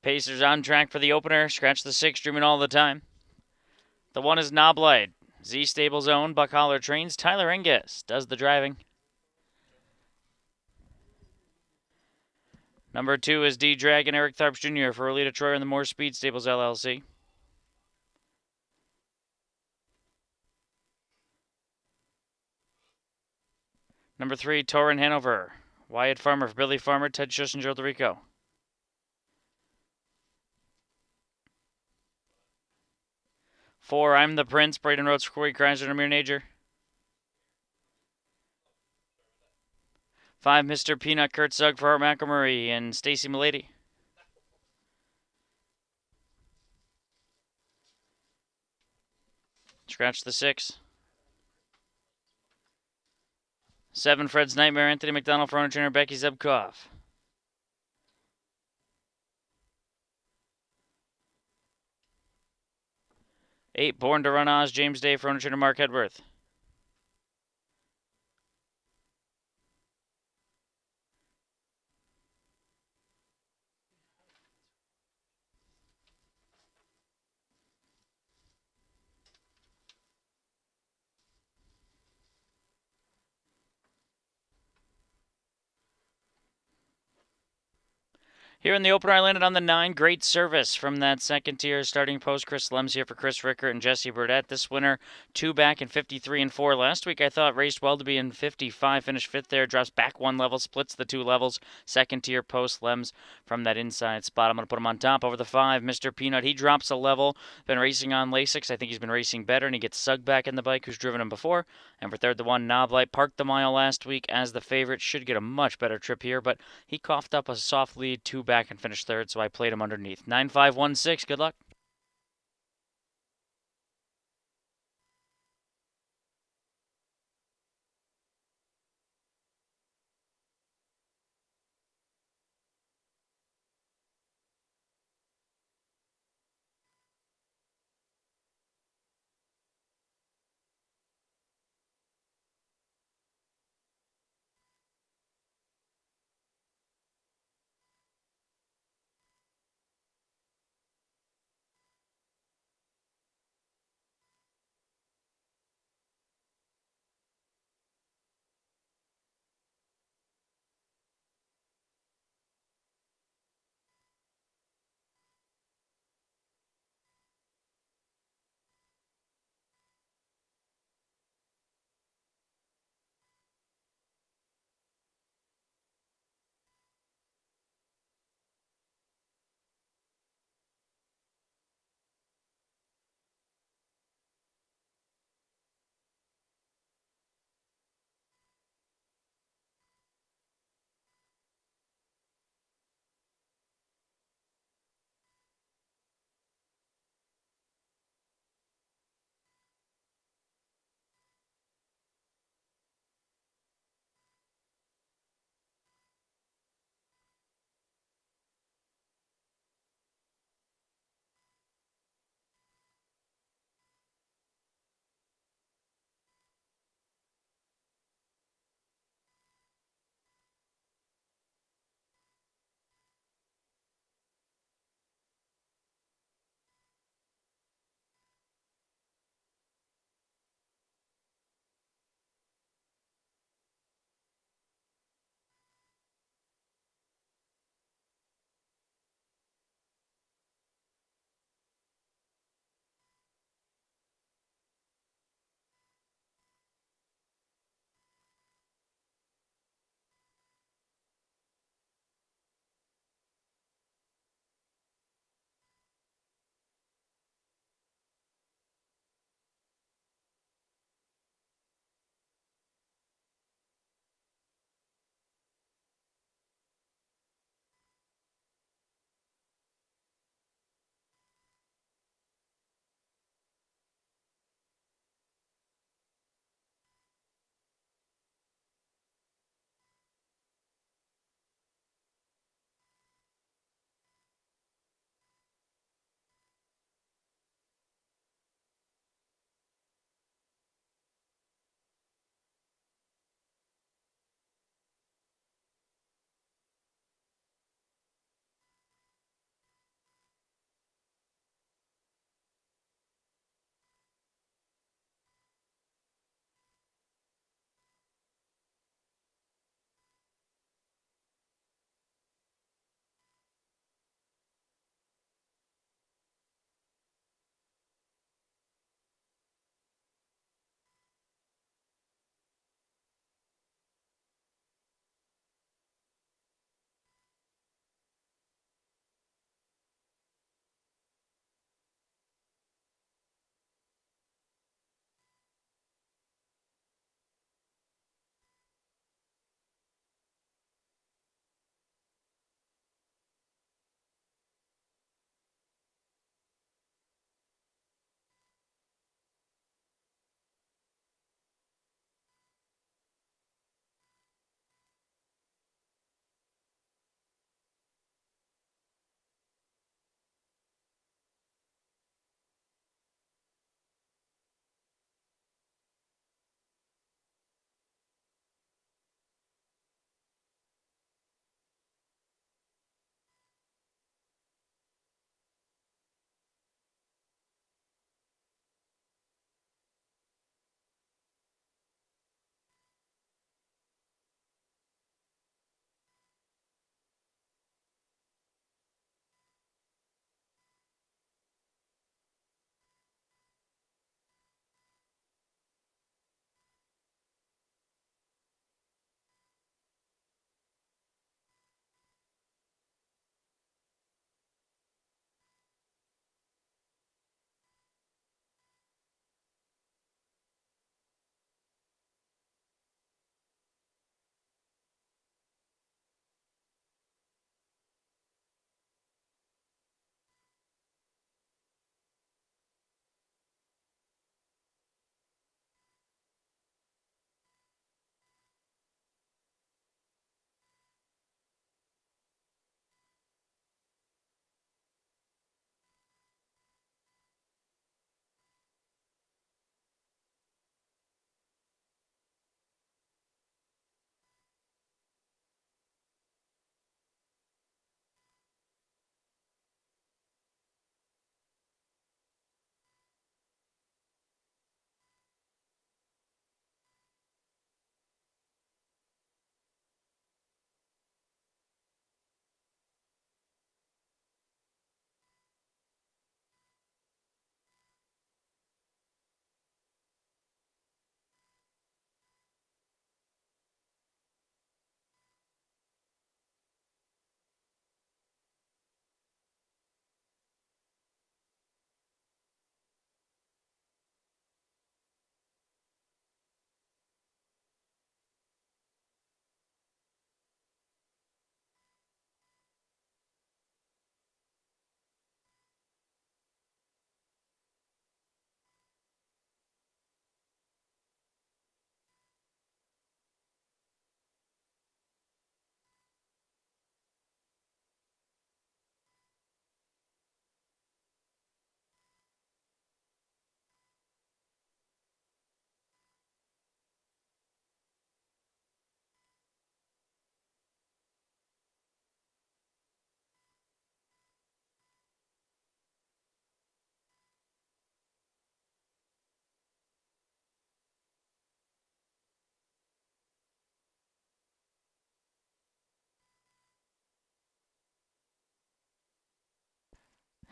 Pacers on track for the opener. Scratch the 6, dreaming all the time. The 1 is Knoblight. Z Stables own. Buck Holler trains. Tyler Enges does the driving. Number 2 is D Dragon. Eric Tharps Jr. for Alita Troyer and the Moore Speed Stables LLC. Number 3, Torin Hanover. Wyatt Farmer for Billy Farmer, Ted Schuss, and Joe DeRico. 4, I'm the Prince. Braden Rhodes for Corey Chrysler and Amir Najer. 5, Mr. Peanut, Kurt Zug for Art McElmurray and Stacy Milady. Scratch the 6. 7, Fred's Nightmare, Anthony McDonald for owner trainer Becky Zebkoff. 8, Born to Run Oz, James Day for owner trainer Mark Hedworth. 'Here in the opener, I landed on the 9. Great service from that second tier starting post. Chris Lems here for Chris Rickert and Jesse Burdett. This winner, 2 back in 53 and 4. Last week, I thought raced well to be in 55. Finished 5th there. Drops back 1 level. Splits the 2 levels. Second tier post. Lems from that inside spot. I'm going to put him on top over the 5. Mr. Peanut, he drops a level. Been racing on Lasix. I think he's been racing better, and he gets Sug back in the bike, who's driven him before. And for third, the 1, Knoblight. Parked the mile last week as the favorite. Should get a much better trip here, but he coughed up a soft lead, 2 back, and finished 3rd, so I played him underneath. 9-5-1-6. Good luck.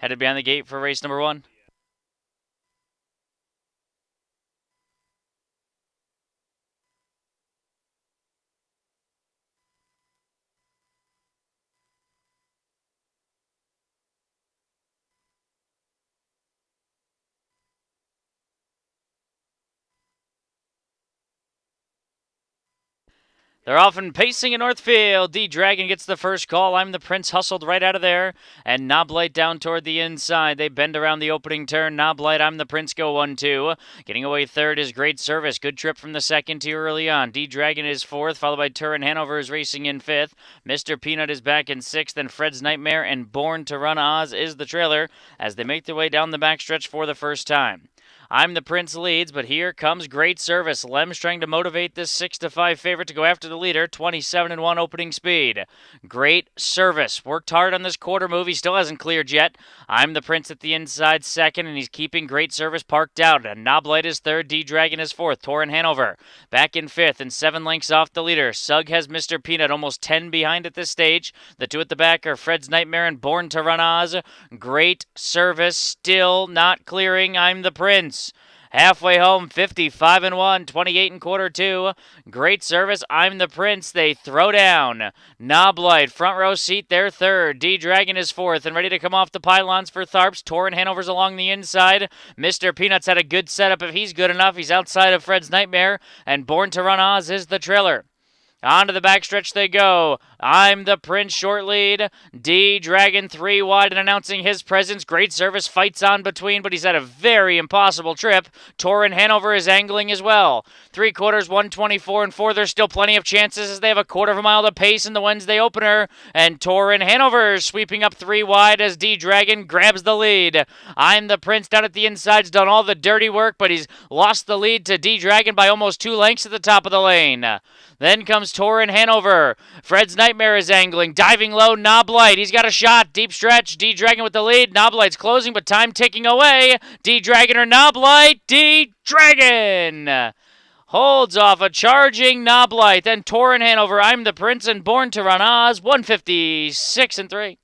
Headed behind the gate for race number 1. They're off and pacing in Northfield. D-Dragon gets the first call. I'm the Prince hustled right out of there. And Knoblight down toward the inside. They bend around the opening turn. Knoblight, I'm the Prince go 1-2. Getting away third is Great Service. Good trip from the second tier early on. D-Dragon is fourth, followed by Turin Hanover is racing in fifth. Mr. Peanut is back in sixth. And Fred's Nightmare and Born to Run Oz is the trailer as they make their way down the backstretch for the first time. I'm the Prince leads, but here comes Great Service. Lem's trying to motivate this 6-5 favorite to go after the leader. 27-1 opening speed. Great Service worked hard on this quarter move. He still hasn't cleared yet. I'm the Prince at the inside second, and he's keeping Great Service parked out. And Knoblight is third. D-Dragon is fourth. Torin Hanover back in fifth and 7 lengths off the leader. Sug has Mr. Peanut almost 10 behind at this stage. The two at the back are Fred's Nightmare and Born to Run Oz. Great Service still not clearing. I'm the Prince. Halfway home, 55-1, 28 and quarter 2. Great Service, I'm the Prince. They throw down. Knoblight, front row seat, they're third. D-Dragon is fourth and ready to come off the pylons for Tharps. Torin Hanover's along the inside. Mr. Peanuts had a good setup. If he's good enough, he's outside of Fred's Nightmare. And Born to Run Oz is the trailer. Onto the backstretch they go. I'm the Prince short lead. D-Dragon 3 wide and announcing his presence. Great Service fights on between, but he's had a very impossible trip. Torin Hanover is angling as well. 3/4, 124 and 4. There's still plenty of chances as they have a quarter of a mile to pace in the Wednesday opener. And Torin Hanover is sweeping up 3 wide as D-Dragon grabs the lead. I'm the Prince down at the inside's done all the dirty work, but he's lost the lead to D-Dragon by almost 2 lengths at the top of the lane. Then comes Torin Hanover. Fred's Nightmare is angling. Diving low, Knoblight. He's got a shot. Deep stretch. D-Dragon with the lead. Knoblight's closing, but time ticking away. D-Dragon or Knoblight? D-Dragon holds off a charging Knoblight. Then Torin Hanover. I'm the Prince and Born to Run Oz. 156 and 3.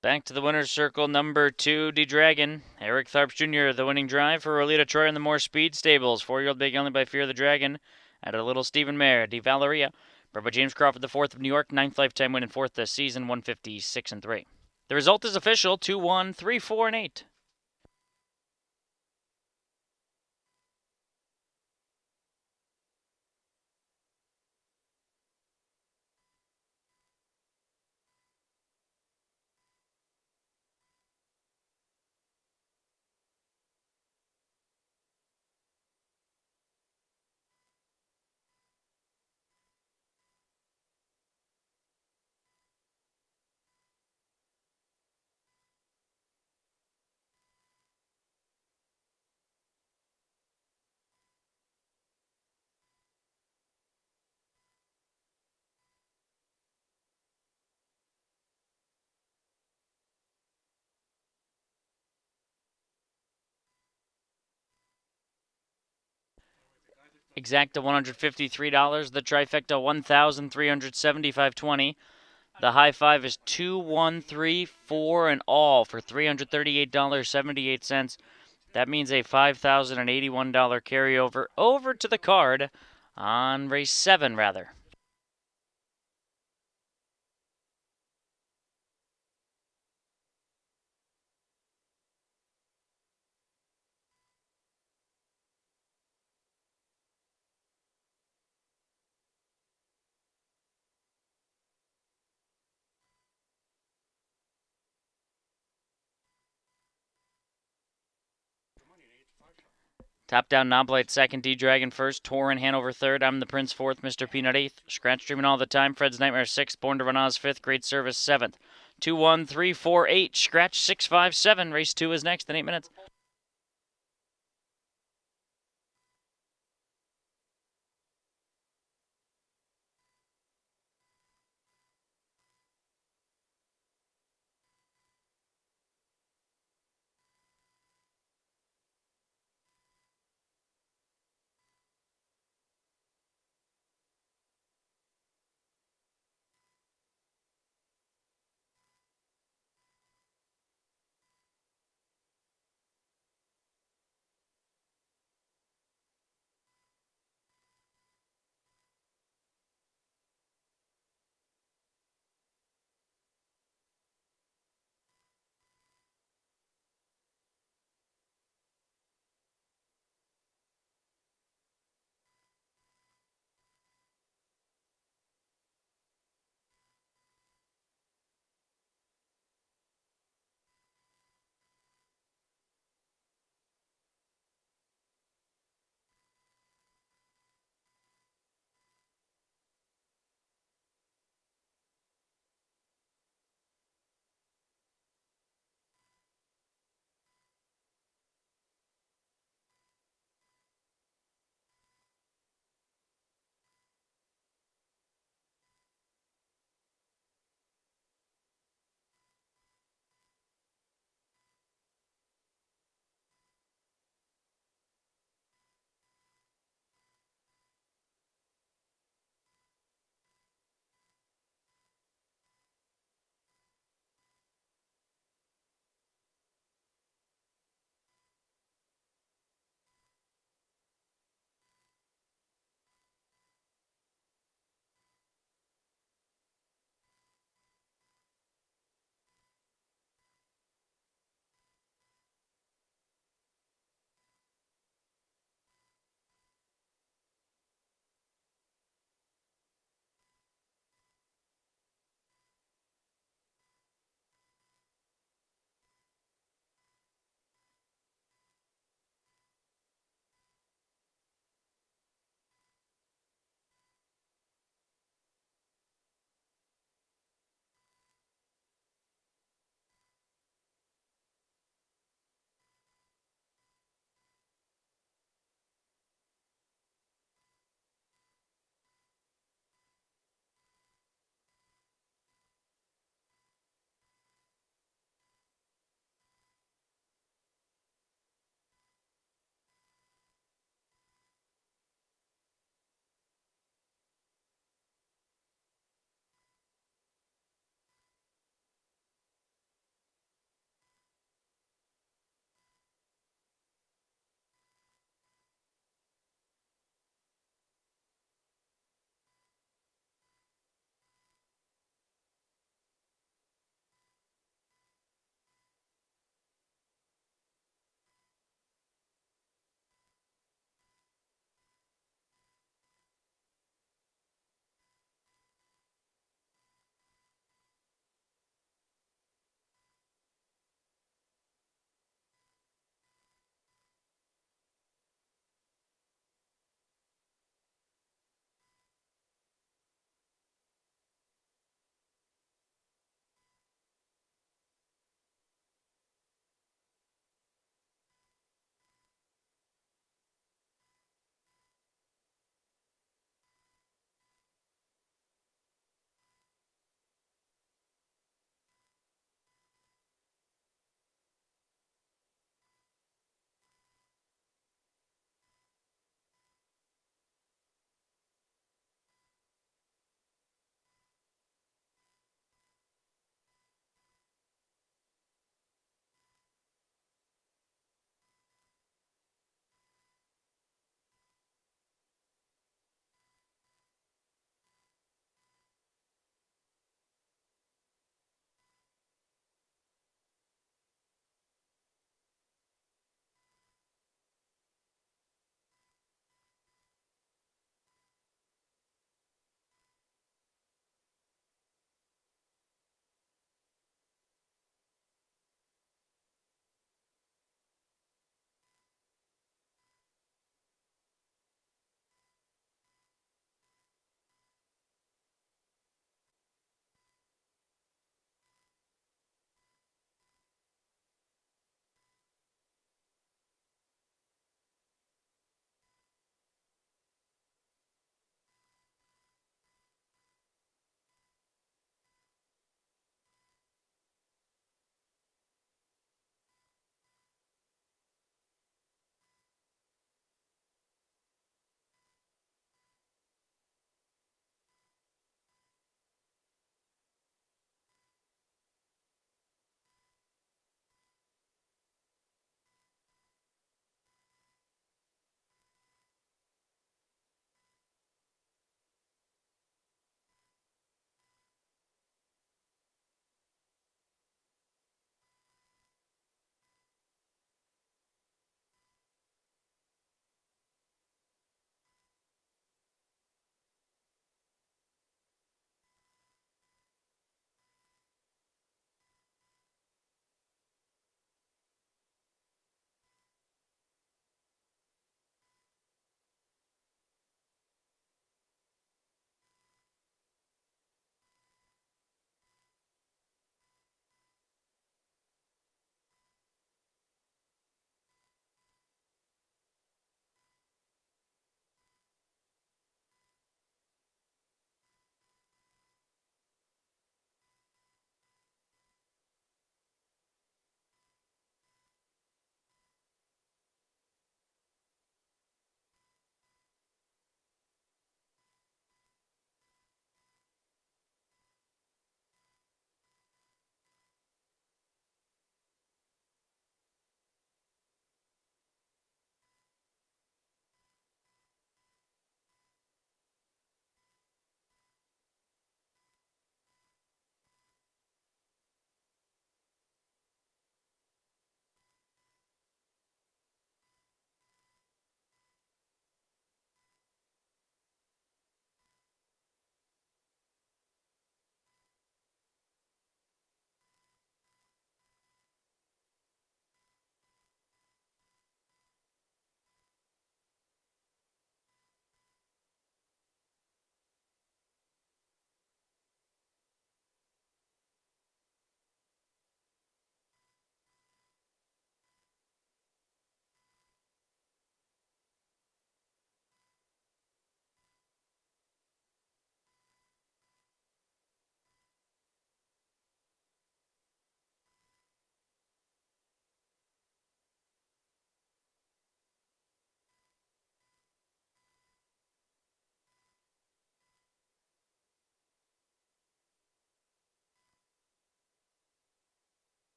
Back to the winner's circle, number 2, D-Dragon. Eric Tharps Jr., the winning drive for Rolita Troy and the More Speed Stables. 4-year-old Big Only by Fear of the Dragon. At a little Stephen Mare, D. Valeria. Bred by James Crawford, the 4th of New York. 9th lifetime win and 4th this season, 156 and 3. The result is official, 2-1, 3, 4, and 8. Exacta $153. The trifecta $1,375.20. The high five is 2, 1, 3, 4, and all for $338.78. That means a $5,081 carryover over to the card on race 7, rather. Top down Knoblight second, D-Dragon first, Torin Hanover third, I'm the Prince fourth, Mr. Peanut eighth, Scratch Dreaming all the time, Fred's Nightmare sixth, Born to Run Oz fifth, Great Service seventh. 2, 1, 3, 4, 8, Scratch 6, 5, 7. Race 2 is next in 8 minutes.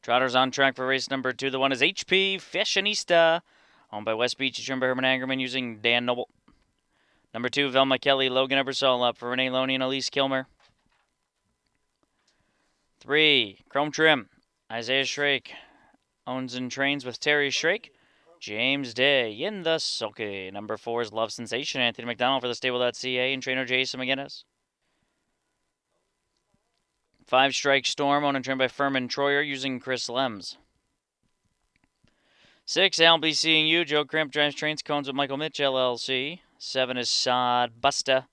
Trotters on track for race number 2. The one is HP Fashionista, owned by West Beach, trimmed by Herman Angerman using Dan Noble. Number 2, Velma Kelly, Logan Ebersol up for Renee Loney and Elise Kilmer. 3, Chrome Trim, Isaiah Shrake, owns and trains with Terry Shrake. James Day in the sulky. Number 4 is Love Sensation, Anthony McDonald for the stable.ca and trainer Jason McGinnis. 5, Strike Storm, owned and trained by Furman Troyer using Chris Lems. 6, LBC and U, Joe Crimp drives trains cones with Michael Mitch LLC. 7 is Sod Busta.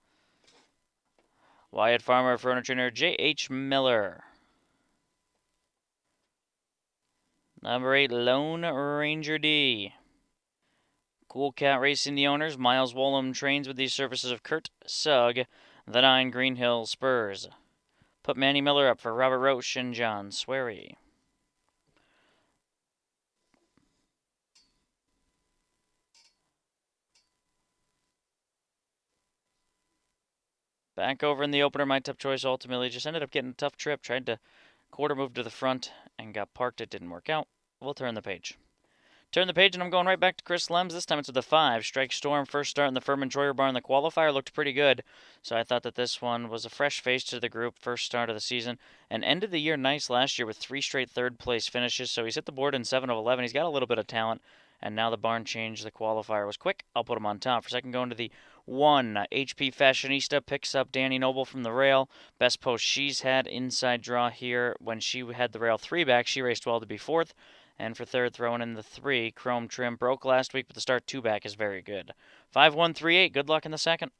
Wyatt Farmer for owner trainer J.H. Miller. Number 8, Lone Ranger D. Cool Cat Racing the owners. Miles Wollum trains with the services of Kurt Sugg. The 9, Green Hill Spurs. Put Manny Miller up for Robert Roche and John Swery. Back over in the opener, my tough choice ultimately just ended up getting a tough trip. Tried to quarter move to the front and got parked. It didn't work out. We'll turn the page. Turn the page, and I'm going right back to Chris Lems. This time it's with the 5, Strike Storm. First start in the Furman Troyer barn. The qualifier looked pretty good, so I thought that this one was a fresh face to the group. First start of the season, and ended the year nice last year with 3 straight third-place finishes, so he's hit the board in 7 of 11. He's got a little bit of talent, and now the barn change. The qualifier was quick. I'll put him on top. For second, going to the 1, HP Fashionista picks up Danny Noble from the rail. Best post she's had, inside draw here. When she had the rail 3 back, she raced well to be 4th. And for third, throwing in the 3, Chrome Trim. Broke last week, but the start 2 back is very good. 5-1-3-8. Good luck in the second.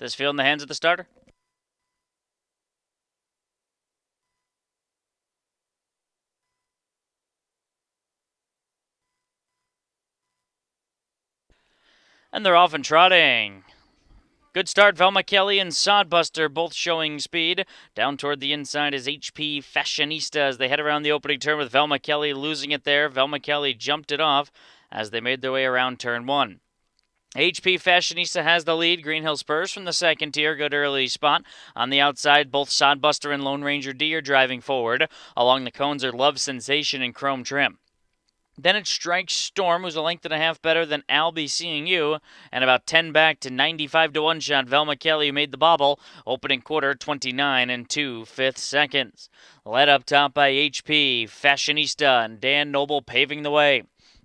This field in the hands of the starter. And they're off and trotting. Good start, Velma Kelly and Sodbuster both showing speed. Down toward the inside is HP Fashionista as they head around the opening turn with Velma Kelly losing it there. Velma Kelly jumped it off as they made their way around turn one. HP Fashionista has the lead. Green Hill Spurs from the second tier. Good early spot. On the outside, both Sodbuster and Lone Ranger D are driving forward. Along the cones are Love Sensation and Chrome Trim. Then it strikes Storm, who's a length and a half better than I'll Be Seeing You, and about 10 back to 95 to 1 shot. Velma Kelly made the bobble. Opening quarter, 29 and 2/5 seconds. Led up top by HP, Fashionista, and Dan Noble paving the way.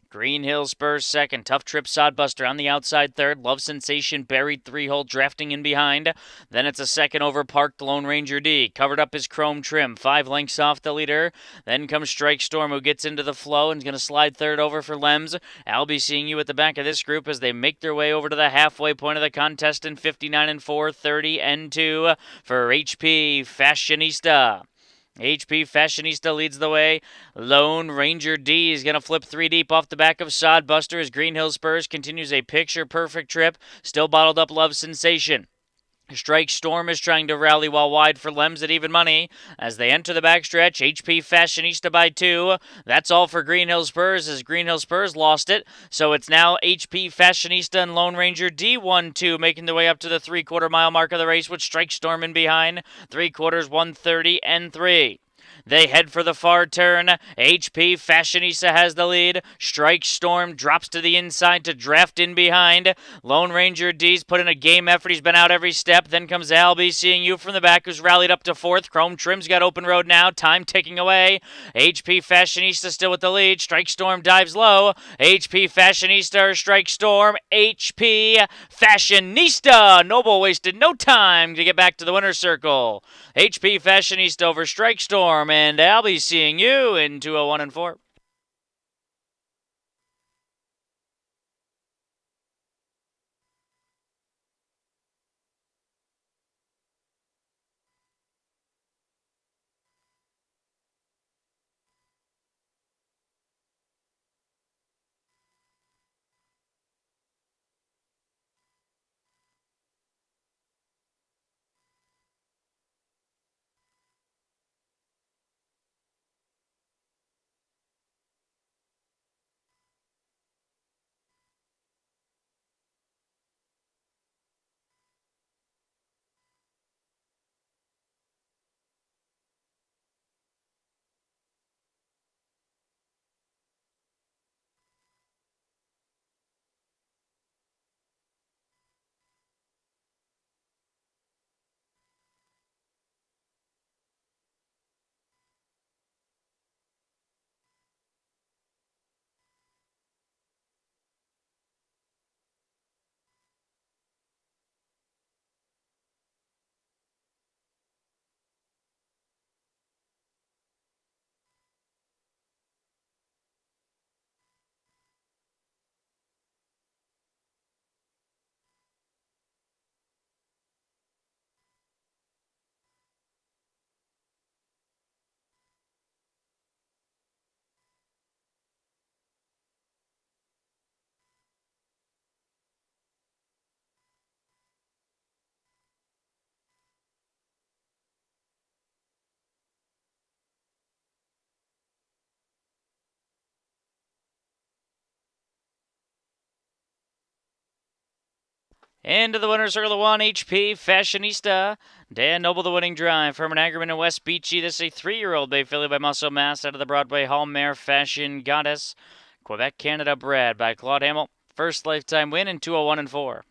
Green Hill Spurs second. Tough Trip Sodbuster on the outside third. Love Sensation buried 3-hole drafting in behind. Then it's a second over parked Lone Ranger D. Covered up his Chrome Trim. 5 lengths off the leader. Then comes Strike Storm, who gets into the flow and is going to slide third over for Lems. I'll Be Seeing You at the back of this group as they make their way over to the halfway point of the contest in 59 and 4, 30 and 2 for HP Fashionista. HP Fashionista leads the way. Lone Ranger D is going to flip 3 deep off the back of Sodbuster as Green Hill Spurs continues a picture-perfect trip. Still bottled up Love Sensation. Strike Storm is trying to rally while wide for Lems at even money. As they enter the backstretch, HP Fashionista by 2. That's all for Green Hill Spurs as Green Hill Spurs lost it. So it's now HP Fashionista and Lone Ranger D 1-2 making their way up to the 3/4 mile mark of the race with Strike Storm in behind. 3/4, 130 and 3. They head for the far turn. HP Fashionista has the lead. Strike Storm drops to the inside to draft in behind. Lone Ranger D's put in a game effort. He's been out every step. Then comes I'll Be Seeing You from the back, who's rallied up to fourth. Chrome Trim's got open road now. Time ticking away. HP Fashionista still with the lead. Strike Storm dives low. HP Fashionista or Strike Storm. HP Fashionista. Noble wasted no time to get back to the winner's circle. HP Fashionista over Strike Storm, and I'll Be Seeing You in 201 and 4. Into the winner's circle of 1, HP Fashionista. Dan Noble the winning drive. Herman Ackerman and West Beachy. This is a 3-year-old bay filly by Muscle Mass out of the Broadway Hall Mare Fashion Goddess. Quebec, Canada bred by Claude Hamill. First lifetime win in 201 and 4.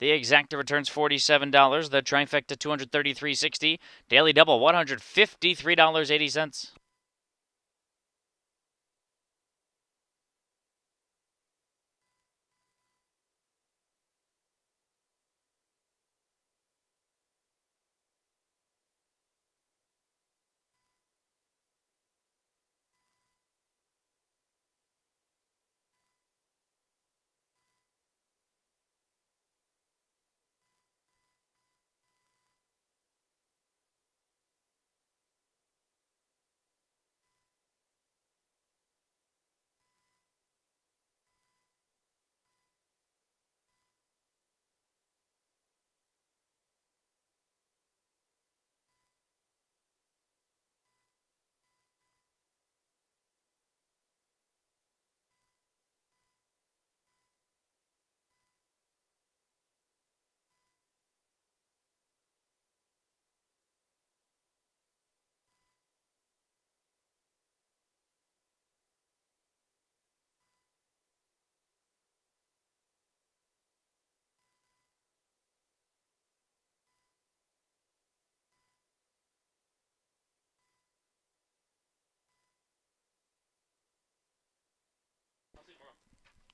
The exacta returns $47. The trifecta $233.60. Daily double $153.80.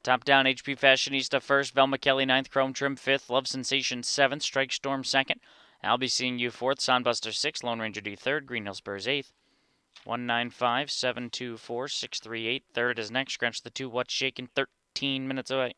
Top down, HP Fashionista first, Velma Kelly ninth, Chrome Trim fifth, Love Sensation seventh, Strike Storm second, I'll be seeing you fourth, Soundbuster sixth, Lone Ranger D third, Green Hill Spurs eighth. 195-724-638. Third is next. Scratch the 2. What's shaking? 13 minutes away.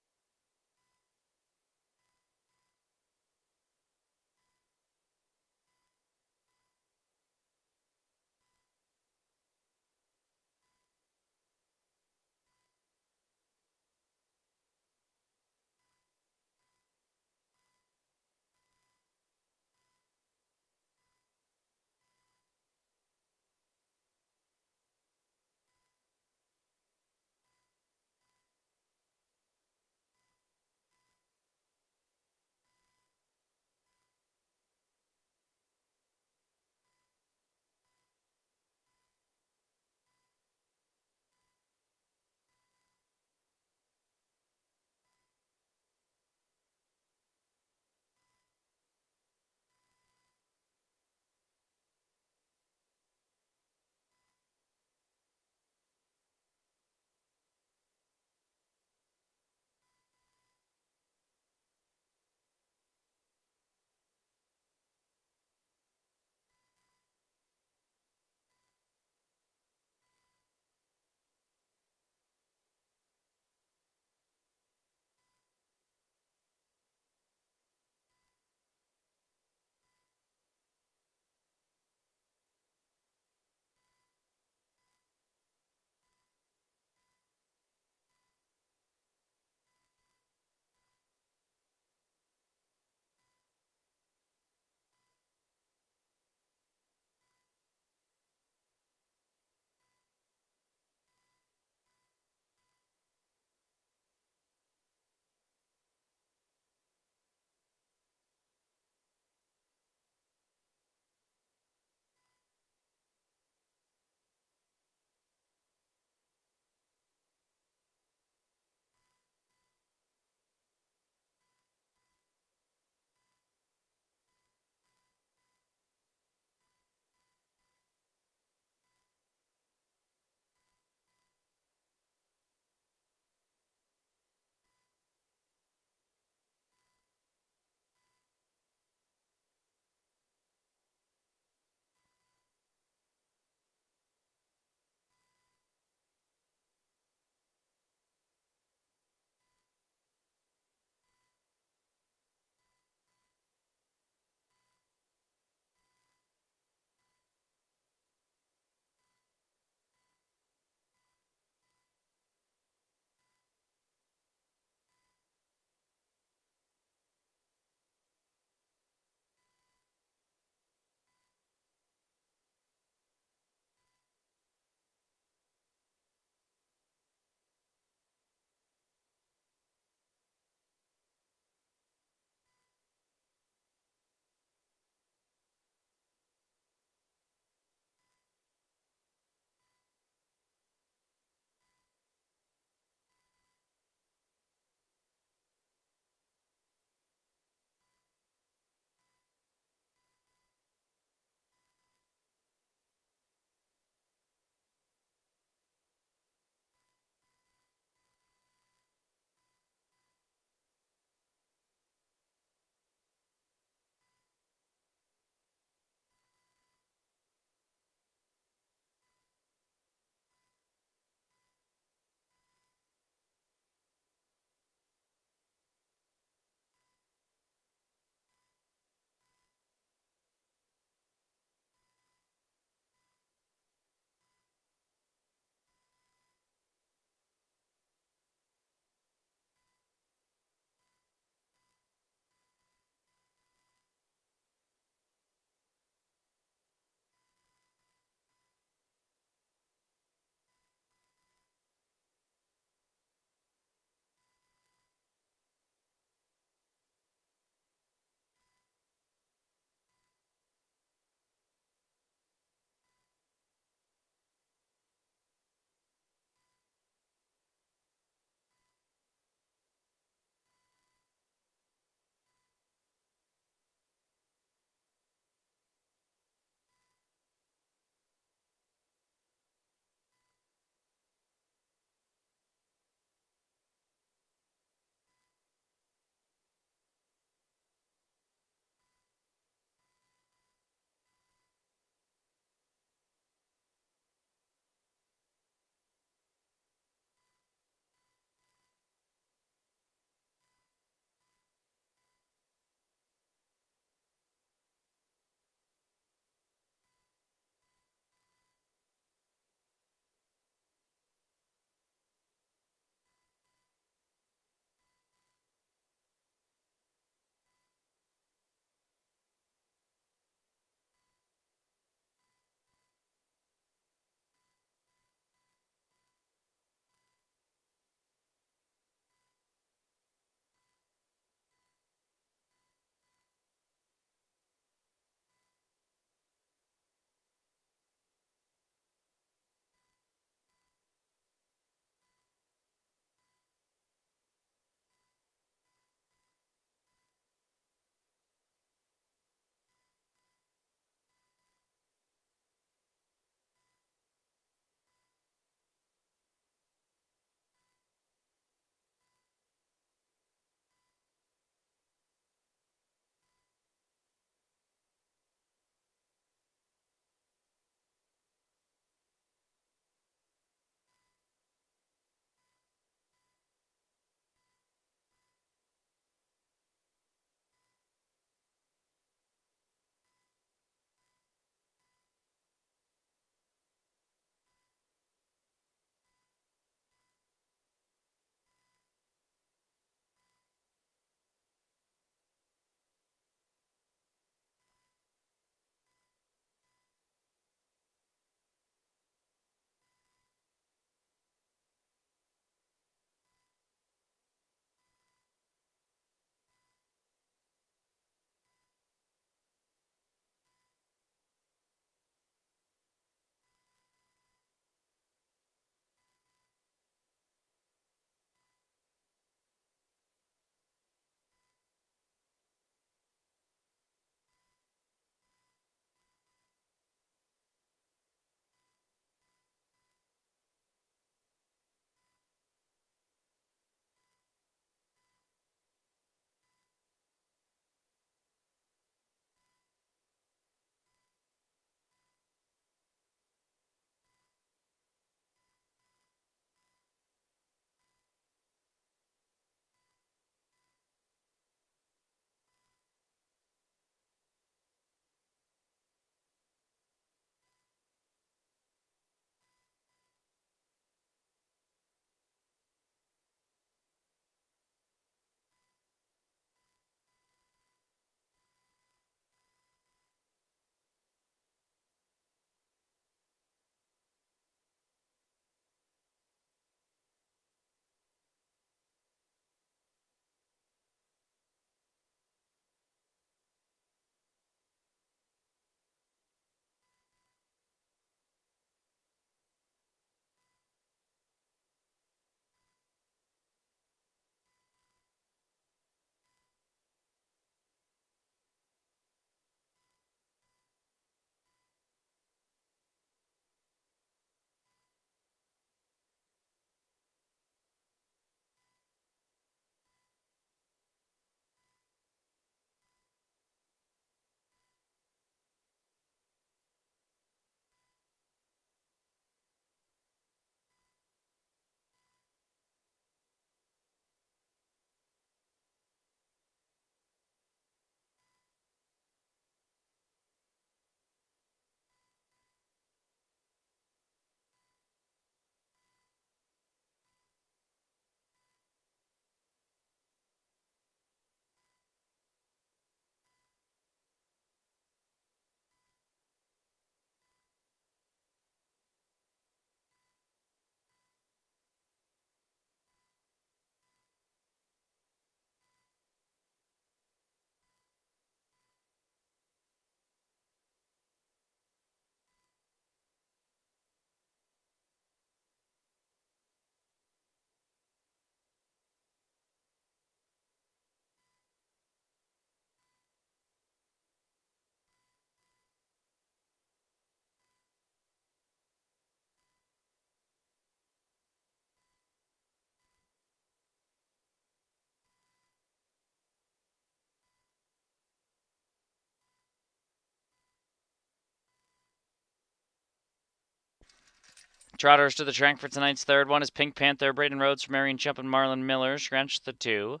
Trotters to the track for tonight's third one is Pink Panther, Braden Rhodes for Marion Chump and Marlon Miller. Scratch the 2.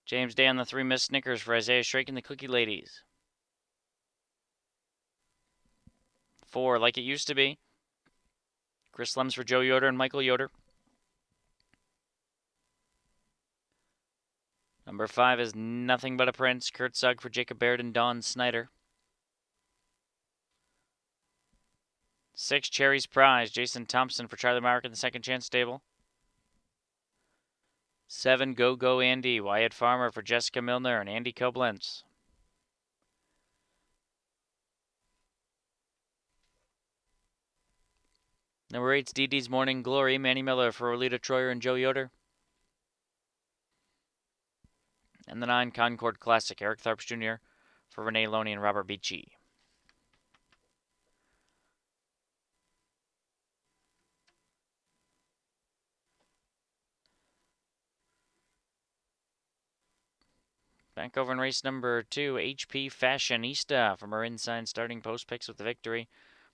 James Day on the 3, Miss Snickers for Isaiah Strake and the Cookie Ladies. 4, Like It Used to Be. Chris Lems for Joe Yoder and Michael Yoder. Number 5 is Nothing But a Prince, Kurt Sugg for Jacob Baird and Dawn Snyder. 6, Cherry's Prize, Jason Thompson for Charlie Mark in the Second Chance Stable. 7, Go Go Andy, Wyatt Farmer for Jessica Milner and Andy Koblenz. Number 8's Dee Dee's Morning Glory, Manny Miller for Olita Troyer and Joe Yoder. And the 9, Concord Classic, Eric Tharps Jr. for Renee Loney and Robert Beachy. Back over in race number 2, HP Fashionista from our inside starting post picks with the victory.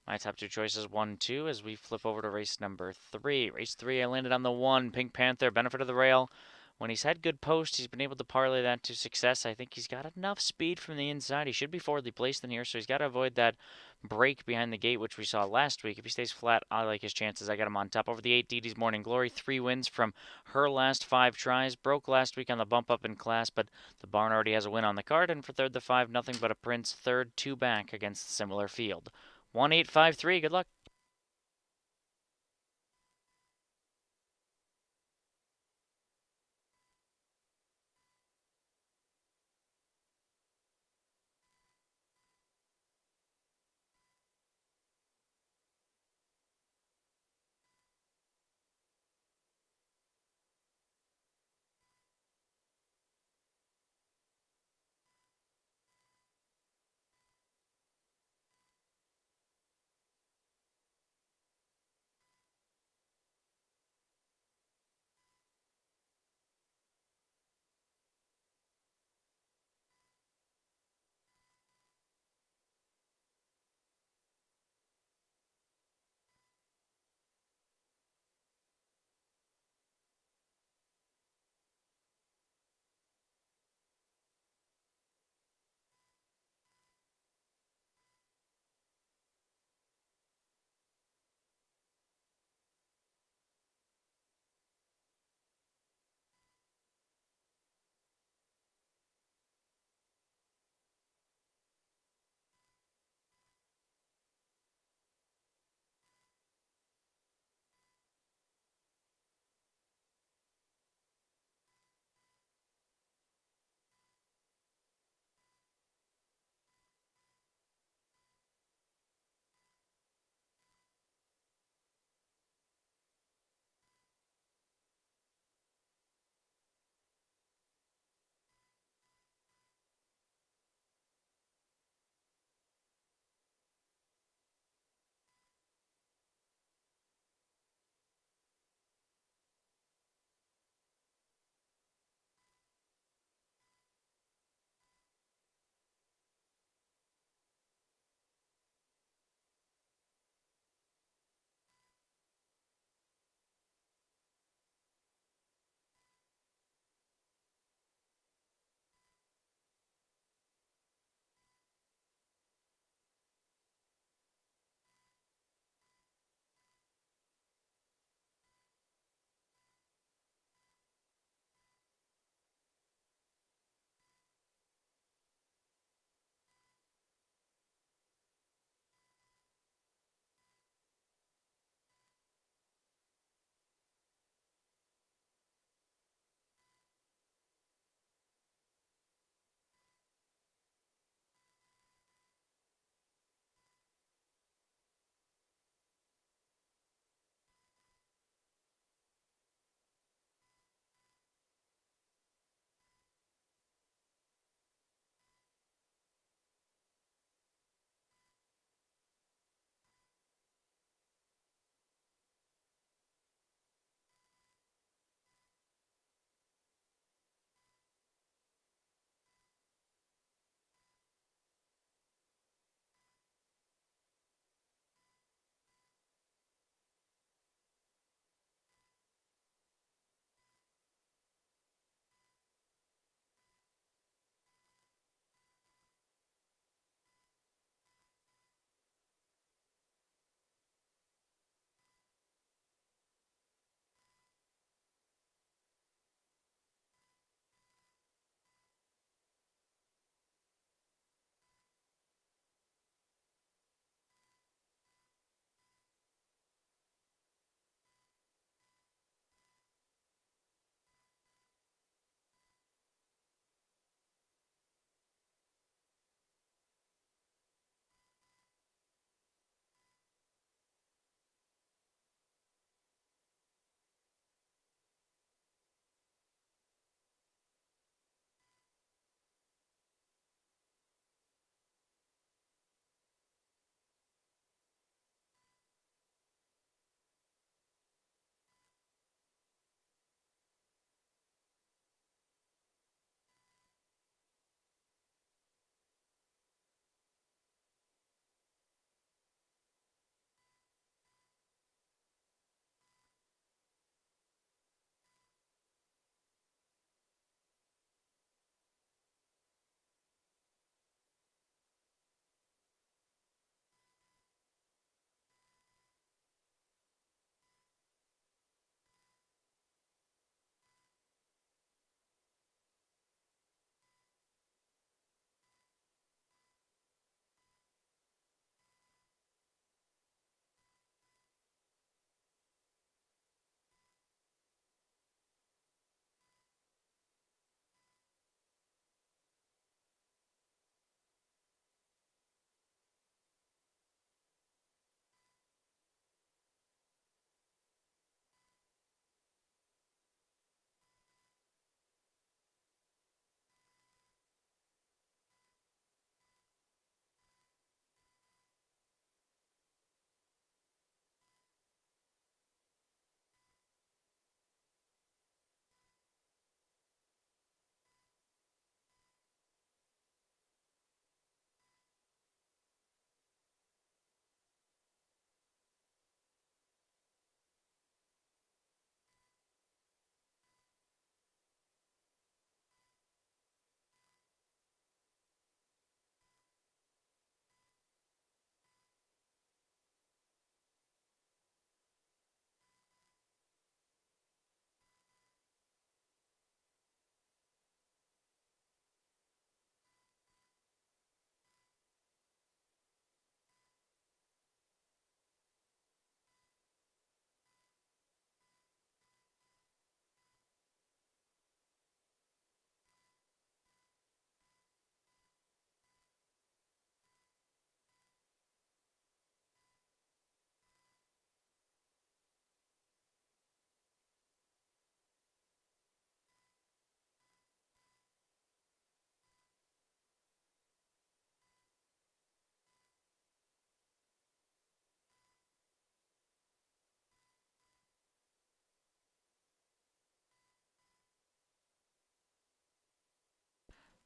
My top 2 choices, 1, 2, as we flip over to race number 3. Race 3, I landed on the 1, Pink Panther, Benefit of the Rail. When he's had good posts, he's been able to parlay that to success. I think he's got enough speed from the inside. He should be forwardly placed in here, so he's got to avoid that break behind the gate, which we saw last week. If he stays flat, I like his chances. I got him on top. Over the 8, Dee Dee's Morning Glory. 3 wins from her last 5 tries. Broke last week on the bump up in class, but the barn already has a win on the card. And for third, the 5, Nothing But a Prince. Third, 2 back against a similar field. 1-8-5-3. Good luck.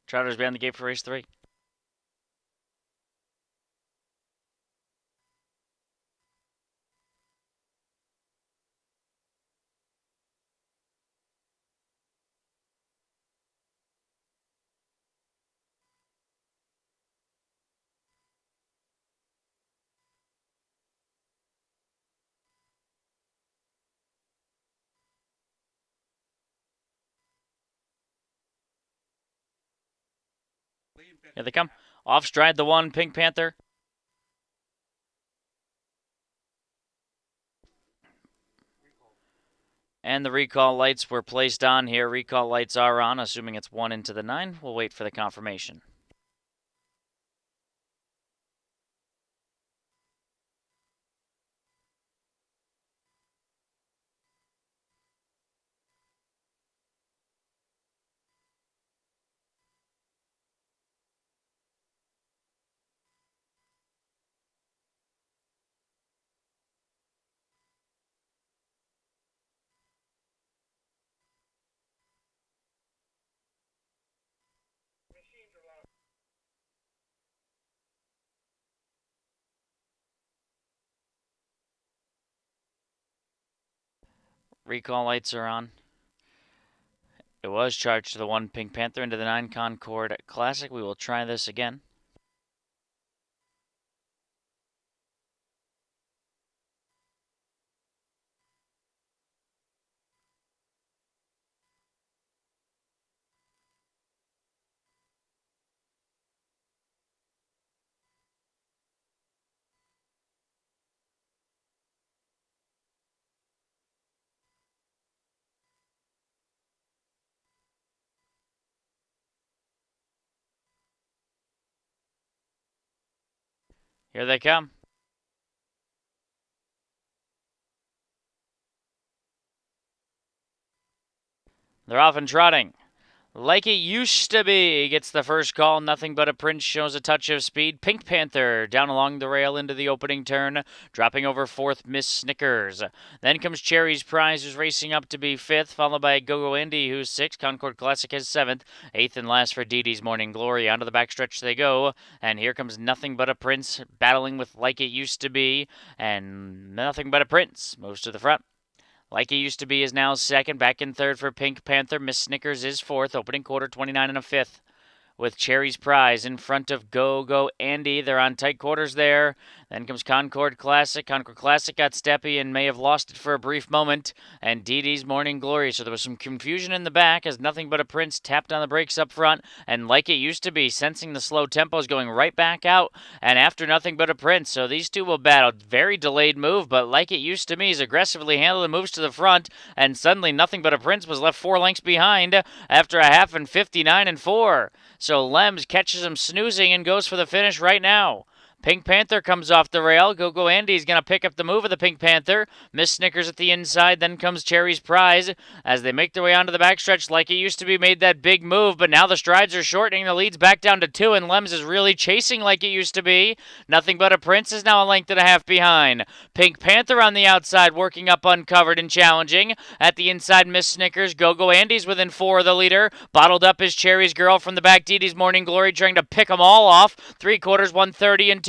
Trotters behind the gate for race 3. Here they come. Off stride the 1, Pink Panther. And the recall lights were placed on here. Recall lights are on, assuming it's 1 into the 9. We'll wait for the confirmation. Recall lights are on. It was charged to the 1 Pink Panther into the 9 Concord Classic. We will try this again. Here they come. They're off and trotting. Like It Used to Be gets the first call. Nothing But a Prince shows a touch of speed. Pink Panther down along the rail into the opening turn, dropping over 4th, Miss Snickers. Then comes Cherry's Prize, who's racing up to be 5th, followed by Go-Go Indy, who's 6th. Concord Classic has 7th. 8th and last for Dee Dee's Morning Glory. Onto the backstretch they go, and here comes Nothing But a Prince battling with Like It Used to Be, and Nothing But a Prince moves to the front. Like It Used to Be is now 2nd, back in 3rd for Pink Panther. Miss Snickers is 4th, opening quarter 29 and a 5th. With Cherry's Prize in front of Go Andy. They're on tight quarters there. Then comes Concord Classic. Concord Classic got steppy and may have lost it for a brief moment. And Dee Dee's Morning Glory. So there was some confusion in the back as Nothing But a Prince tapped on the brakes up front. And Like It Used to Be, sensing the slow tempos, going right back out. And after Nothing But a Prince. So these two will battle. Very delayed move, but Like It Used to Me is aggressively handled and moves to the front. And suddenly Nothing But a Prince was left 4 lengths behind after a half and 59 and 4. So Lems catches him snoozing and goes for the finish right now. Pink Panther comes off the rail. Go Andy's going to pick up the move of the Pink Panther. Miss Snickers at the inside. Then comes Cherry's Prize as they make their way onto the backstretch. Like It Used to Be made that big move, but now the strides are shortening. The lead's back down to 2, and Lems is really chasing Like It Used to Be. Nothing But a Prince is now a length and a half behind. Pink Panther on the outside working up uncovered and challenging. At the inside, Miss Snickers. Go Andy's within 4 of the leader. Bottled up is Cherry's Girl from the back. Dee Dee's Morning Glory trying to pick them all off. 3/4, 130 and 2.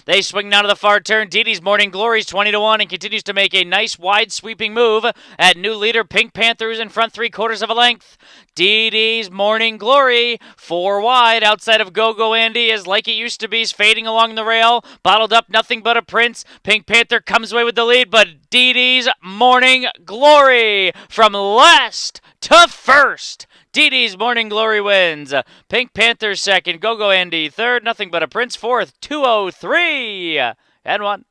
They swing down to the far turn. Dee Dee's Morning Glory's 20-1 and continues to make a nice wide sweeping move at new leader Pink Panther, who's in front 3/4 of a length. Dee Dee's Morning Glory 4 wide outside of Go Andy as Like It Used to Be's fading along the rail. Bottled up, Nothing But a Prince. Pink Panther comes away with the lead, but Dee Dee's Morning Glory from last to first. Dee Dee's Morning Glory wins. Pink Panther 2nd. Go Andy 3rd. Nothing But a Prince 4th. 203 and 1.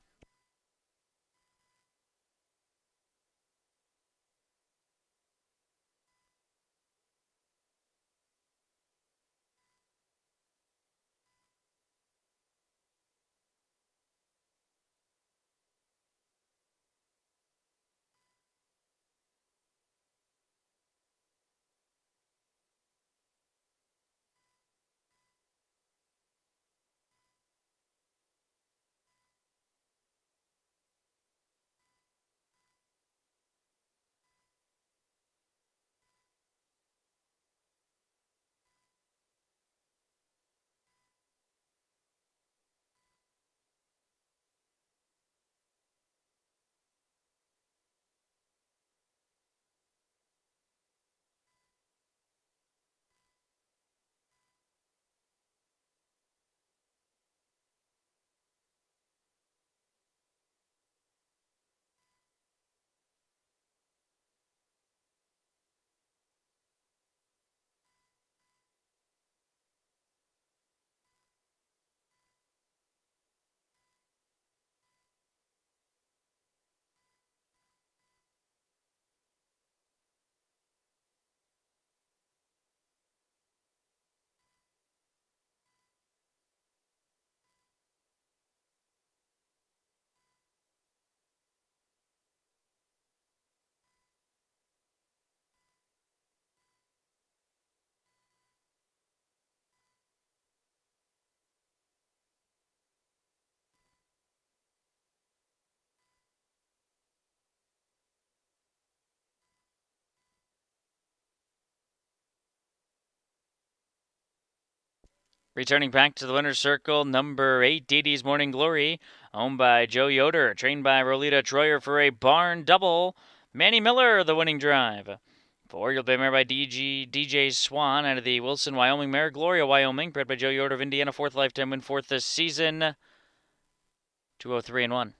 Returning back to the winner's circle, number 8, Dee Dee's Morning Glory, owned by Joe Yoder, trained by Rolita Troyer for a barn double. Manny Miller, the winning drive. 4, you'll be mare by DJ Swan out of the Wilson, Wyoming mare. Gloria, Wyoming, bred by Joe Yoder of Indiana, 4th lifetime win, 4th this season. 203 and 1.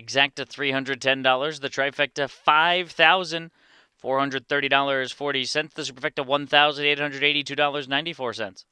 Exacta $310. The trifecta $5,430.40. The superfecta $1,882.94.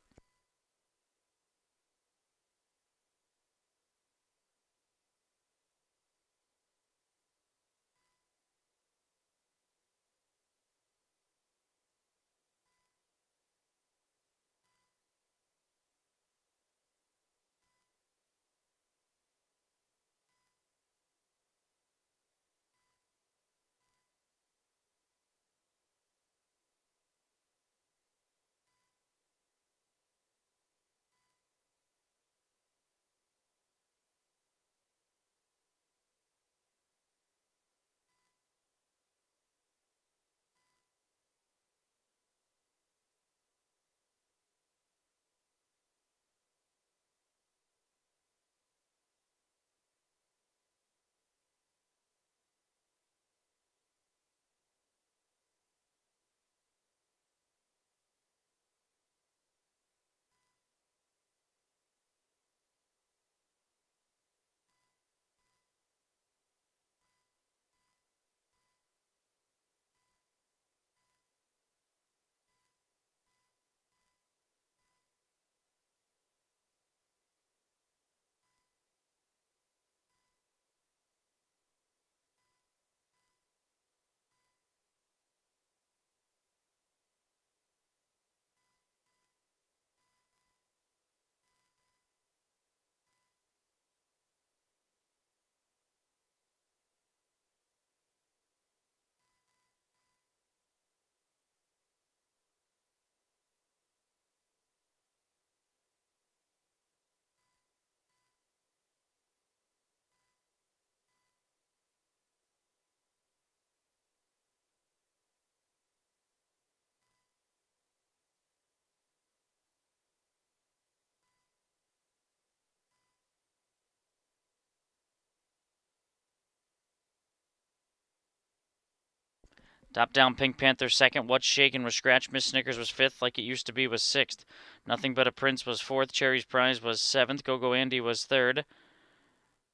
Top down, Pink Panther second. What's Shaken was scratched. Miss Snickers was fifth. Like It Used to Be was sixth. Nothing But a Prince was fourth. Cherry's Prize was seventh. Go Go Andy was third.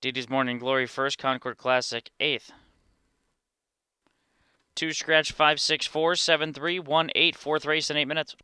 Dee Dee's Morning Glory first. Concord Classic eighth. 2 scratch 5 6 4 7 3 1 8. Fourth race in 8 minutes.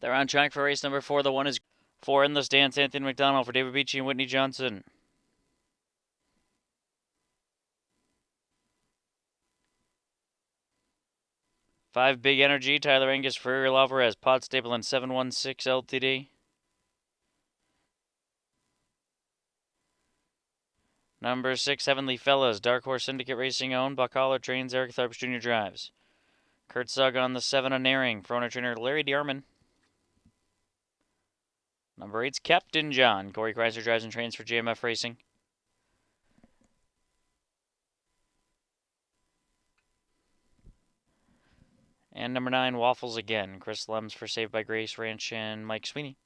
They're on track for race number 4. The one is 4 Endless Dance, Anthony McDonald for David Beachy and Whitney Johnson. 5 Big Energy, Tyler Angus for Ariel Alvarez, Pod Stable and 716 LTD. Number 6, Heavenly Fellas, Dark Horse Syndicate Racing owned, Buck Holler trains, Eric Tharps Jr. drives. Kurt Sugg on the 7 on Naring, for owner trainer Larry Dearman. Number 8's Captain John, Corey Kreiser drives and trains for JMF Racing. And number 9, Waffles again, Chris Lems for Saved by Grace Ranch and Mike Sweeney.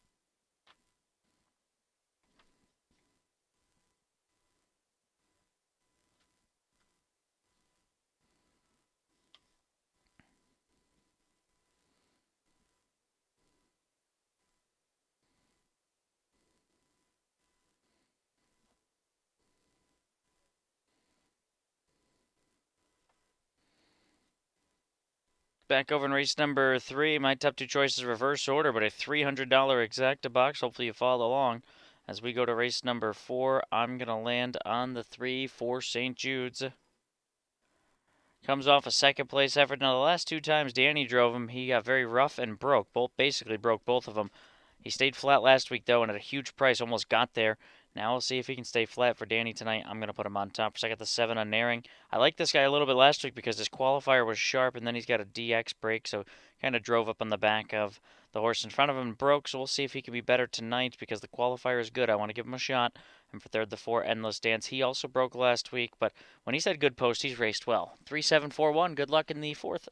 Back over in race number 3, my top 2 choices reverse order, but a $300 exacta box. Hopefully you follow along. As we go to race number 4, I'm going to land on the 3 for St. Jude's. Comes off a second place effort. Now, the last 2 times Danny drove him, he got very rough and basically broke both of them. He stayed flat last week, though, and at a huge price, almost got there. Now we'll see if he can stay flat for Danny tonight. I'm going to put him on top. So I got the 7 on Naring. I liked this guy a little bit last week because his qualifier was sharp, and then he's got a DX brake, so kind of drove up on the back of the horse in front of him and broke. So we'll see if he can be better tonight because the qualifier is good. I want to give him a shot. And for third, the 4 Endless Dance. He also broke last week, but when he's had good post, he's raced well. 3-7-4-1. Good luck in the 4th.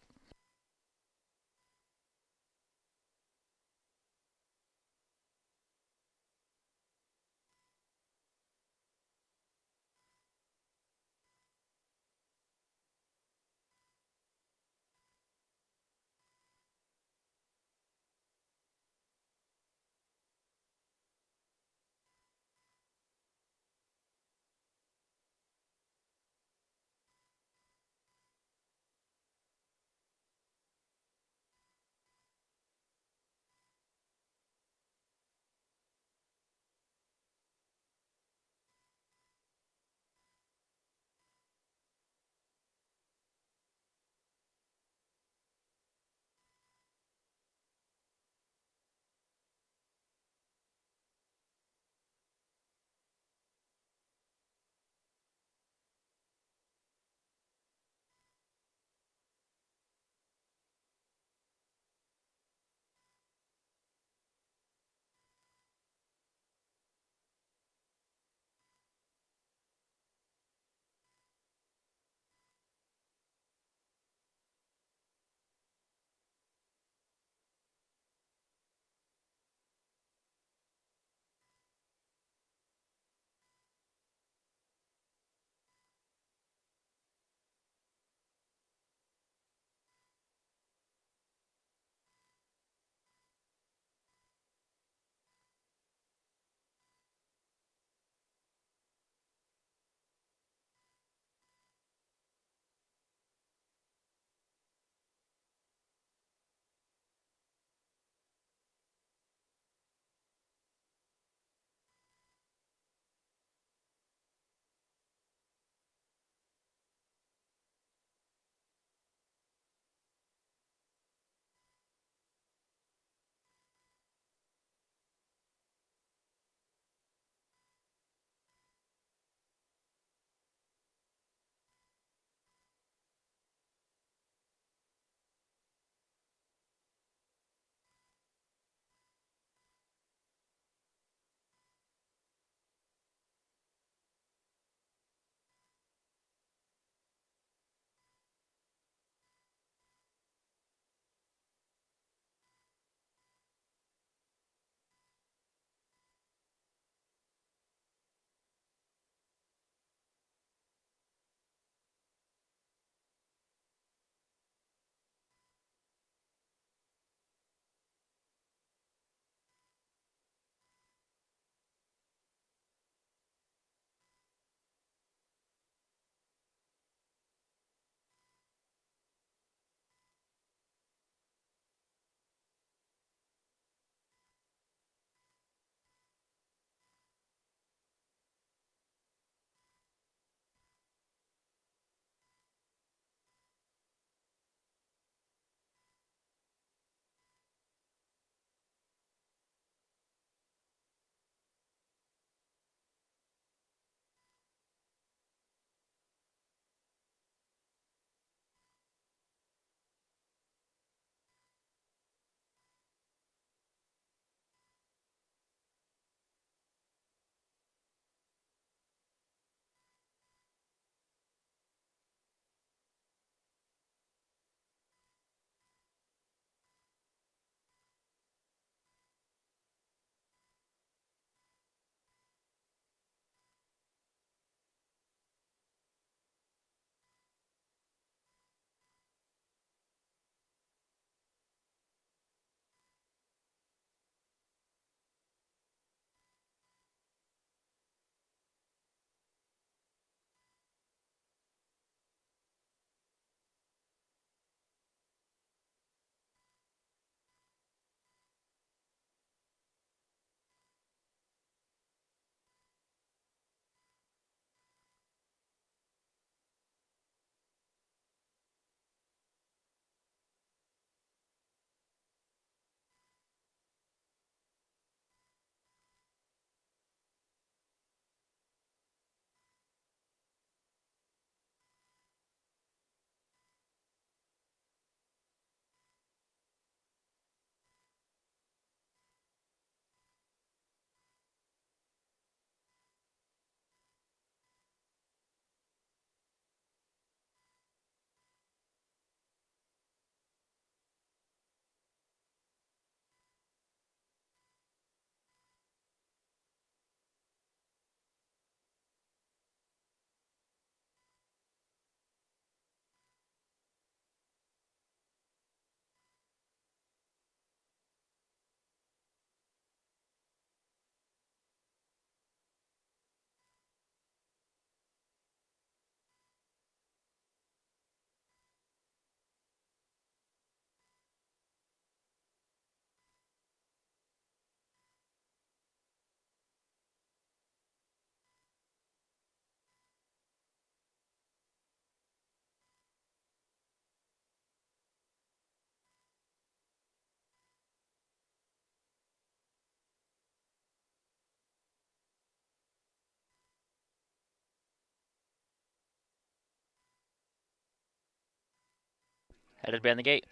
Headed behind the gate.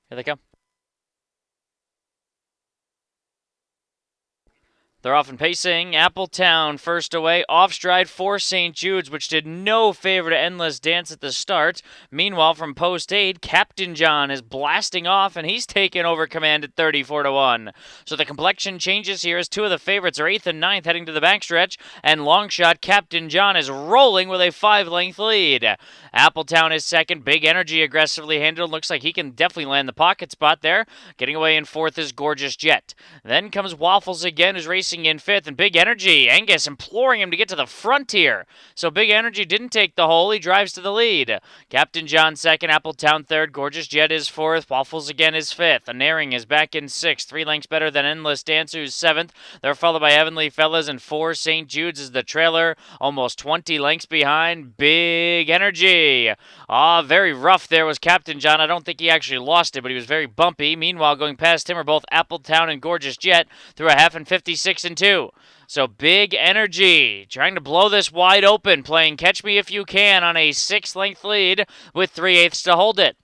Here they come. They're off and pacing. Appletown first away, off stride for St. Jude's, which did no favor to Endless Dance at the start. Meanwhile, from post 8, Captain John is blasting off, and he's taken over command at 34-1. So the complexion changes here as two of the favorites are 8th and 9th heading to the backstretch, and Longshot Captain John is rolling with a 5-length lead. Appletown is second. Big Energy aggressively handled. Looks like he can definitely land the pocket spot there. Getting away in 4th is Gorgeous Jet. Then comes Waffles again, who's racing in 5th, and Big Energy, Angus imploring him to get to the front here. So Big Energy didn't take the hole, he drives to the lead. Captain John 2nd, Appletown 3rd, Gorgeous Jet is 4th, Waffles again is 5th. Naring is back in 6th, 3 lengths better than Endless Dance, who's 7th. They're followed by Heavenly Fellas, and 4 St. Jude's is the trailer, almost 20 lengths behind Big Energy. Very rough there was Captain John. I don't think he actually lost it, but he was very bumpy. Meanwhile, going past him are both Appletown and Gorgeous Jet through a half and 56-2. So Big Energy trying to blow this wide open, playing Catch Me If You Can on a 6-length lead with 3/8 to hold it.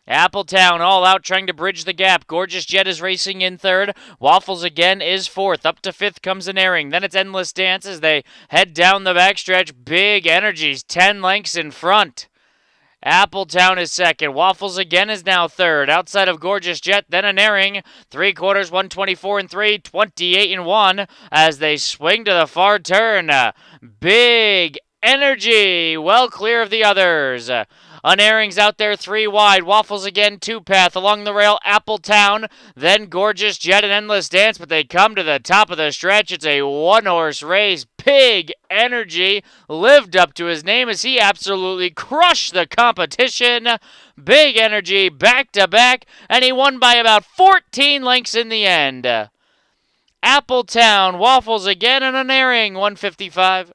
Appletown all out trying to bridge the gap. Gorgeous Jet is racing in 3rd. Waffles again is 4th. Up to 5th comes Naring. Then it's Endless Dance as they head down the backstretch. Big Energy's 10 lengths in front. Appletown is 2nd. Waffles again is now 3rd. Outside of Gorgeous Jet, then Naring. 3/4, 124-3, 28-1 as they swing to the far turn. Big Energy well clear of the others. Naring's out there 3 wide. Waffles again 2-path along the rail. Appletown, then Gorgeous Jet and Endless Dance, but they come to the top of the stretch. It's a 1-horse race. Big Energy lived up to his name as he absolutely crushed the competition. Big Energy back to back, and he won by about 14 lengths in the end. Appletown, Waffles again, and Naring 155.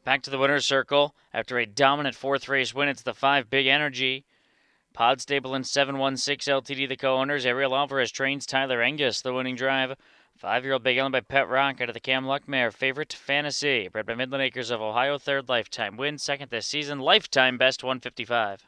Back to the winner's circle. After a dominant 4th race win, it's the 5 Big Energy. Pod Stable and 716 LTD, the co-owners. Ariel Alvarez trains Tyler Angus, the winning drive. 5-year-old Big Ellen by Pet Rock out of the Cam Luck mare. Favorite Fantasy, bred by Midland Acres of Ohio. 3rd lifetime win, 2nd this season. Lifetime best 155.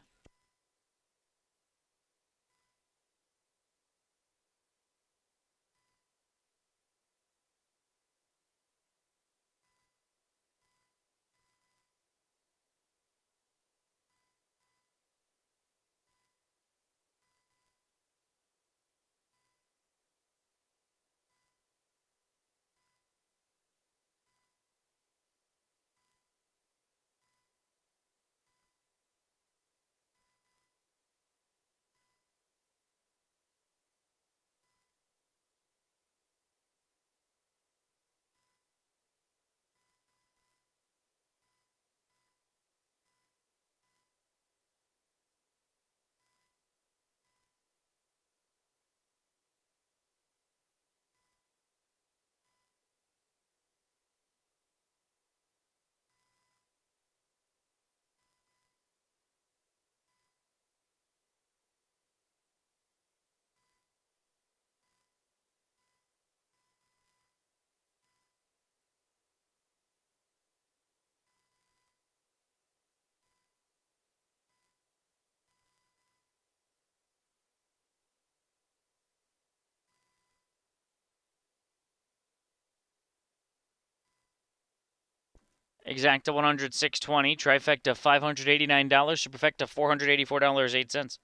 Exacta 100 620, trifecta $589, superfecta $484.08.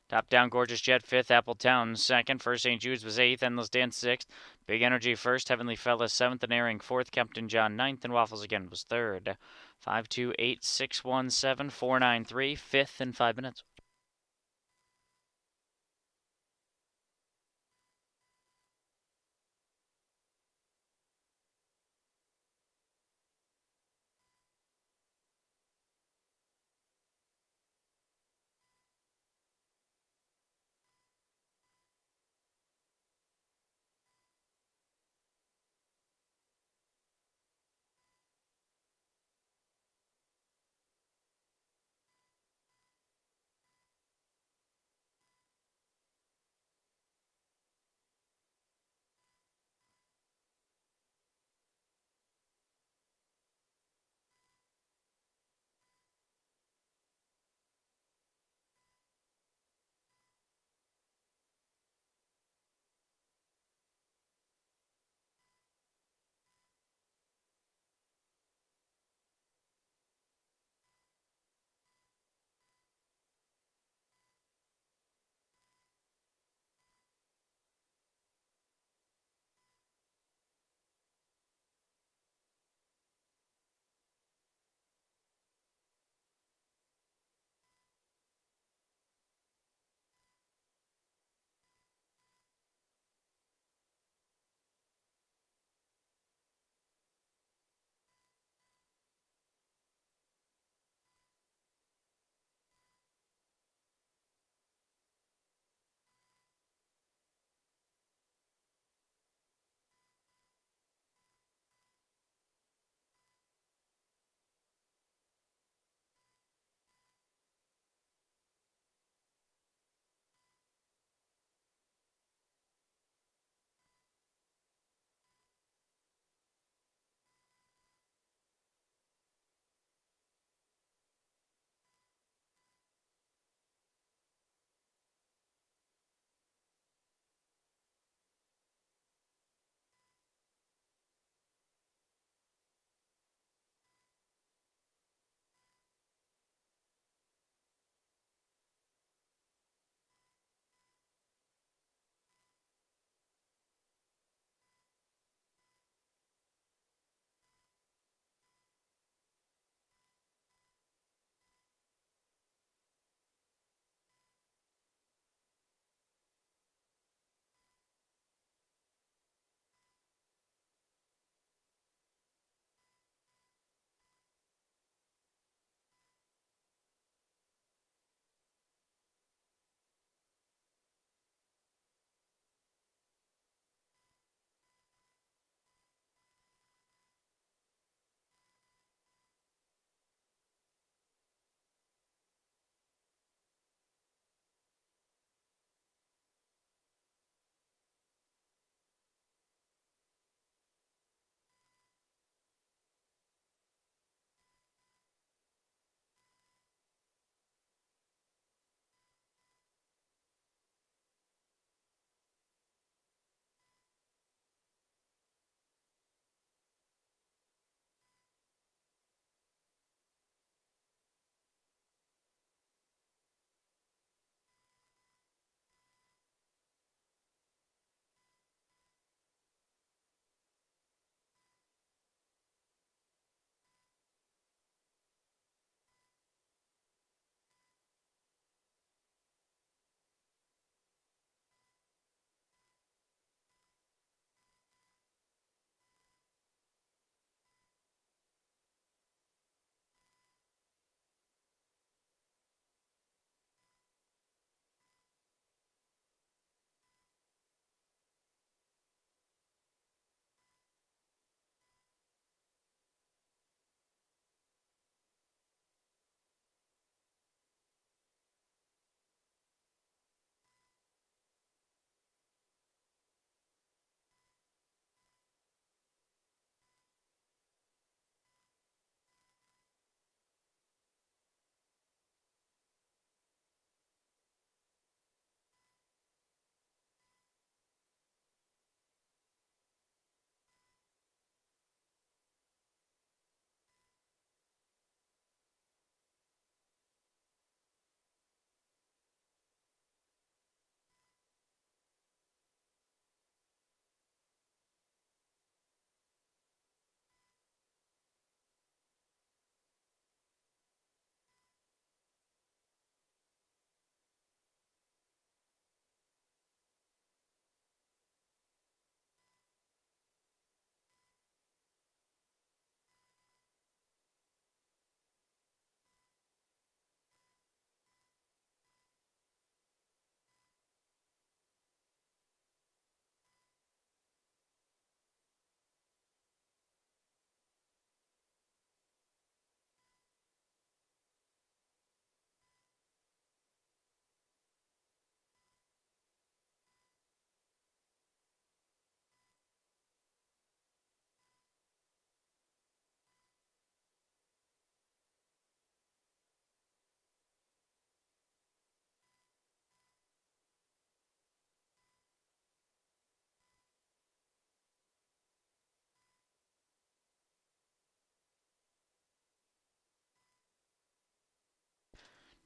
Top Down Gorgeous Jet 5th, Appletown 2nd, First St. Jude's was 8th, Endless Dance 6th, Big Energy 1st, Heavenly Fellas 7th, and Airing 4th, Captain John 9th, and Waffles again was 3rd. 528-617-493, 5th in 5 minutes.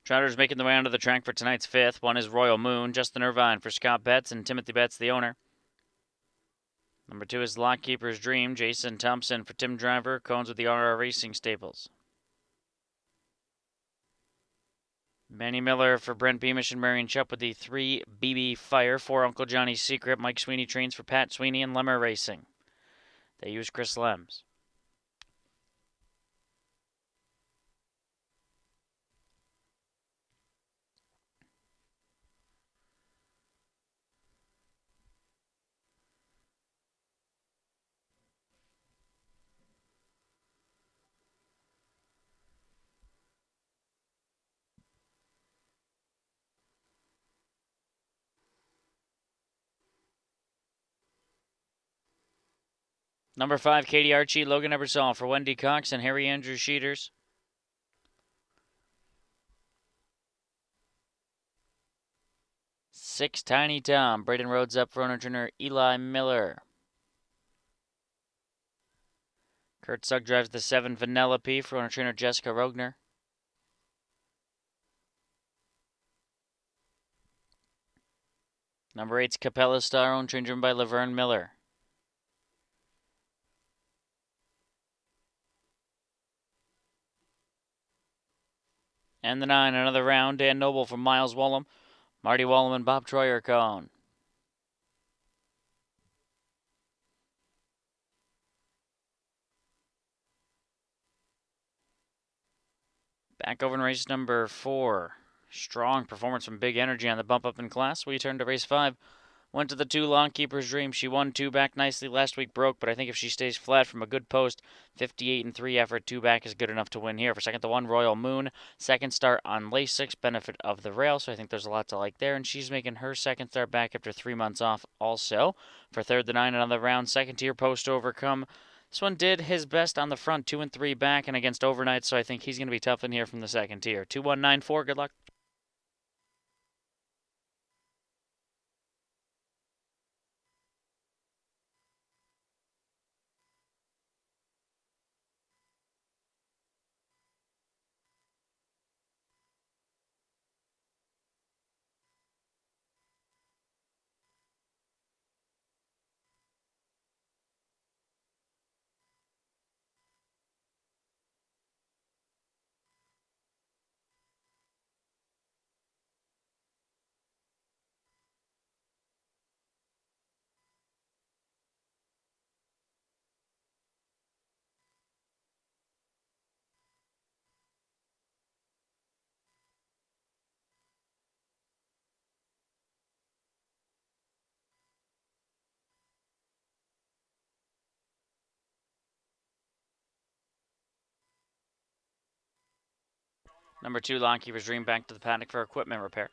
Trotters making their way onto the track for tonight's fifth. One is Royal Moon, Justin Irvine for Scott Betts and Timothy Betts, the owner. Number 2 is Lockkeeper's Dream, Jason Thompson for Tim Driver, Cones with the RR Racing Stables. Manny Miller for Brent Beamish and Marion Chupp with the 3 BB Fire, 4 Uncle Johnny's Secret. Mike Sweeney trains for Pat Sweeney and Lemmer Racing. They use Chris Lems. Number 5, Katie Archie, Logan Ebersol for Wendy Cox and Harry Andrew Sheeters. 6, Tiny Tom, Braden Rhodes up for owner trainer Eli Miller. Kurt Sugg drives the 7, Vanellope for owner trainer Jessica Rogner. Number 8's Capella Star, owned trained by Laverne Miller. And the 9, another round, Dan Noble from Miles Wallum, Marty Wallum and Bob Troyer Cone. Back over in race number 4. Strong performance from Big Energy on the bump up in class. We turn to race 5. Went to the 2, Longkeeper's Dream. She won 2 back nicely last week, broke, but I think if she stays flat from a good post, 58-3 effort, 2 back is good enough to win here. For second, the 1, Royal Moon. Second start on Lasix, benefit of the rail, so I think there's a lot to like there, and she's making her second start back after 3 months off also. For third, the 9, another round. Second tier post overcome. This one did his best on the front, 2 and 3 back and against overnight, so I think he's going to be tough in here from the second tier. 2-1-9-4, good luck. Number 2, Longkeeper's Dream, back to the paddock for equipment repair.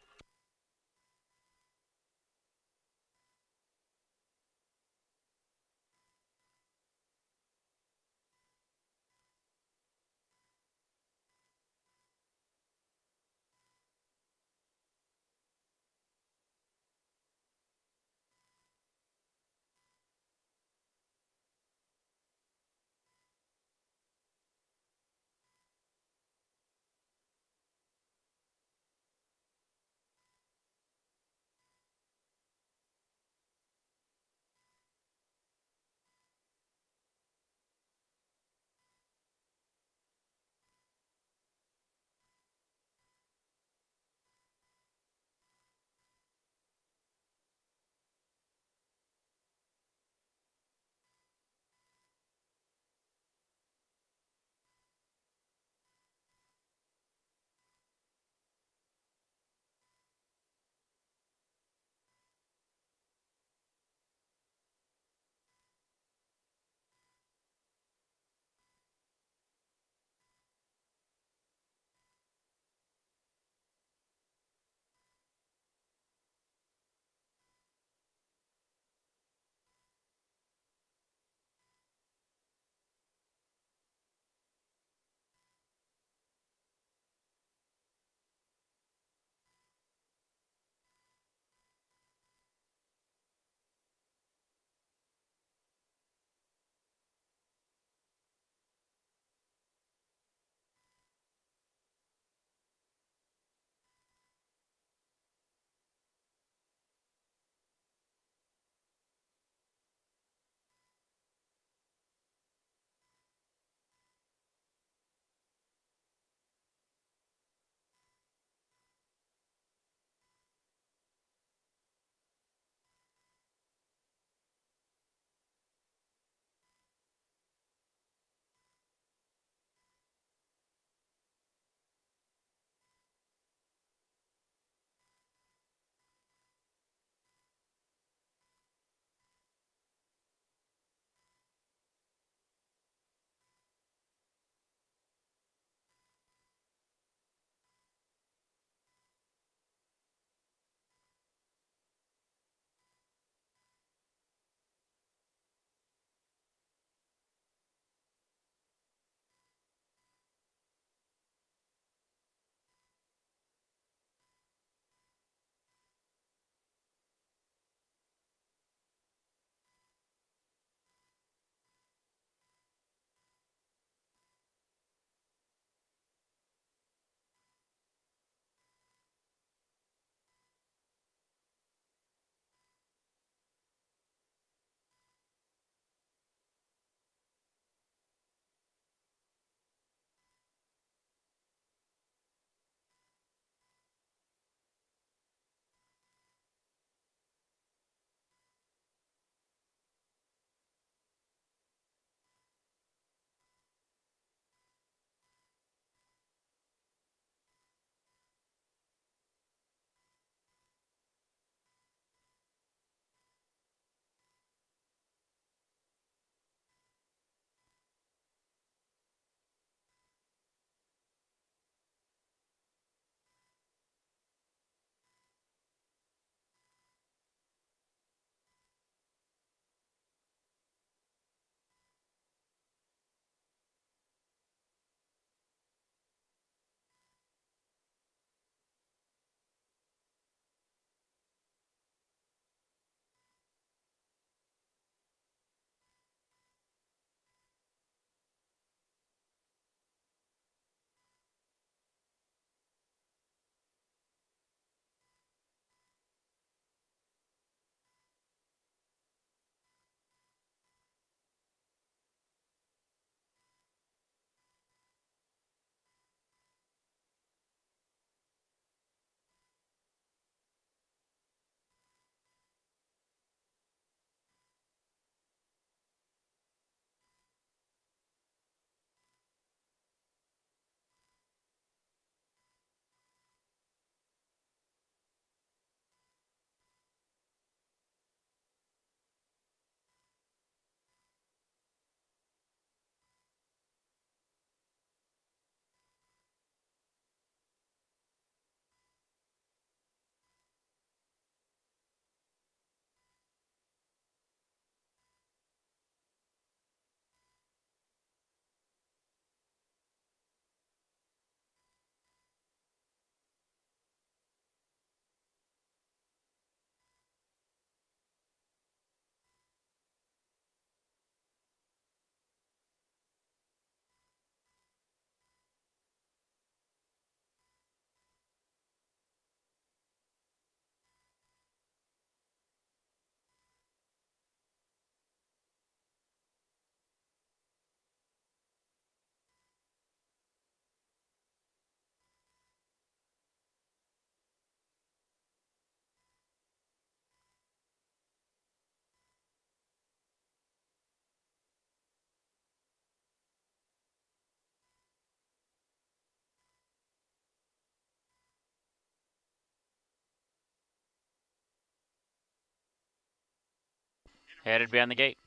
Headed beyond the gate.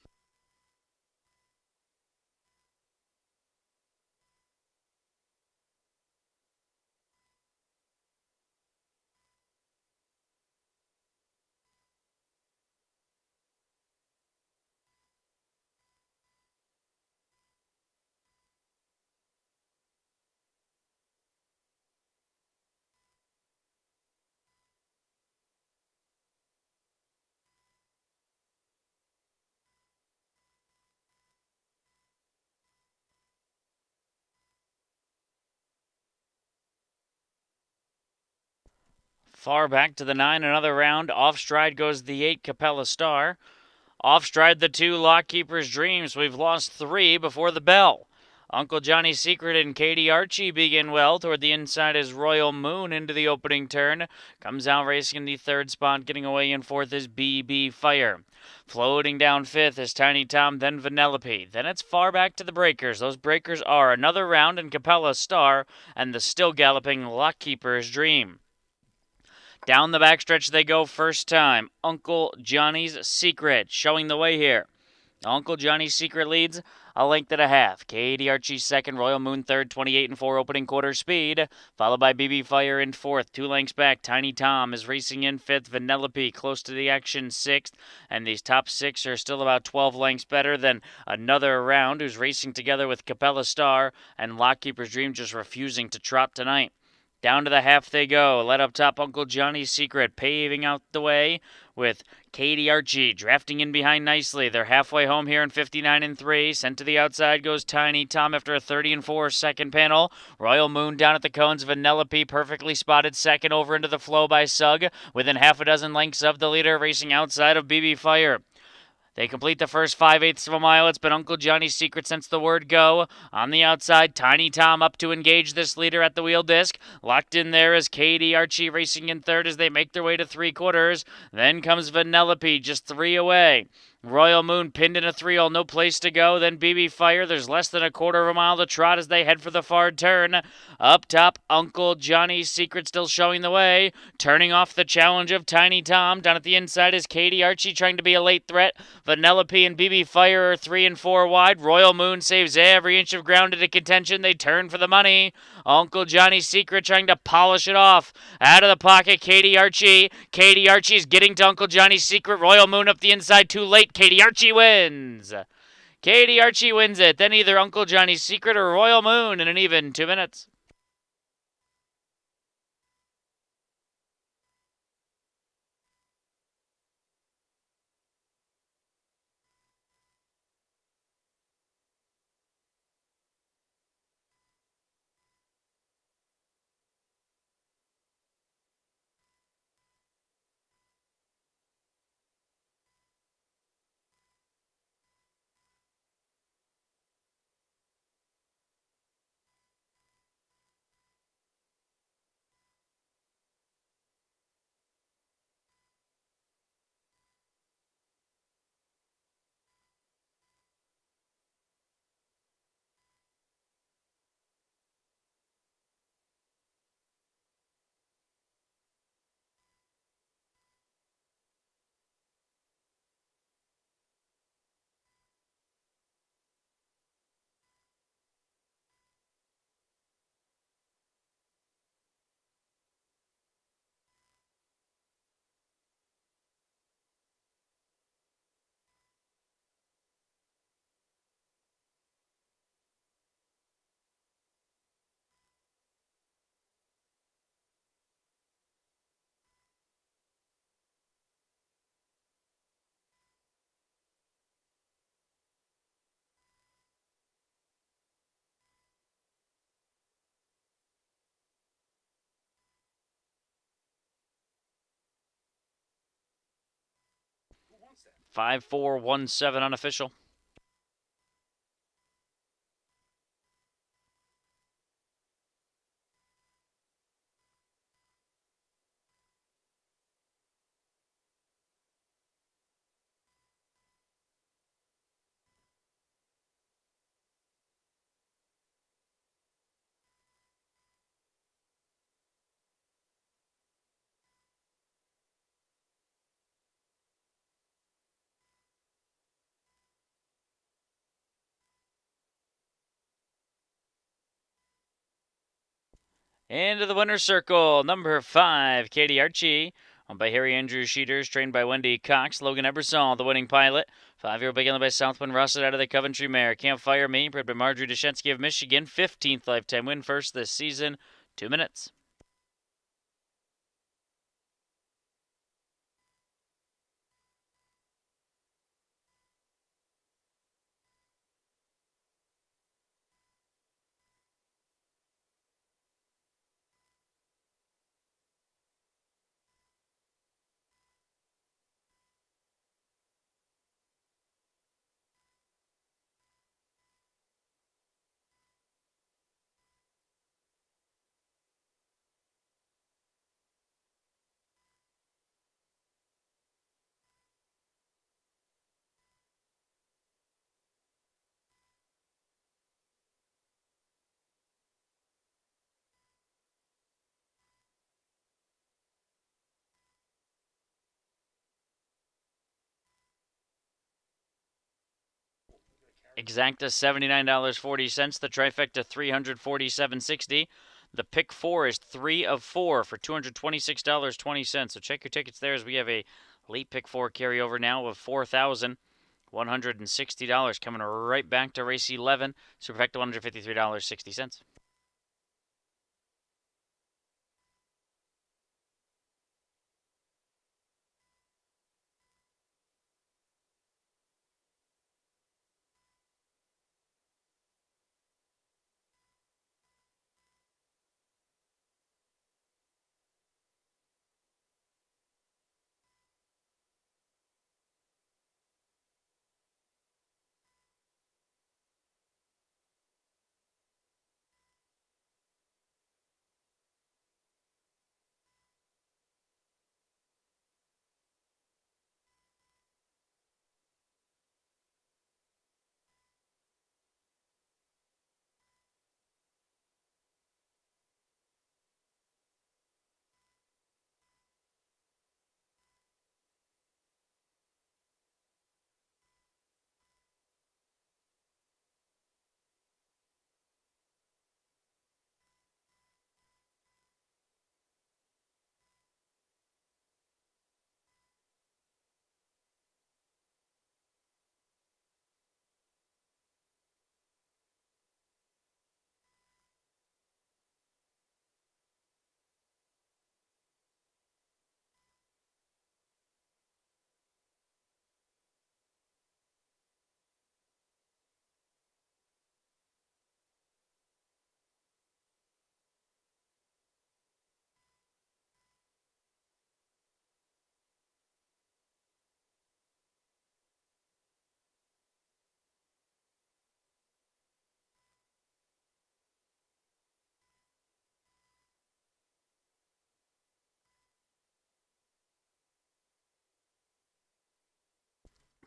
Far back to the 9, another round. Off stride goes the 8, Capella Star. Off stride the 2, Lockkeeper's Dreams. We've lost 3 before the bell. Uncle Johnny's Secret and Katie Archie begin well. Toward the inside is Royal Moon into the opening turn. Comes out racing in the 3rd spot. Getting away in 4th is BB Fire. Floating down 5th is Tiny Tom, then Vanellope. Then it's far back to the breakers. Those breakers are Another Round and Capella Star and the still galloping Lockkeeper's Dream. Down the backstretch they go first time. Uncle Johnny's Secret showing the way here. Uncle Johnny's Secret leads a length and a half. Katie Archie second, Royal Moon third, 28 and 4 opening quarter speed, followed by BB Fire in fourth. 2 lengths back, Tiny Tom is racing in fifth. Vanellope close to the action sixth, and these top 6 are still about 12 lengths better than Another Round, who's racing together with Capella Star, and Lockkeeper's Dream just refusing to trot tonight. Down to the half they go. Led up top, Uncle Johnny's Secret paving out the way with Katie Archie drafting in behind nicely. They're halfway home here in 59 and 3. Sent to the outside goes Tiny Tom after a 30 and 4 second panel. Royal Moon down at the cones. Vanellope perfectly spotted second over into the flow by Sugg. Within half a dozen lengths of the leader, racing outside of BB Fire. They complete the first 5/8 of a mile. It's been Uncle Johnny's Secret since the word go. On the outside, Tiny Tom up to engage this leader at the wheel disc. Locked in there is Katie Archie racing in third as they make their way to 3/4. Then comes Vanellope just 3 away. Royal Moon pinned in a 3-0, no place to go. Then BB Fire. There's less than a quarter of a mile to trot as they head for the far turn. Up top, Uncle Johnny's Secret still showing the way. Turning off the challenge of Tiny Tom. Down at the inside is Katie Archie trying to be a late threat. Vanellope and BB Fire are 3 and 4 wide. Royal Moon saves every inch of ground into contention. They turn for the money. Uncle Johnny's Secret trying to polish it off. Out of the pocket, Katie Archie. Katie Archie's getting to Uncle Johnny's Secret. Royal Moon up the inside too late. Katie Archie wins. Katie Archie wins it. Then either Uncle Johnny's Secret or Royal Moon in an even 2 minutes. Who wants that? 5-4-1-7 unofficial. Into the winner's circle, number 5, Katie Archie, owned by Harry Andrew Sheeters, trained by Wendy Cox. Logan Ebersol, the winning pilot. 5-year-old begun by Southwind Russet out of the Coventry mare. Campfire Me, bred by Marjorie Deshensky of Michigan. 15th lifetime win, first this season. 2 minutes. Exacta $79.40. The trifecta $347.60. The pick 4 is 3 of 4 for $226.20. So check your tickets there as we have a late pick 4 carryover now of $4,160 coming right back to race 11. Superfecta $153.60.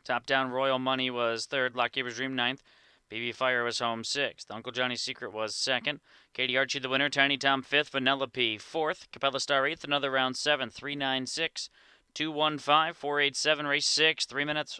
Top Down Royal Money was third. Lockkeeper's Dream ninth. BB Fire was home sixth. Uncle Johnny's Secret was second. Katie Archie the winner. Tiny Tom fifth. Vanilla P fourth. Capella Star eighth. Another round seventh. 396. 215. 487. Race 6. 3 minutes.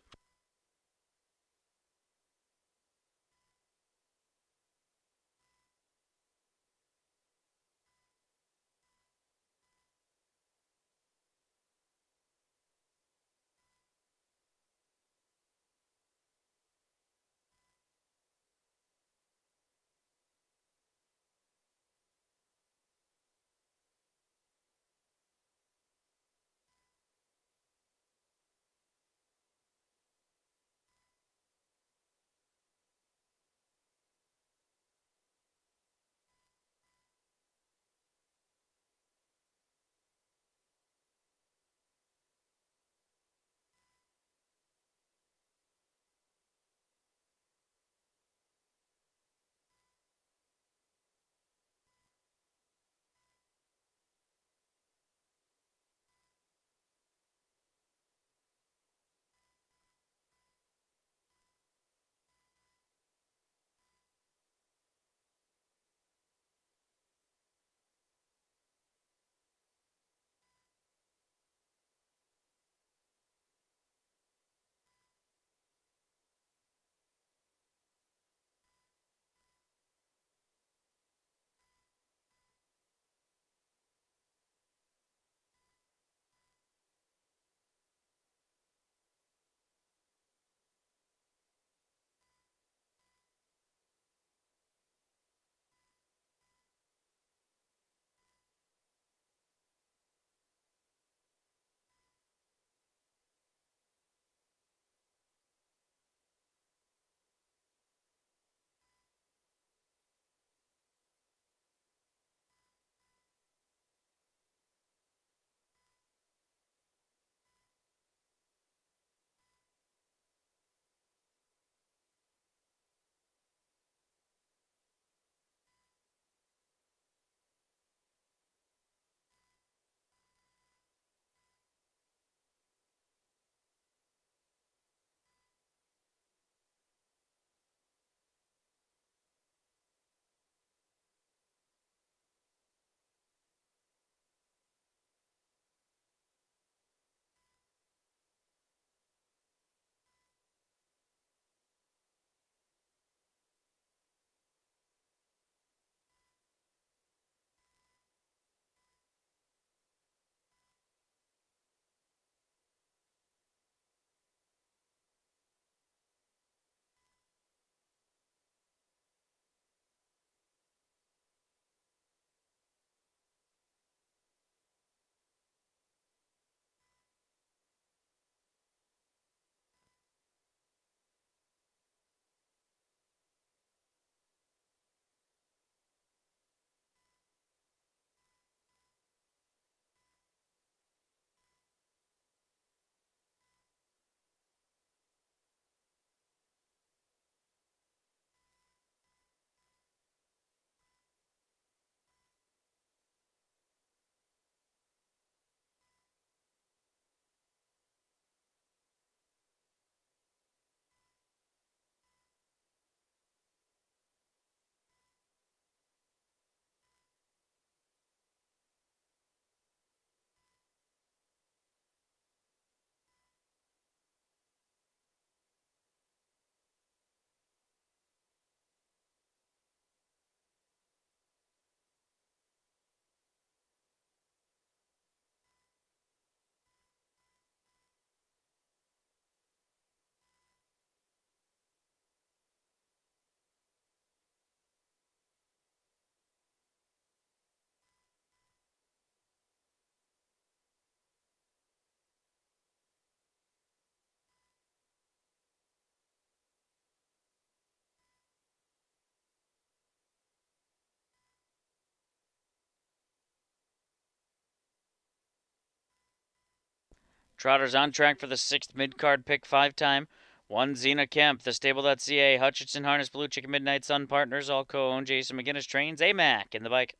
Trotters on track for the 6th mid-card pick 5 time. 1 Xena Kemp, the stable.ca, Hutchinson Harness, Blue Chicken Midnight Sun Partners, all co-owned. Jason McGinnis trains AMAC in the bike.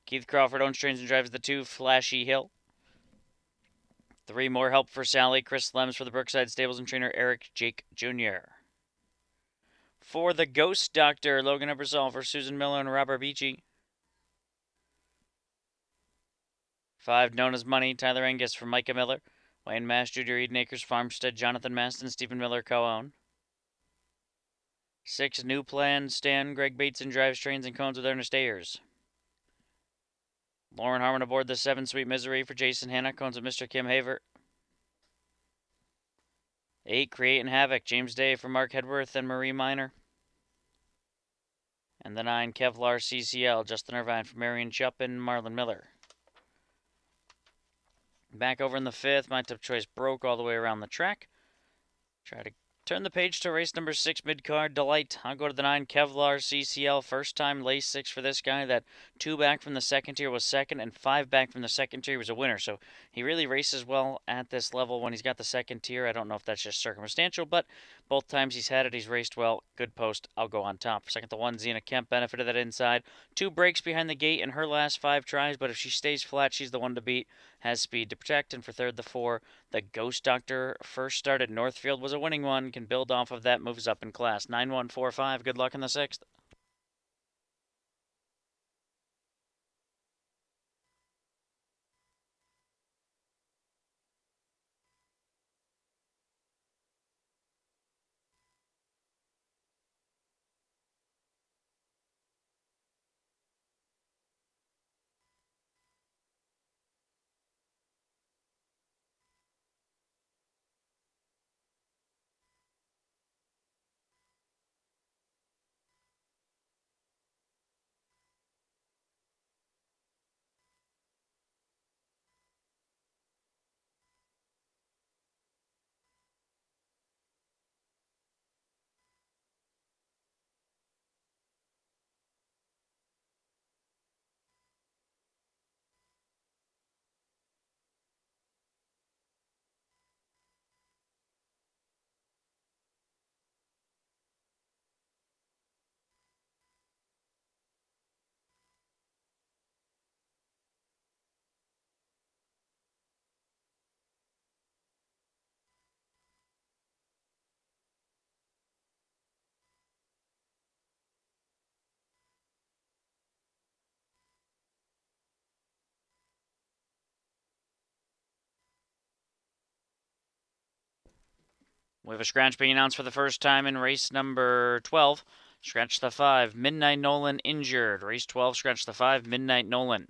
Keith Crawford owns, trains, and drives the 2 Flashy Hill. 3 More Help for Sally, Chris Lems for the Brookside Stables, and trainer Eric Jake Jr. For the Ghost Doctor, Logan Ebersol for Susan Miller and Robert Beachy. 5 Known as Money, Tyler Angus for Micah Miller. Wayne Mass Jr., Eden Acres Farmstead, Jonathan Maston, Stephen Miller co-own. 6 New Plan, Stan, Greg Bateson drives, trains, and cones with Ernest Ayers. Lauren Harmon aboard the 7 Sweet Misery for Jason Hanna, cones with Mr. Kim Haver. 8 Create and Havoc, James Day for Mark Hedworth and Marie Miner. And the 9 Kevlar CCL, Justin Irvine for Marion Chupp and Marlon Miller. Back over in the 5th, my top choice broke all the way around the track. Try to turn the page to race number 6, mid-card Delight. I'll go to the 9 Kevlar CCL, first time, lace 6 for this guy. That 2 back from the second tier was second, and 5 back from the second tier was a winner. So he really races well at this level when he's got the second tier. I don't know if that's just circumstantial, but both times he's had it, he's raced well. Good post, I'll go on top. Second to 1 Xena Kemp, benefited that inside. 2 breaks behind the gate in her last 5 tries, but if she stays flat, she's the one to beat. Has speed to protect. And for third, the 4 The Ghost Doctor, first start at Northfield, was a winning one. Can build off of that, moves up in class. 9-1-4-5. Good luck in the 6th. We have a scratch being announced for the first time in race number 12. Scratch the 5, Midnight Nolan injured. Race 12, scratch the 5, Midnight Nolan.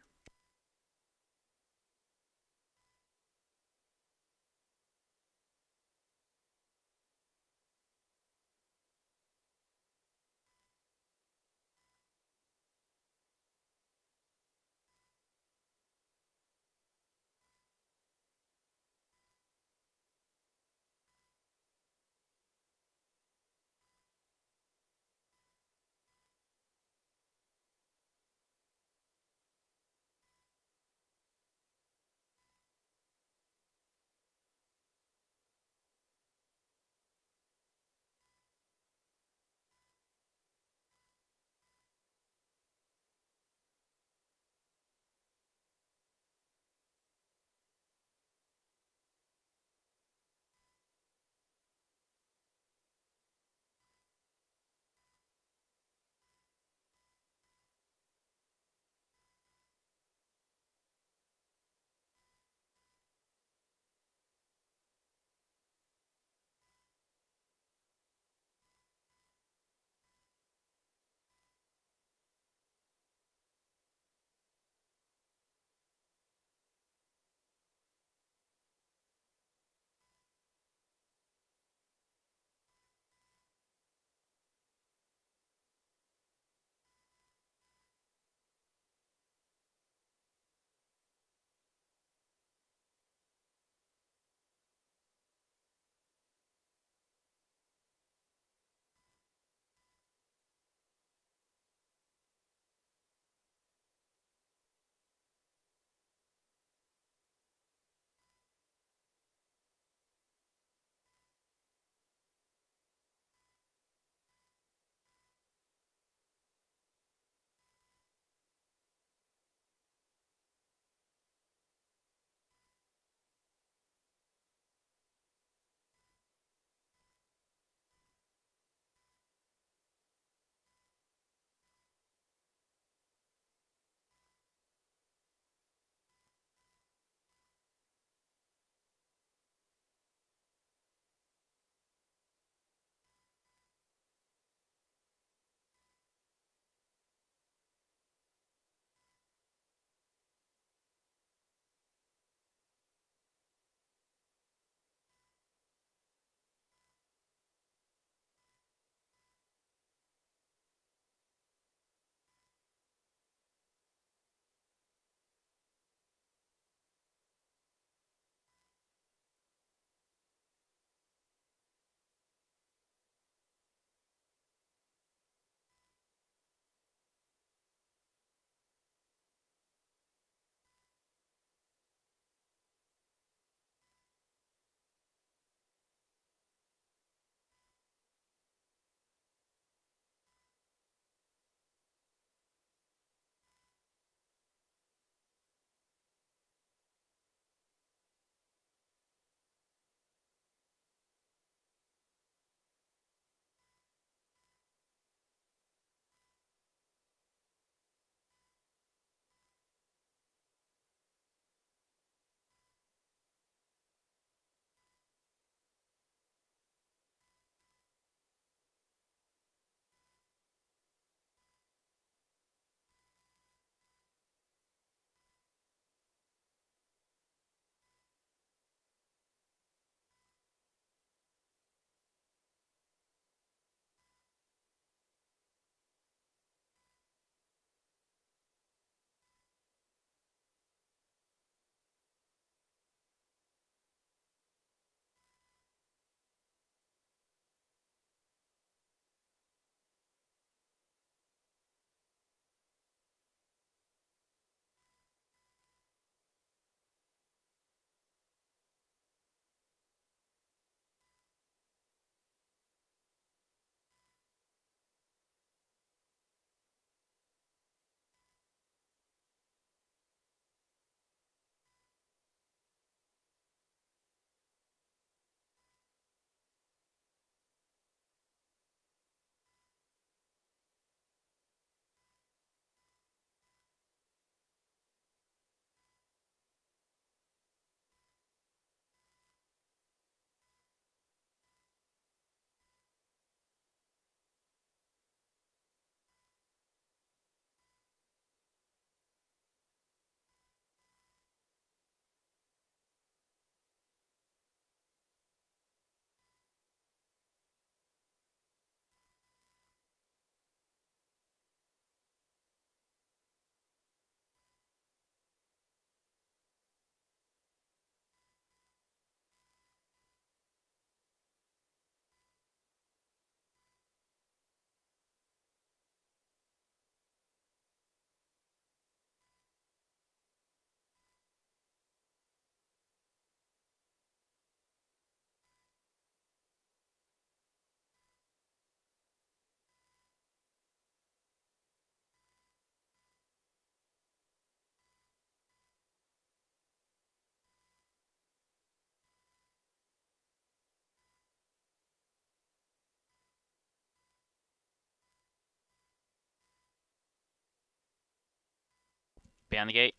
Beyond the gate.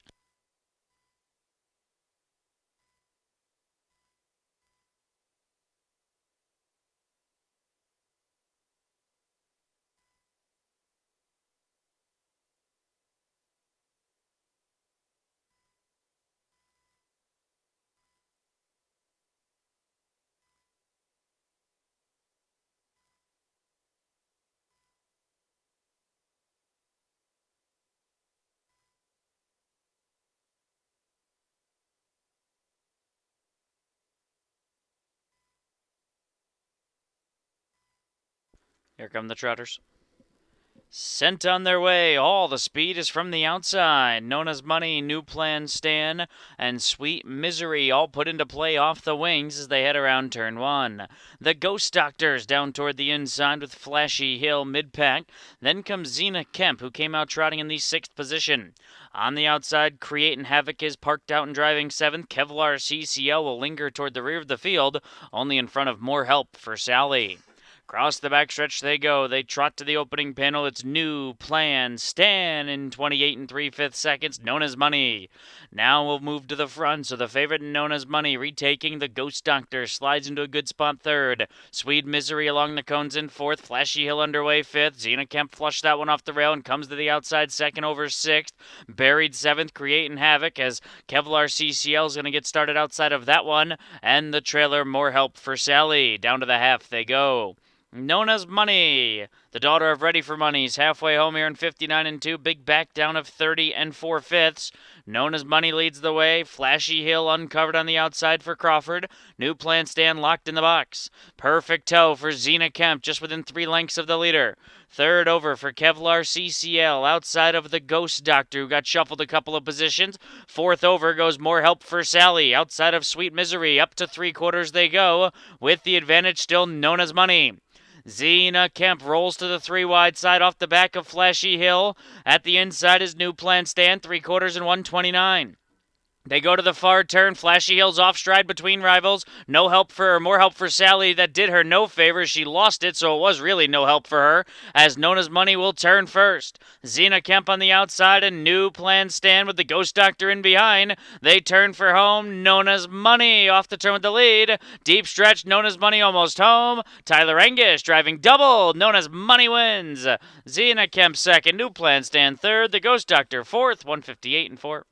Here come the Trotters. Sent on their way, all the speed is from the outside. Nona's Money, New Plan Stan, and Sweet Misery all put into play off the wings as they head around turn one. The Ghost Doctors down toward the inside with Flashy Hill mid-pack. Then comes Xena Kemp, who came out trotting in the 6th position. On the outside, Creatin' Havoc is parked out and driving 7th. Kevlar CCL will linger toward the rear of the field, only in front of More Help for Sally. Across the backstretch they go. They trot to the opening panel. It's New Plan Stan in 28 and 3/5 seconds. Nona's Money. Now we'll move to the front. So the favorite Nona's Money retaking the Ghost Doctor slides into a good spot 3rd. Sweet Misery along the cones in 4th. Flashy Hill underway 5th. Xena Kemp flushed that one off the rail and comes to the outside 2nd over 6th. Buried 7th. Creatin' Havoc as Kevlar CCL is going to get started outside of that one. And the trailer More Help for Sally. Down to the half they go. Nona's Money, the daughter of Ready for Money's halfway home here in 59 and 2, big back down of 30 and 4/5. Nona's Money leads the way. Flashy Hill uncovered on the outside for Crawford. New Plan Stan locked in the box. Perfect toe for Xena Kemp, just within 3 lengths of the leader. 3rd over for Kevlar CCL, outside of the Ghost Doctor, who got shuffled a couple of positions. 4th over goes More Help for Sally, outside of Sweet Misery. Up to 3/4 they go, with the advantage still Nona's Money. Xena Kemp rolls to the 3 wide side off the back of Flashy Hill. At the inside is New Plan Stan, 3/4 and 129. They go to the far turn. Flashy Hill's off stride between rivals. More help for Sally. That did her no favor. She lost it, so it was really no help for her, as Nona's Money will turn first. Xena Kemp on the outside and New Plan Stan with the Ghost Doctor in behind. They turn for home. Nona's Money off the turn with the lead. Deep stretch. Nona's Money almost home. Tyler Angus driving double. Nona's Money wins. Xena Kemp 2nd. New Plan Stan 3rd. The Ghost Doctor 4th. 158 and 4.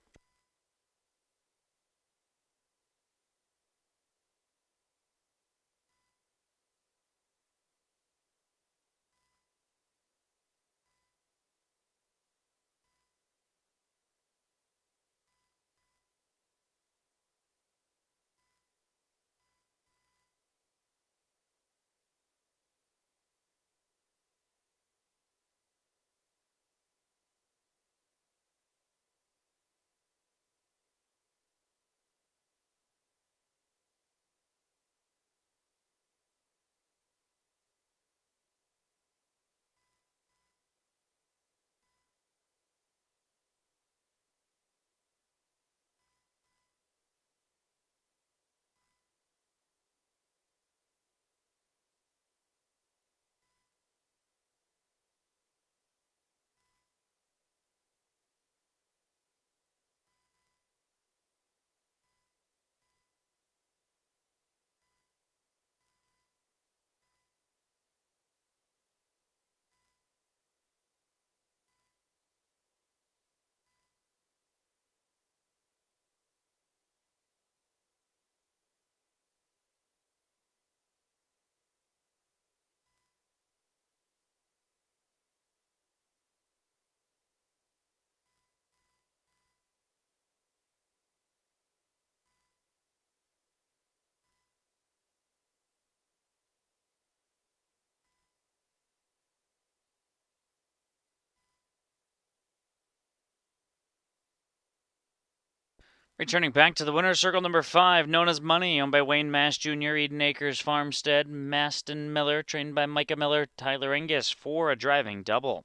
Returning back to the winner's circle, number 5, Nona's Money, owned by Wayne Mass Jr., Eden Acres Farmstead, Maston Miller, trained by Micah Miller, Tyler Angus, for a driving double.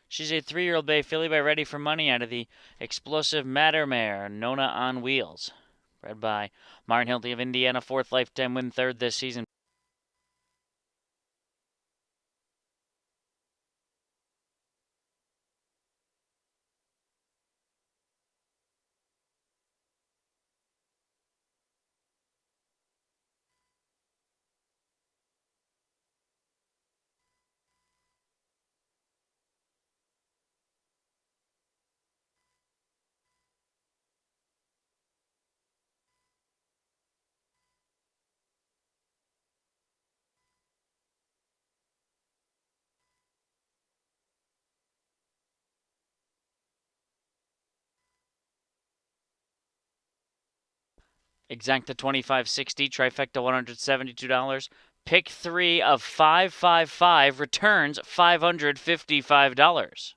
She's a 3-year-old bay filly by Ready for Money out of the explosive Matter Mare, Nona on Wheels. Bred by Martin Hilty of Indiana, 4th lifetime win, 3rd this season. Exacta 2560, trifecta $172. Pick 3 of 555 returns $555.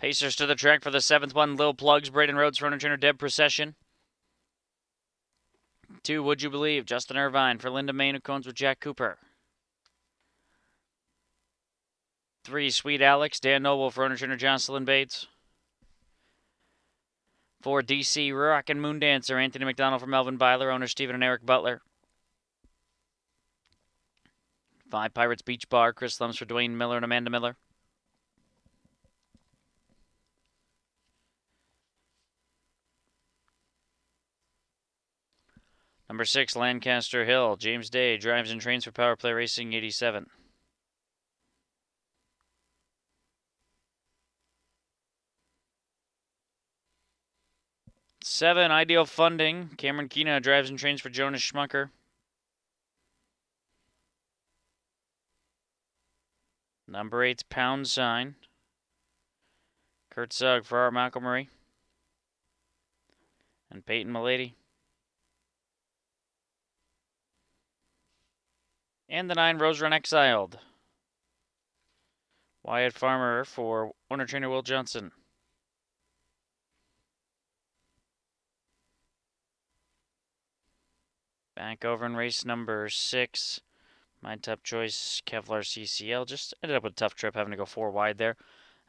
Pacers to the track for the 7th one. Lil Plugs, Braden Rhodes, for owner trainer Deb Procession. 2, Would You Believe, Justin Irvine for Linda Main, who cones with Jack Cooper. 3, Sweet Alex, Dan Noble for owner trainer Jocelyn Bates. 4, DC Rock and Moon Dancer, Anthony McDonald for Melvin Byler, owner Stephen and Eric Butler. 5, Pirates Beach Bar, Chris Lems for Dwayne Miller and Amanda Miller. Number 6, Lancaster Hill, James Day, drives and trains for Power Play Racing 87. 7, Ideal Funding, Cameron Kina, drives and trains for Jonas Schmucker. Number 8's Pound Sign, Kurt Sugg for Art McElmurray and Peyton Milady. And the 9, Rose Run Exiled, Wyatt Farmer for owner trainer Will Johnson. Back over in race number 6, my top choice, Kevlar CCL. Just ended up with a tough trip, having to go 4 wide there.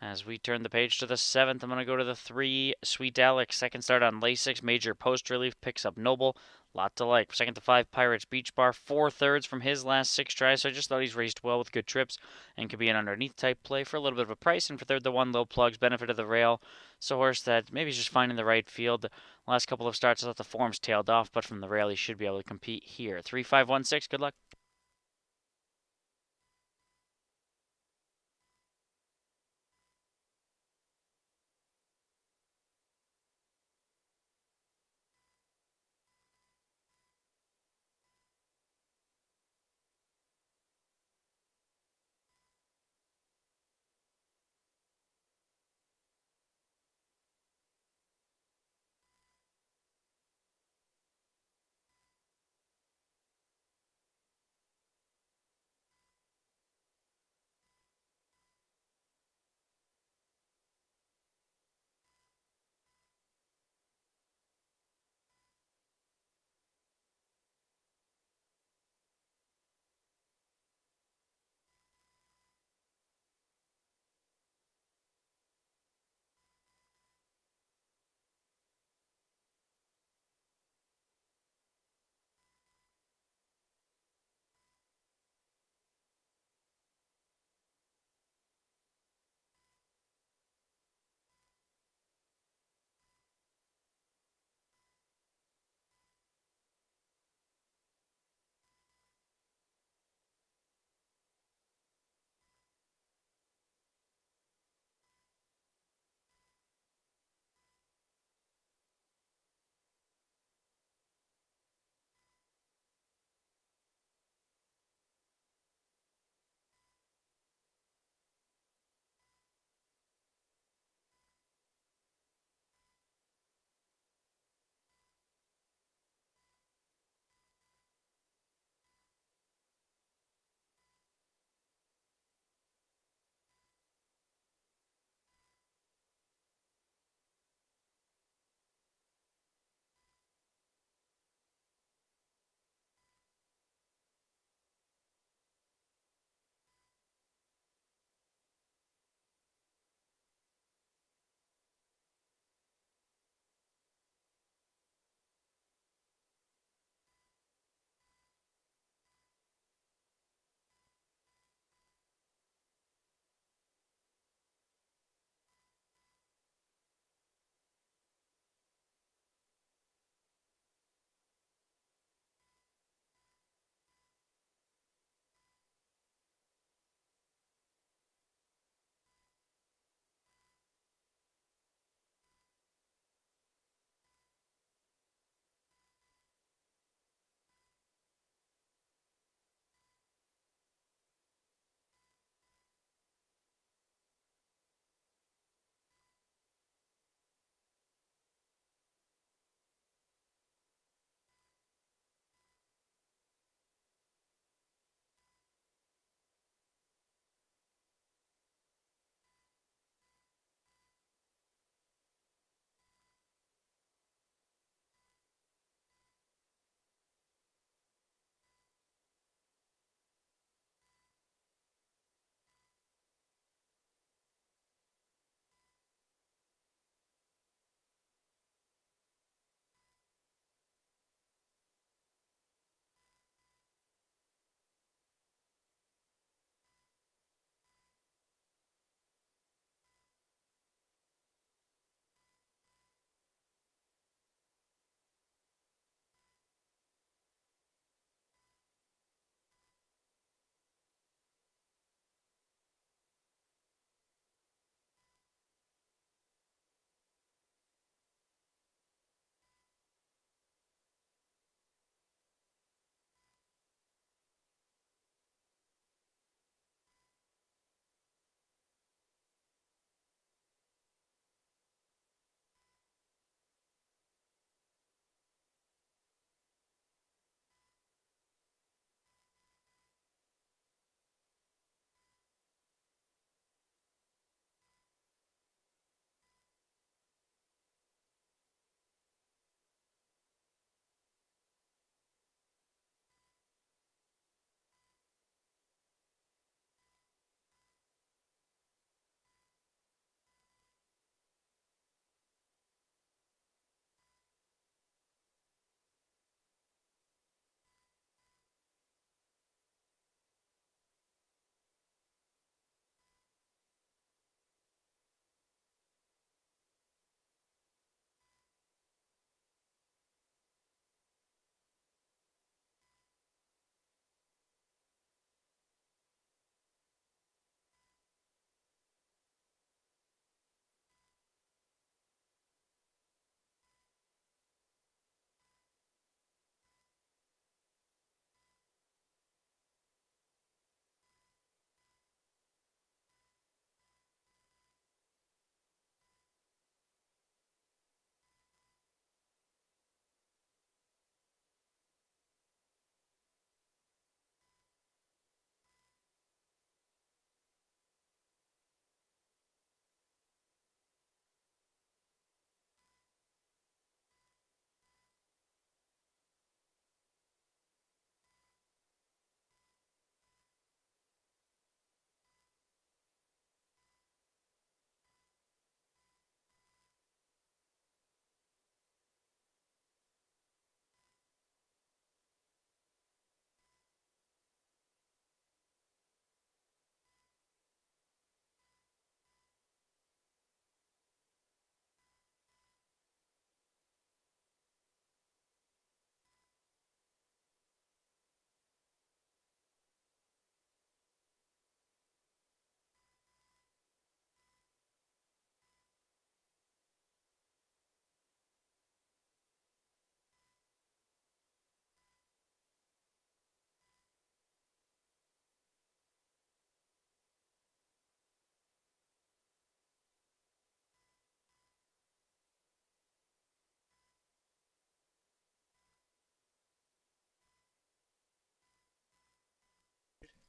As we turn the page to the 7th, I'm going to go to the 3, Sweet Alex. Second start on Lasix. Major post relief. Picks up Noble. Lot to like. Second to 5, Pirates Beach Bar. 4 thirds from his last 6 tries. So I just thought he's raced well with good trips and could be an underneath type play for a little bit of a price. And for third, the 1, Lil Plugs. Benefit of the rail. So horse that maybe he's just finding the right field. The last couple of starts, I thought the form's tailed off, but from the rail, he should be able to compete here. 3, 5, 1, 6. Good luck.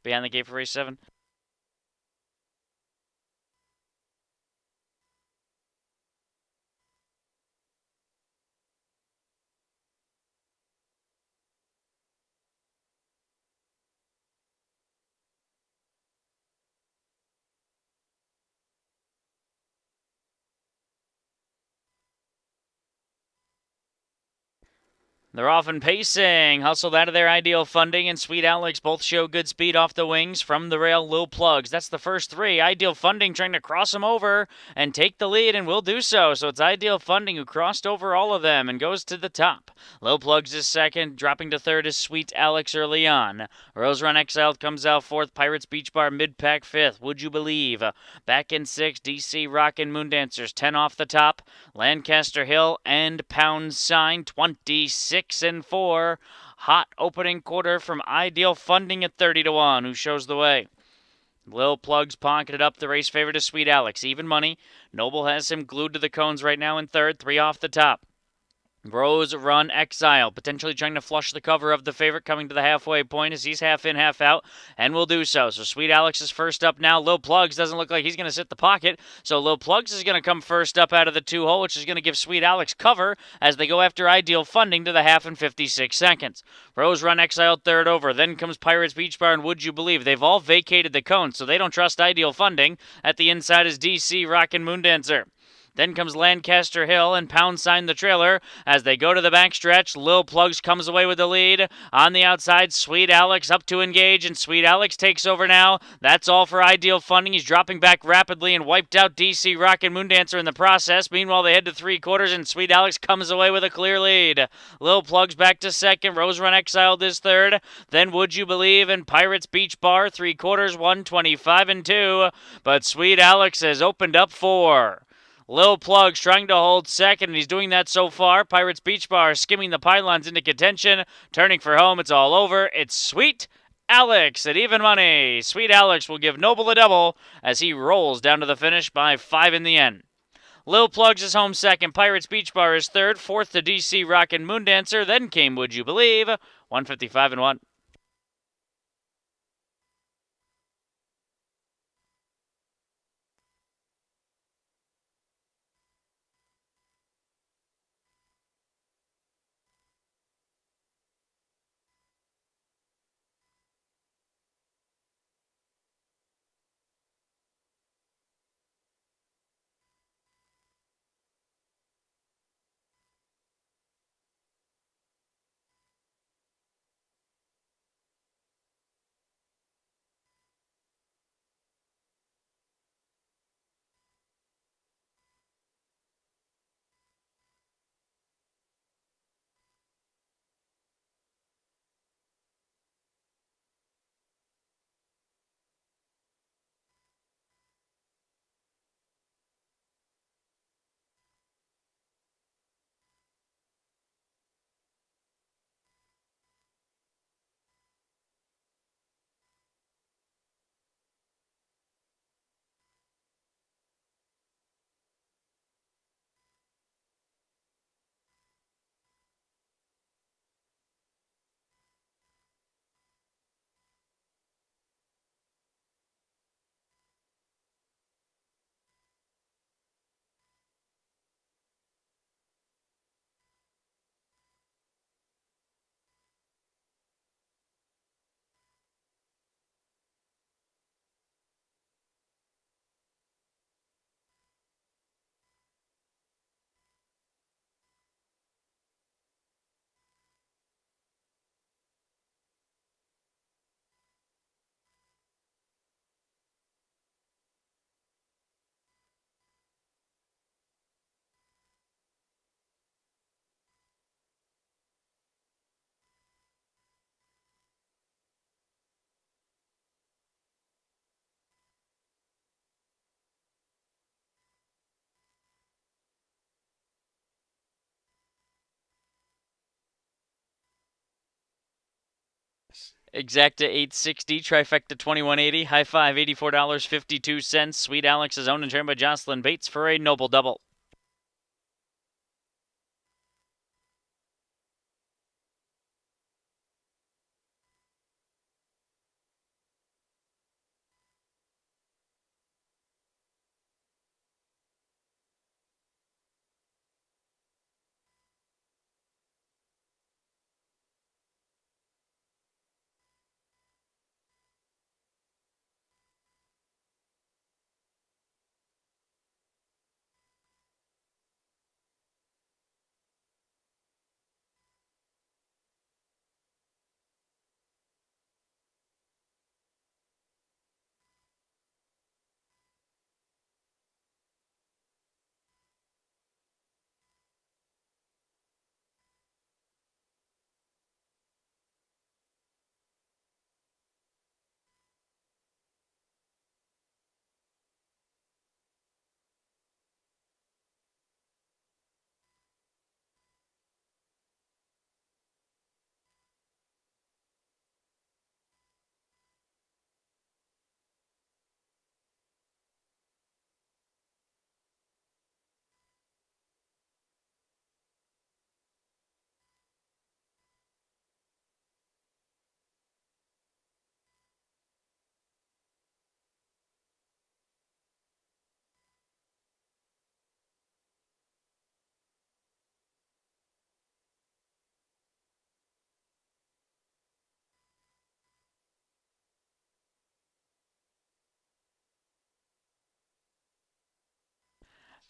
behind the gate for race 7. They're off and pacing. Hustled out of their ideal funding, and Sweet Alex both show good speed off the wings. From the rail, Lil Plugs. That's the first 3. Ideal Funding trying to cross them over and take the lead, and will do so. So it's Ideal Funding who crossed over all of them and goes to the top. Lil Plugs is second. Dropping to third is Sweet Alex early on. Rose Run Exiled comes out fourth. Pirates Beach Bar mid-pack fifth. Would You Believe? Back in sixth, DC Rockin' Moon Dancers 10 off the top. Lancaster Hill and Pound Sign 26 and 4. Hot opening quarter from Ideal Funding at 30-1, who shows the way. Lil Plugs pocketed up. The race favorite is Sweet Alex. Even money. Noble has him glued to the cones right now in third. 3 off the top. Rose Run Exile, potentially trying to flush the cover of the favorite, coming to the halfway point as he's half in, half out, and will do so. So Sweet Alex is first up now. Lil Plugs doesn't look like he's going to sit the pocket, so Lil Plugs is going to come first up out of the 2-hole, which is going to give Sweet Alex cover as they go after Ideal Funding to the half in 56 seconds. Rose Run Exile third over. Then comes Pirates Beach Bar and Would You Believe. They've all vacated the cone, so they don't trust Ideal Funding. At the inside is DC Rockin' Moon Dancer. Then comes Lancaster Hill and Pound Sign the trailer. As they go to the backstretch, Lil Plugs comes away with the lead. On the outside, Sweet Alex up to engage, and Sweet Alex takes over now. That's all for Ideal Funding. He's dropping back rapidly and wiped out DC Rockin' Moon Dancer in the process. Meanwhile, they head to 3/4, and Sweet Alex comes away with a clear lead. Lil Plugs back to second. Rose Run Exiled is third. Then Would You Believe and Pirates Beach Bar, 3/4, 125 and 2. But Sweet Alex has opened up 4. Lil Plugs trying to hold second, and he's doing that so far. Pirates Beach Bar skimming the pylons into contention. Turning for home, it's all over. It's Sweet Alex at even money. Sweet Alex will give Noble a double as he rolls down to the finish by 5 in the end. Lil Plugs is home second. Pirates Beach Bar is third. Fourth to DC Rockin' Moon Dancer. Then came Would You Believe? 155 and 1. Exacta 860, trifecta 2180, high five $84.52. Sweet Alex is owned and trained by Jocelyn Bates for a Noble double.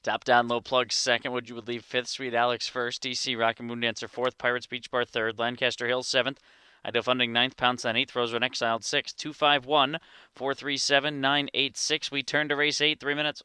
Top Down Low Plug second. Would You Would Leave fifth. Sweet Alex first. DC Rocket Moon Dancer fourth. Pirates Beach Bar third. Lancaster Hills seventh. Ideal Funding ninth. Pound Sign eighth. Rosewood Exiled sixth. 251 437 986. We turn to race 8. 3 minutes.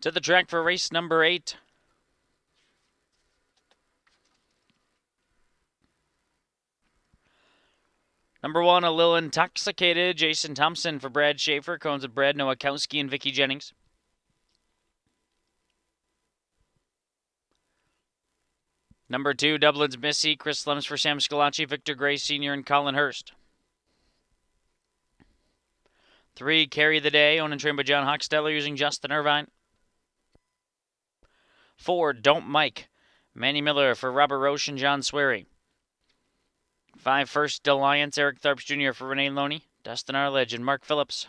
To the track for race number 8. Number 1, A Little Intoxicated. Jason Thompson for Brad Schaefer. Cones of Brad Nowakowski and Vicky Jennings. Number 2, Dublin's Missy, Chris Lems for Sam Scalacci, Victor Gray Sr., and Colin Hurst. 3, Carry the Day, owned and trained by John Hochstetter using Justin Irvine. 4, Don't Mike, Manny Miller for Robert Roche and John Swery. 5, First Alliance, Eric Tharps Jr. for Renee Loney, Dustin Arledge, and Mark Phillips.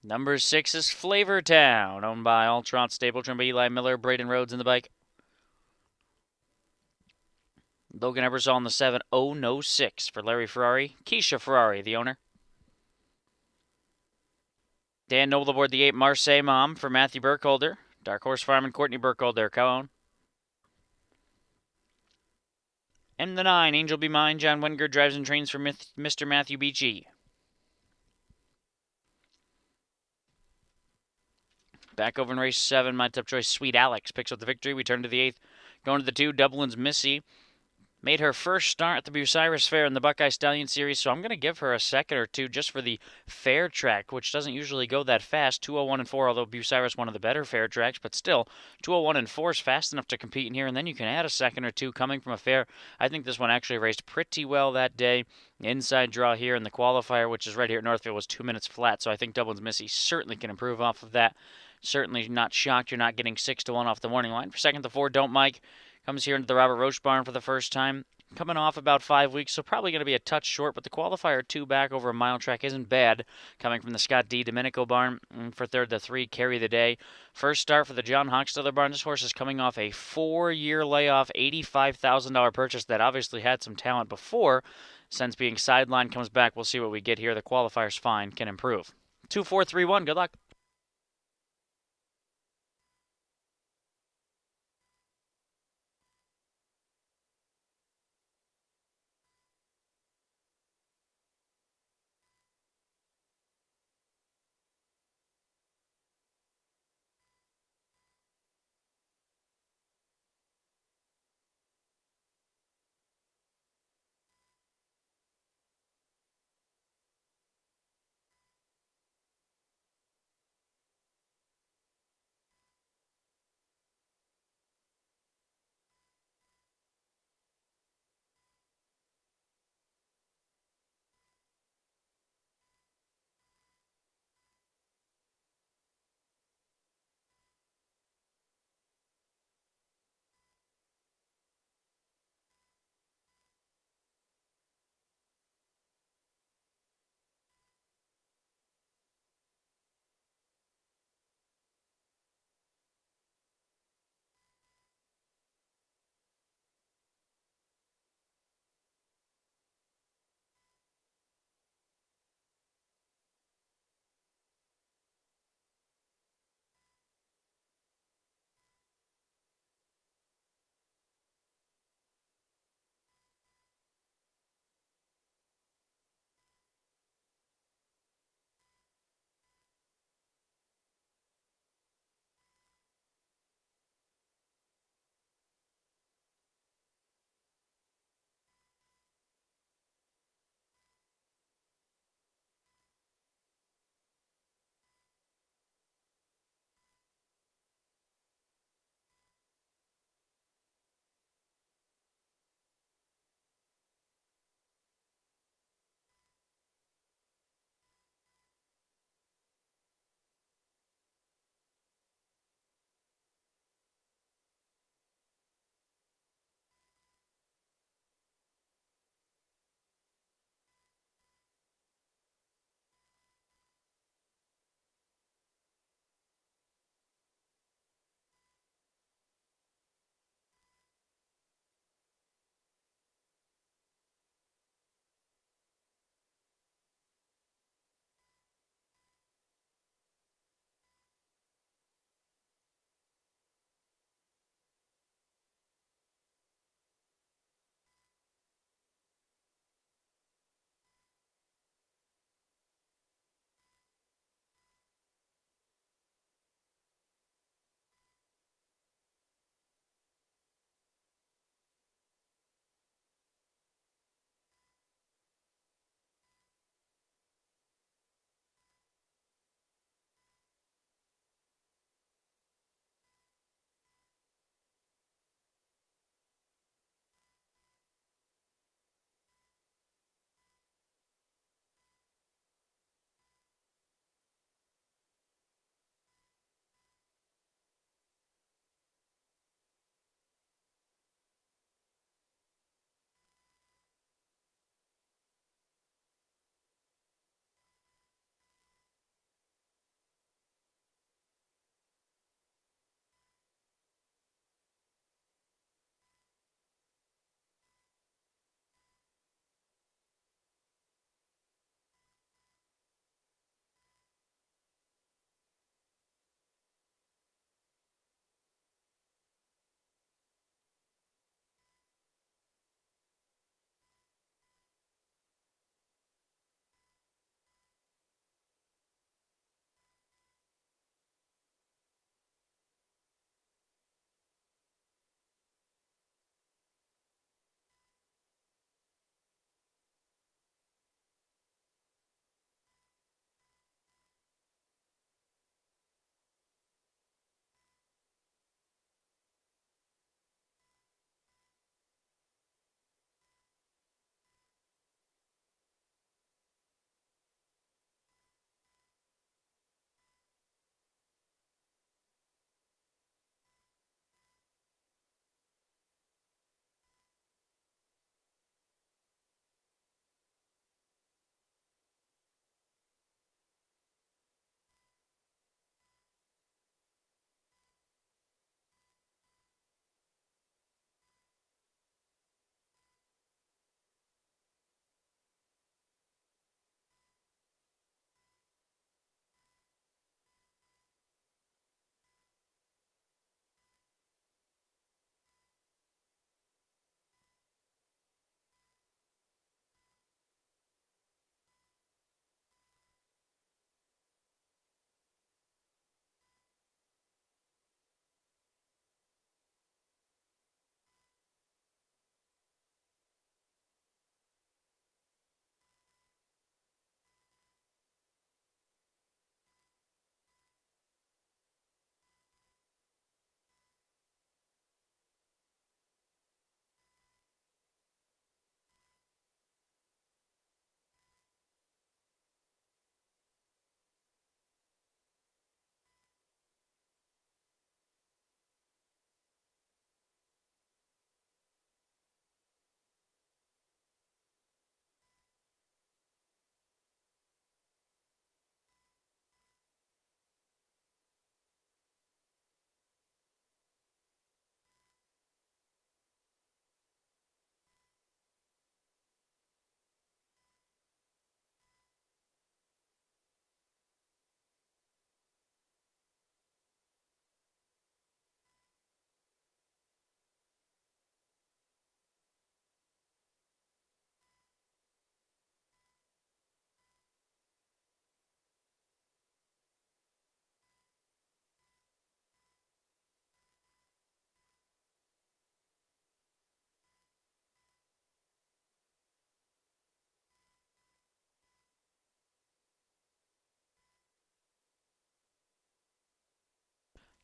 Number 6 is Flavortown, owned by All Trot Stable, trained by Eli Miller, Braden Rhodes in the bike. Logan Ebersol in the 7, Oh No 6 for Larry Ferrari, Keisha Ferrari, the owner. Dan Noble aboard the 8, Marseille Mom for Matthew Burkholder, Dark Horse Farm and Courtney Burkholder, co-own. And the 9, Angel Be Mine, John Wenger drives and trains for Mr. Matthew Beachy. Back over in race 7, my top choice, Sweet Alex, picks up the victory. We turn to the 8th. Going to the 2, Dublin's Missy. Made her first start at the Bucyrus Fair in the Buckeye Stallion Series, so I'm going to give her a second or two just for the fair track, which doesn't usually go that fast. 2:01 and 4, although Bucyrus one of the better fair tracks, but still, 2:01 and 4 is fast enough to compete in here, and then you can add a second or two coming from a fair. I think this one actually raced pretty well that day. Inside draw here in the qualifier, which is right here at Northfield, was 2 minutes flat, so I think Dublin's Missy certainly can improve off of that. Certainly not shocked you're not getting 6-1 off the morning line. For second to 4, Don't Mike. Comes here into the Robert Roche barn for the first time. Coming off about 5 weeks, so probably going to be a touch short, but the qualifier 2 back over a mile track isn't bad. Coming from the Scott D. Domenico barn. For third to 3, Carry the Day. First start for the John Hochstetter barn. This horse is coming off a 4-year layoff, $85,000 purchase that obviously had some talent before. Since being sidelined, comes back. We'll see what we get here. The qualifier's fine, can improve. 2, 4, 3, 1. Good luck.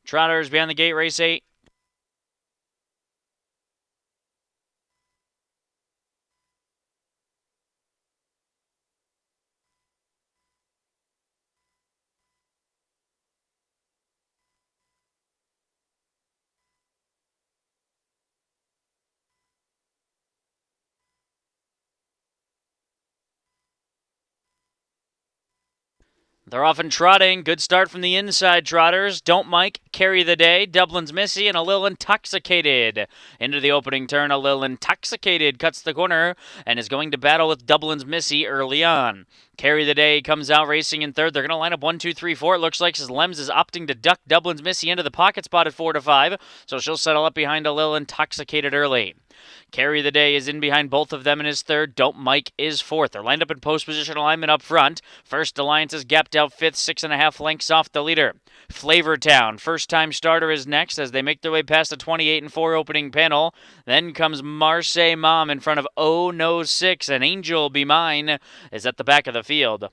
Trotters behind the gate, race 8. They're off and trotting. Good start from the inside trotters. Don't Mike carry the day. Dublin's Missy and a little intoxicated. Into the opening turn, a little intoxicated cuts the corner and is going to battle with Dublin's Missy early on. Carry the Day comes out racing in third. They're going to line up 1, 2, 3, 4. It looks like Lems is opting to duck Dublin's Missy into the pocket spot at 4 to 5, so she'll settle up behind a little intoxicated early. Carry the Day is in behind both of them and is third. Don't Mike is fourth. They're lined up in post position alignment up front. First Alliance is gapped out fifth, 6.5 lengths off the leader. Flavortown, first time starter, is next as they make their way past the 28 and 4 opening panel. Then comes Marseille Mom in front of Oh No 6, and Angel Be Mine is at the back of the field.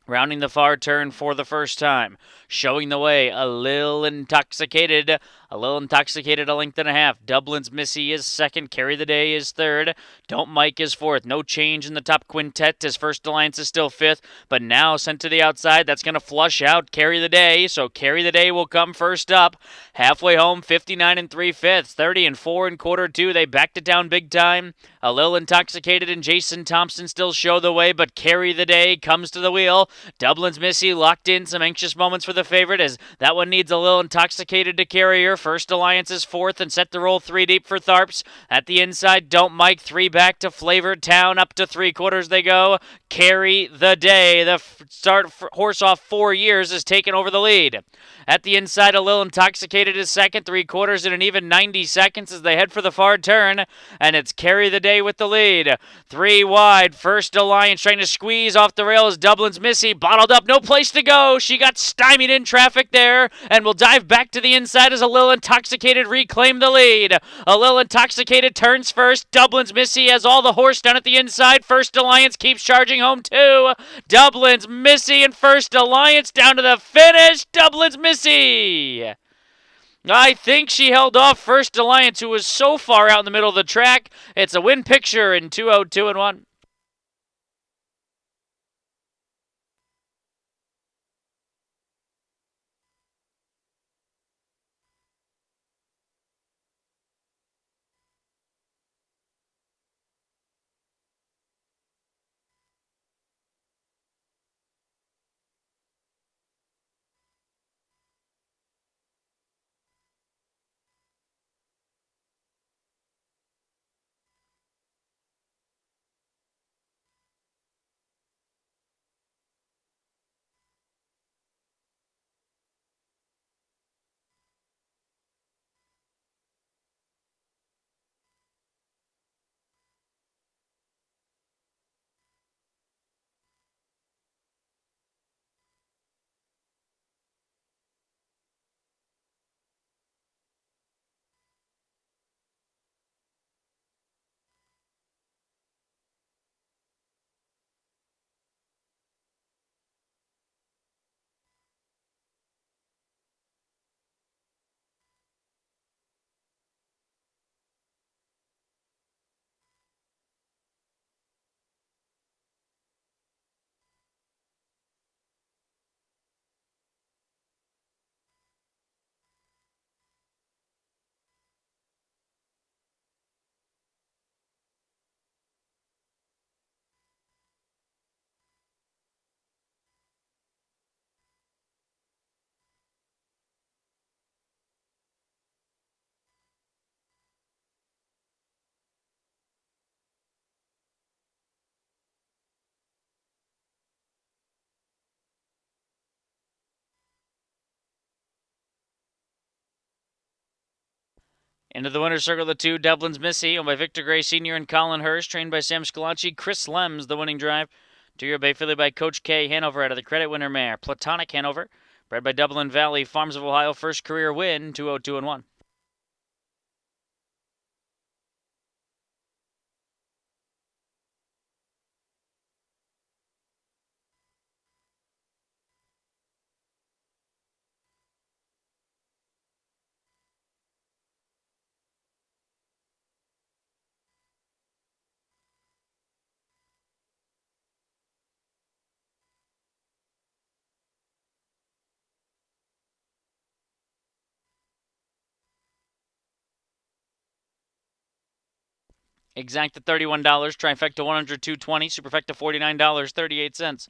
Rounding the far turn for the first time. Showing the way, a little intoxicated, a length and a half. Dublin's Missy is second. Carry the Day is third. Don't Mike is fourth. No change in the top quintet as First Alliance is still fifth, but now sent to the outside. That's going to flush out Carry the Day, so Carry the Day will come first up. Halfway home, 59 and 3/5, 30 and 4 and quarter two. They backed it down big time. A little intoxicated and Jason Thompson still show the way, but Carry the Day comes to the wheel. Dublin's Missy locked in. Some anxious moments for the favorite as that one needs a little intoxicated to carry her. First Alliance is fourth and set to roll 3 deep for Tharps. At the inside, Don't Mike 3 back to Flavored Town. Up to 3/4 they go. Carry the Day. The start horse off 4 years is taking over the lead. At the inside, a little intoxicated is second. 3/4 in an even 90 seconds as they head for the far turn. And it's Carry the Day with the lead. 3 wide. First Alliance trying to squeeze off the rail as Dublin's Missy bottled up. No place to go. She got stymied in traffic there and will dive back to the inside as a little intoxicated reclaim the lead. A little intoxicated turns first. Dublin's Missy has all the horse down at the inside. First Alliance keeps charging home too. Dublin's Missy and First Alliance down to the finish. Dublin's Missy. I think she held off First Alliance, who was so far out in the middle of the track. It's a win picture in 202 and 1. Into the winner's circle, the 2, Dublin's Missy, owned by Victor Gray Sr. and Colin Hurst, trained by Sam Scalacci. Chris Lems, the winning drive. 2-year Bay Filly by Coach K. Hanover out of the credit winner mare. Platonic Hanover, bred by Dublin Valley Farms of Ohio, first career win, 202 and 1. Exacta $31, trifecta $102.20, superfecta $49.38.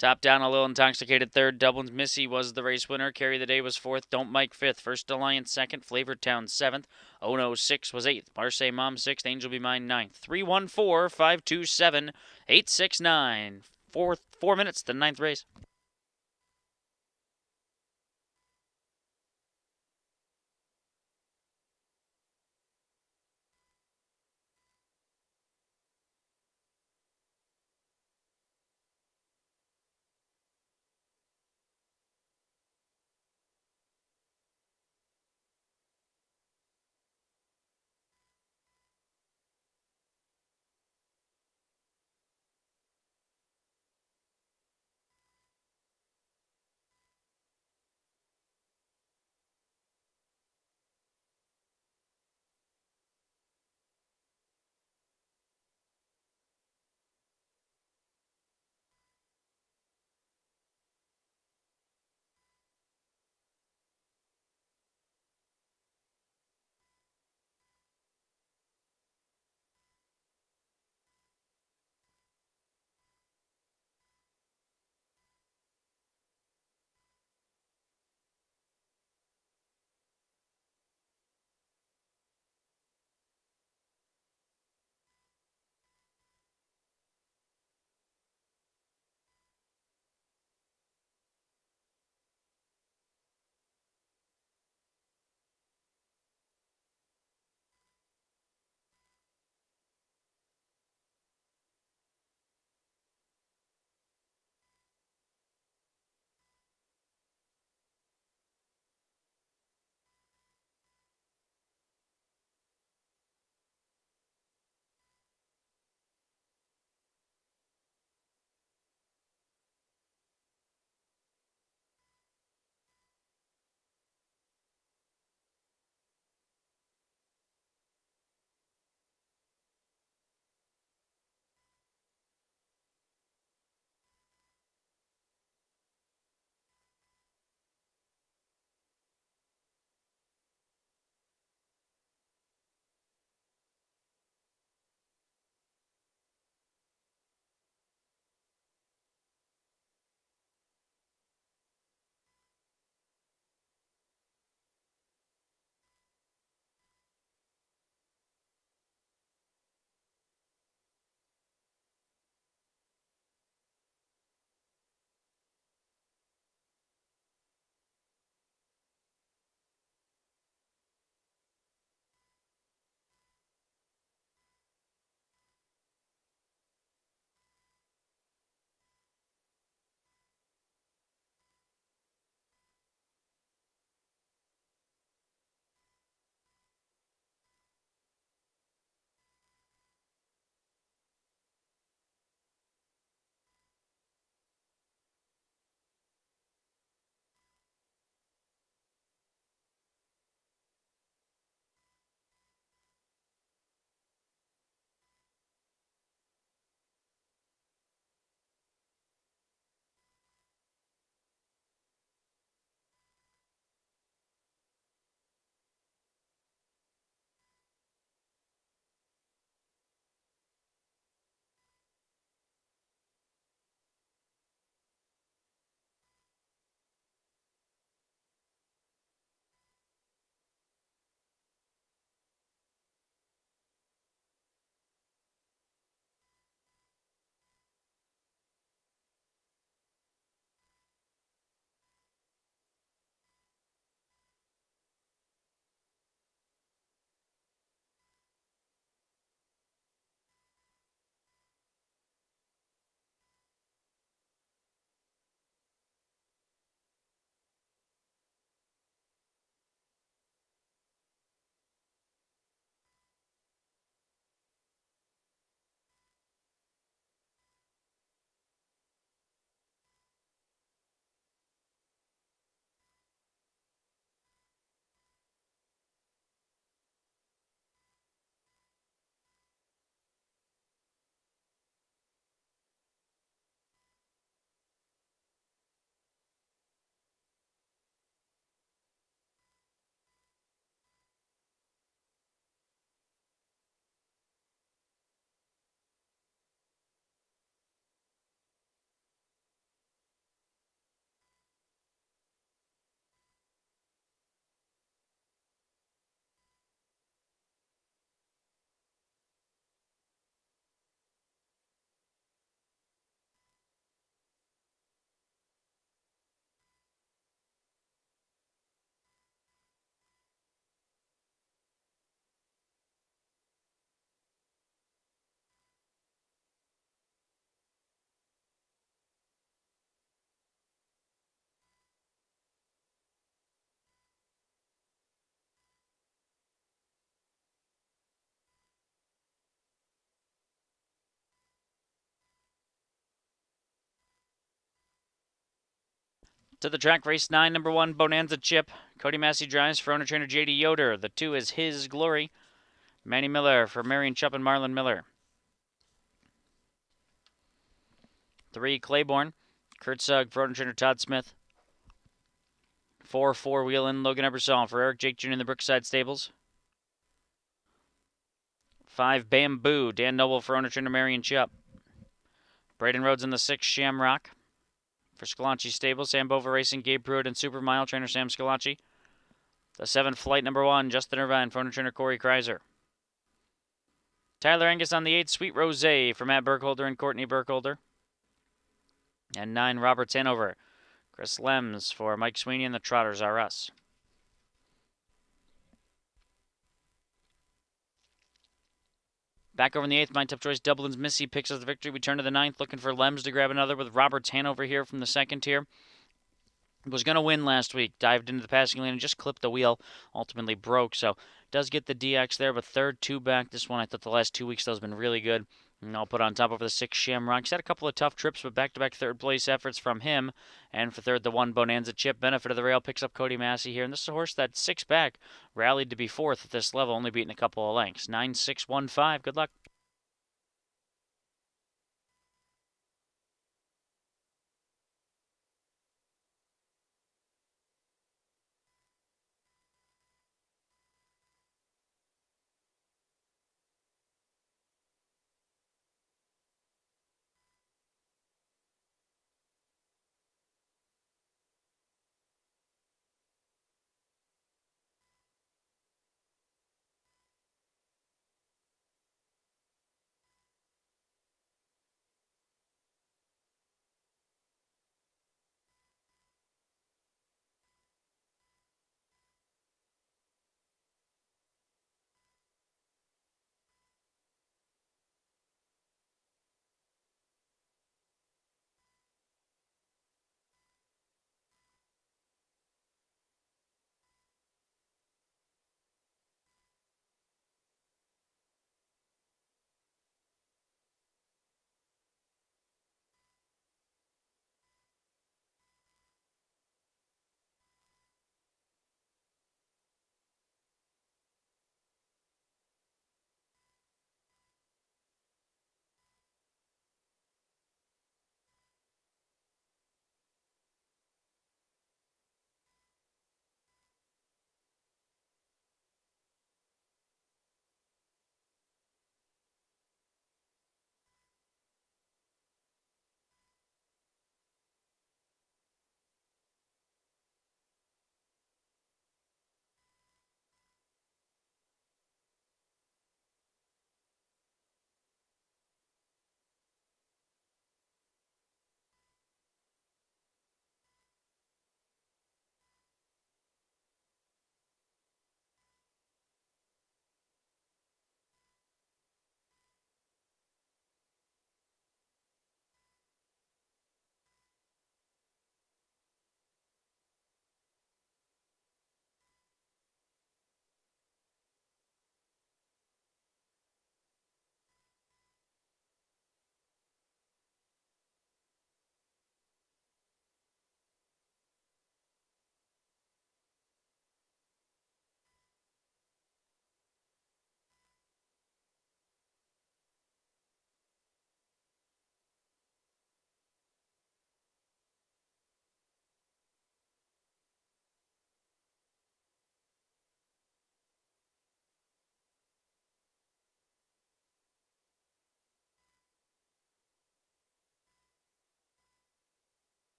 Top down, a little intoxicated third. Dublin's Missy was the race winner. Carry the Day was fourth. Don't Mike fifth. First Alliance second. Flavored Town seventh. Ono 6 was eighth. Marseille Mom sixth. Angel Be Mine ninth. 314 527 869. 4 minutes to the ninth race. To the track, race 9, number 1, Bonanza Chip. Cody Massey drives for owner trainer J.D. Yoder. The 2 is His Glory. Manny Miller for Marion Chupp and Marlon Miller. 3, Claiborne. Kurt Sugg for owner trainer Todd Smith. 4, Four Wheelin', Logan Ebersol for Eric Jake Jr. in the Brookside Stables. 5, Bamboo, Dan Noble for owner trainer Marion Chupp. Braden Rhodes in the 6, Shamrock. For Scalacci Stables, Sam Bova Racing, Gabe Pruitt and Supermile, trainer Sam Scalacci. The 7, Flight number 1, Justin Irvine, for owner trainer Corey Kreiser. Tyler Angus on the 8, Sweet Rose for Matt Burkholder and Courtney Burkholder. And 9, Roberts Hanover. Chris Lems for Mike Sweeney and the Trotters R Us. Back over in the 8th, My Tough Choice Dublin's Missy picks up the victory. We turn to the 9th, looking for Lems to grab another with Roberts Hanover here from the 2nd tier. Was going to win last week, dived into the passing lane and just clipped the wheel, ultimately broke. So does get the DX there, but 3rd, 2 back. This one I thought the last 2 weeks though has been really good. And I'll put on top over the 6 Shamrock. He's had a couple of tough trips, but back-to-back 3rd place efforts from him. And for 3rd, the 1 Bonanza Chip. Benefit of the Rail picks up Cody Massey here. And this is a horse that 6 back rallied to be 4th at this level, only beating a couple of lengths. 9-6-1-5. Good luck.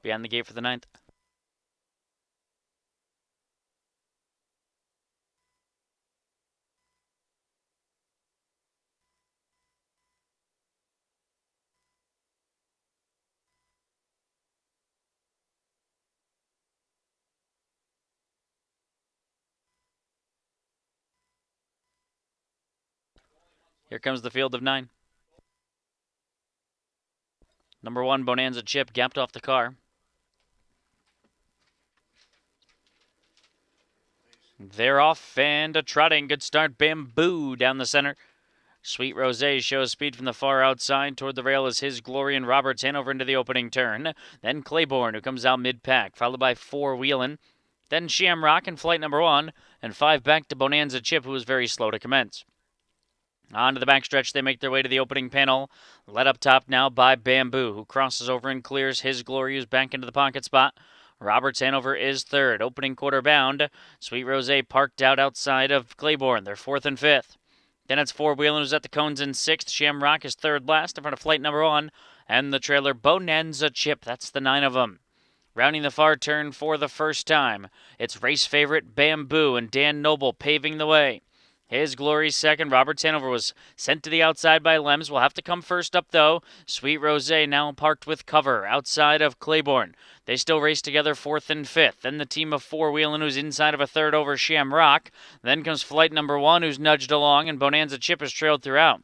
Beyond the gate for the ninth. Here comes the field of 9. Number 1, Bonanza Chip, gapped off the car. They're off and a trotting. Good start. Bamboo down the center. Sweet Rose shows speed from the far outside. Toward the rail is His Glory and Roberts Hanover into the opening turn. Then Claiborne, who comes out mid-pack, followed by 4 Wheelin'. Then Shamrock in flight number 1, and 5 back to Bonanza Chip, who was very slow to commence. On to the backstretch, they make their way to the opening panel. Led up top now by Bamboo, who crosses over and clears His Glory, who's back into the pocket spot. Roberts Hanover is third, opening quarter bound. Sweet Rose parked out outside of Claiborne. They're 4th and 5th. Then it's 4 Wheelin', who's at the cones in 6th. Shamrock is third last in front of flight number 1. And the trailer Bonanza Chip. That's the 9 of them. Rounding the far turn for the first time, it's race favorite Bamboo and Dan Noble paving the way. His Glory second. Robert Hanover was sent to the outside by Lems. Will have to come first up, though. Sweet Rose now parked with cover outside of Claiborne. They still race together 4th and 5th. Then the team of 4 Wheelin', who's inside of a third over Shamrock. Then comes flight number 1, who's nudged along, and Bonanza Chip has trailed throughout.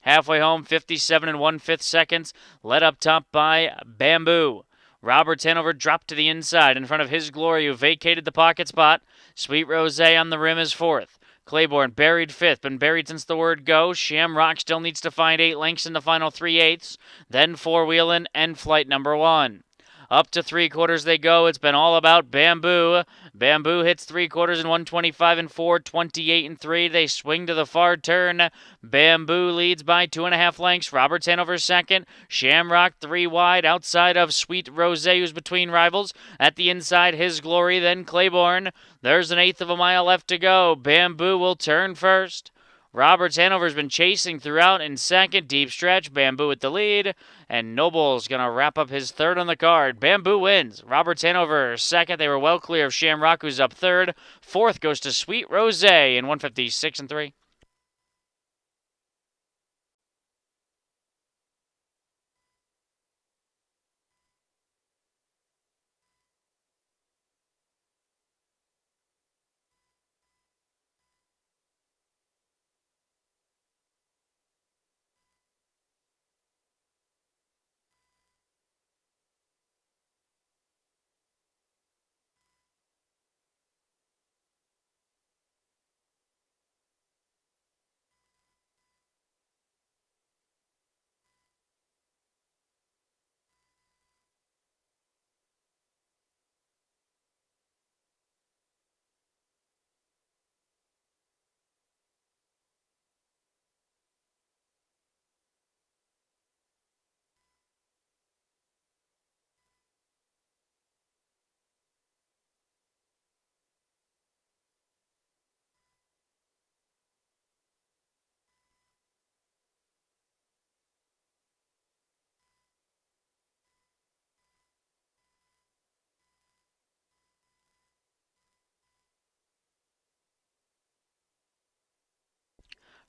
Halfway home, 57 and 1/5 seconds, led up top by Bamboo. Robert Hanover dropped to the inside in front of His Glory, who vacated the pocket spot. Sweet Rose on the rim is 4th. Claiborne buried 5th, been buried since the word go. Shamrock still needs to find 8 lengths in the final 3/8. Then 4 Wheelin' and flight number 1. Up to 3/4 they go. It's been all about Bamboo. Bamboo hits 3/4 in 125 and 4, 28 and 3. They swing to the far turn. Bamboo leads by 2.5 lengths. Roberts Hanover second. Shamrock 3 wide outside of Sweet Rose, who's between rivals. At the inside, His Glory, then Claiborne. There's an 1/8 of a mile left to go. Bamboo will turn first. Roberts Hanover's been chasing throughout in second. Deep stretch. Bamboo at the lead. And Noble's going to wrap up his third on the card. Bamboo wins. Roberts Hanover second. They were well clear of Shamrock, who's up third. 4th goes to Sweet Rose in 156 and 3.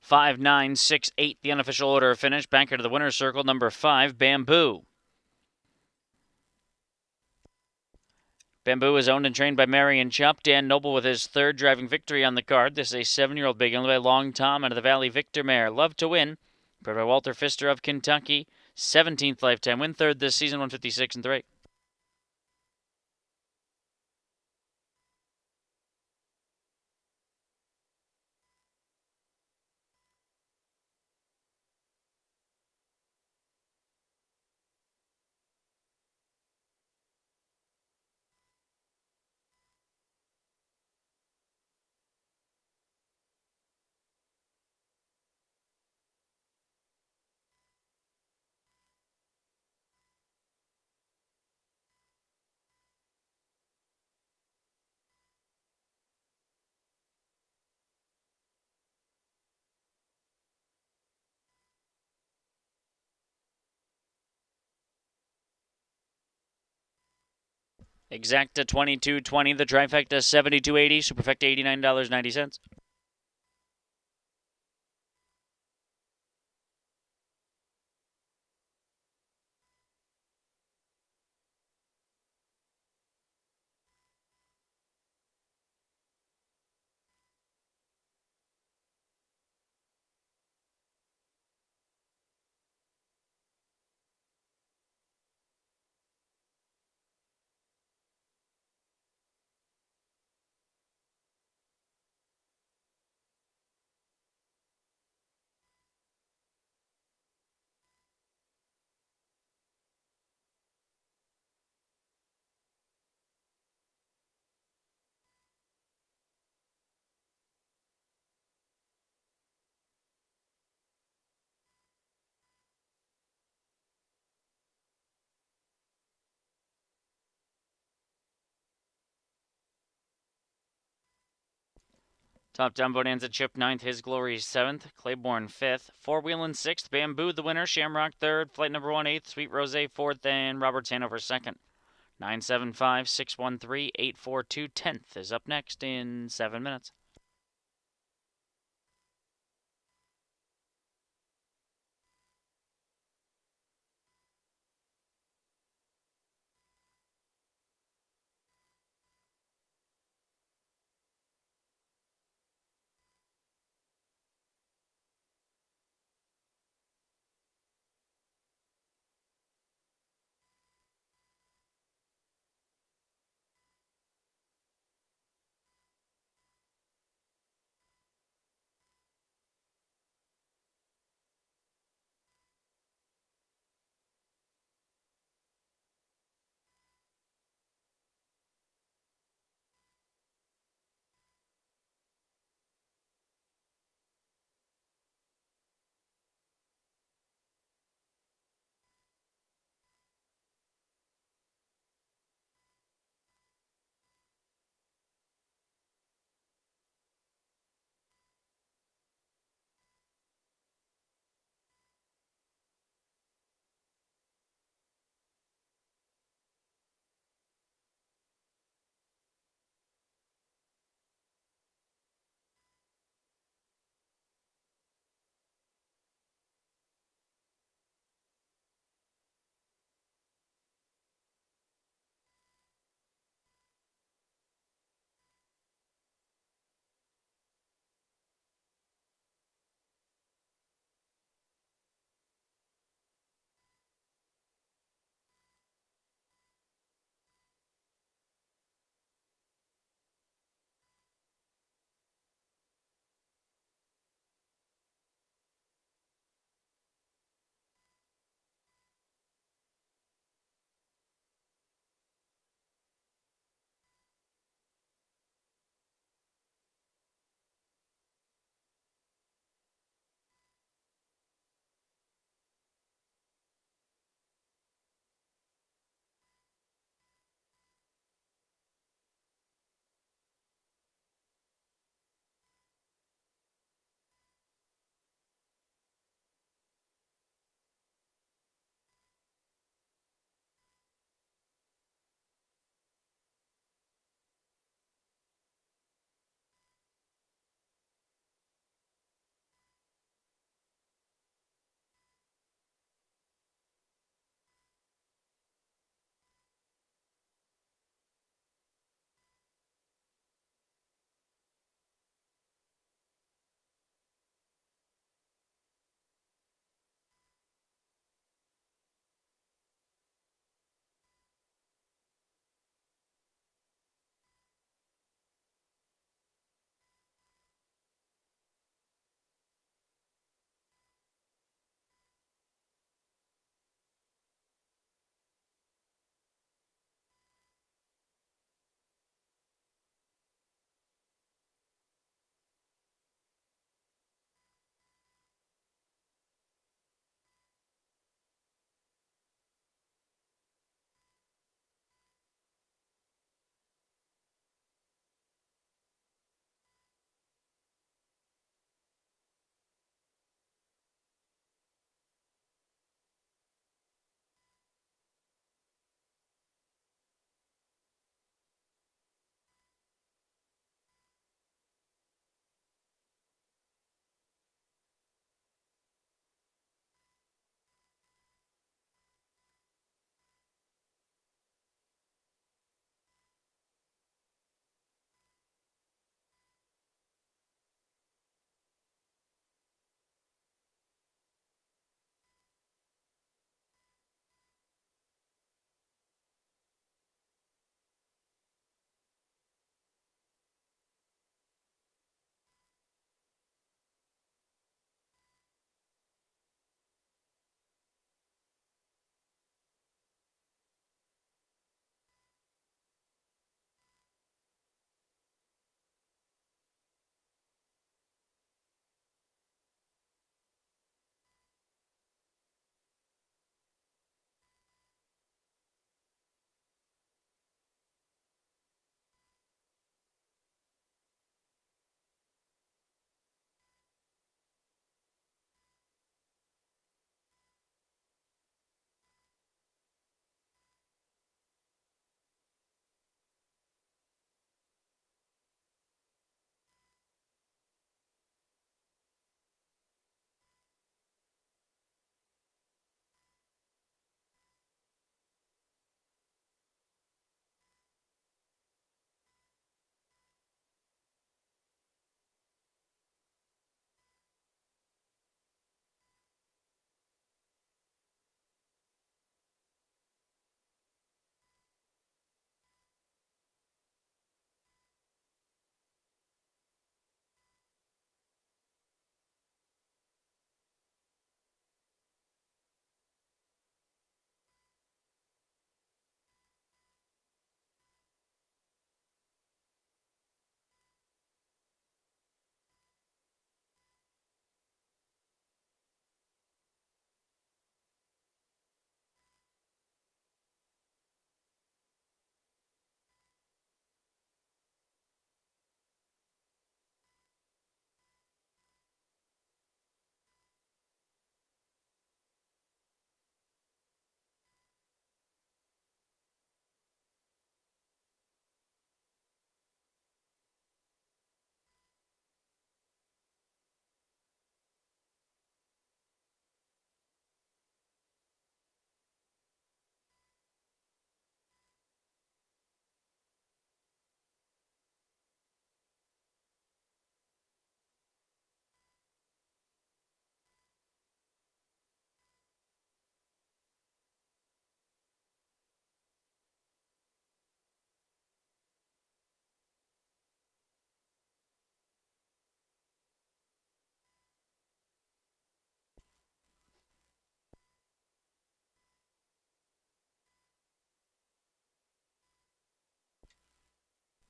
Five, 9, 6, 8, the unofficial order of finish. Back into the winner's circle, number 5, Bamboo. Bamboo is owned and trained by Marion Chupp. Dan Noble with his third driving victory on the card. This is a 7-year-old big owned by Long Tom out of the Valley Victor Mare. Love to Win, bred by Walter Pfister of Kentucky. 17th lifetime win, third this season, 156 and 3. Exacta 22.20, the trifecta 72.80, superfecta $89.90. Top Down Bonanza Chip ninth, His Glory 7th, Claiborne 5th, Four Wheelin' 6th, Bamboo the winner, Shamrock 3rd, Flight Number 1 8th, Sweet Rose 4th, and Roberts Hanover 2nd. 975 613 842 10th is up next in 7 minutes.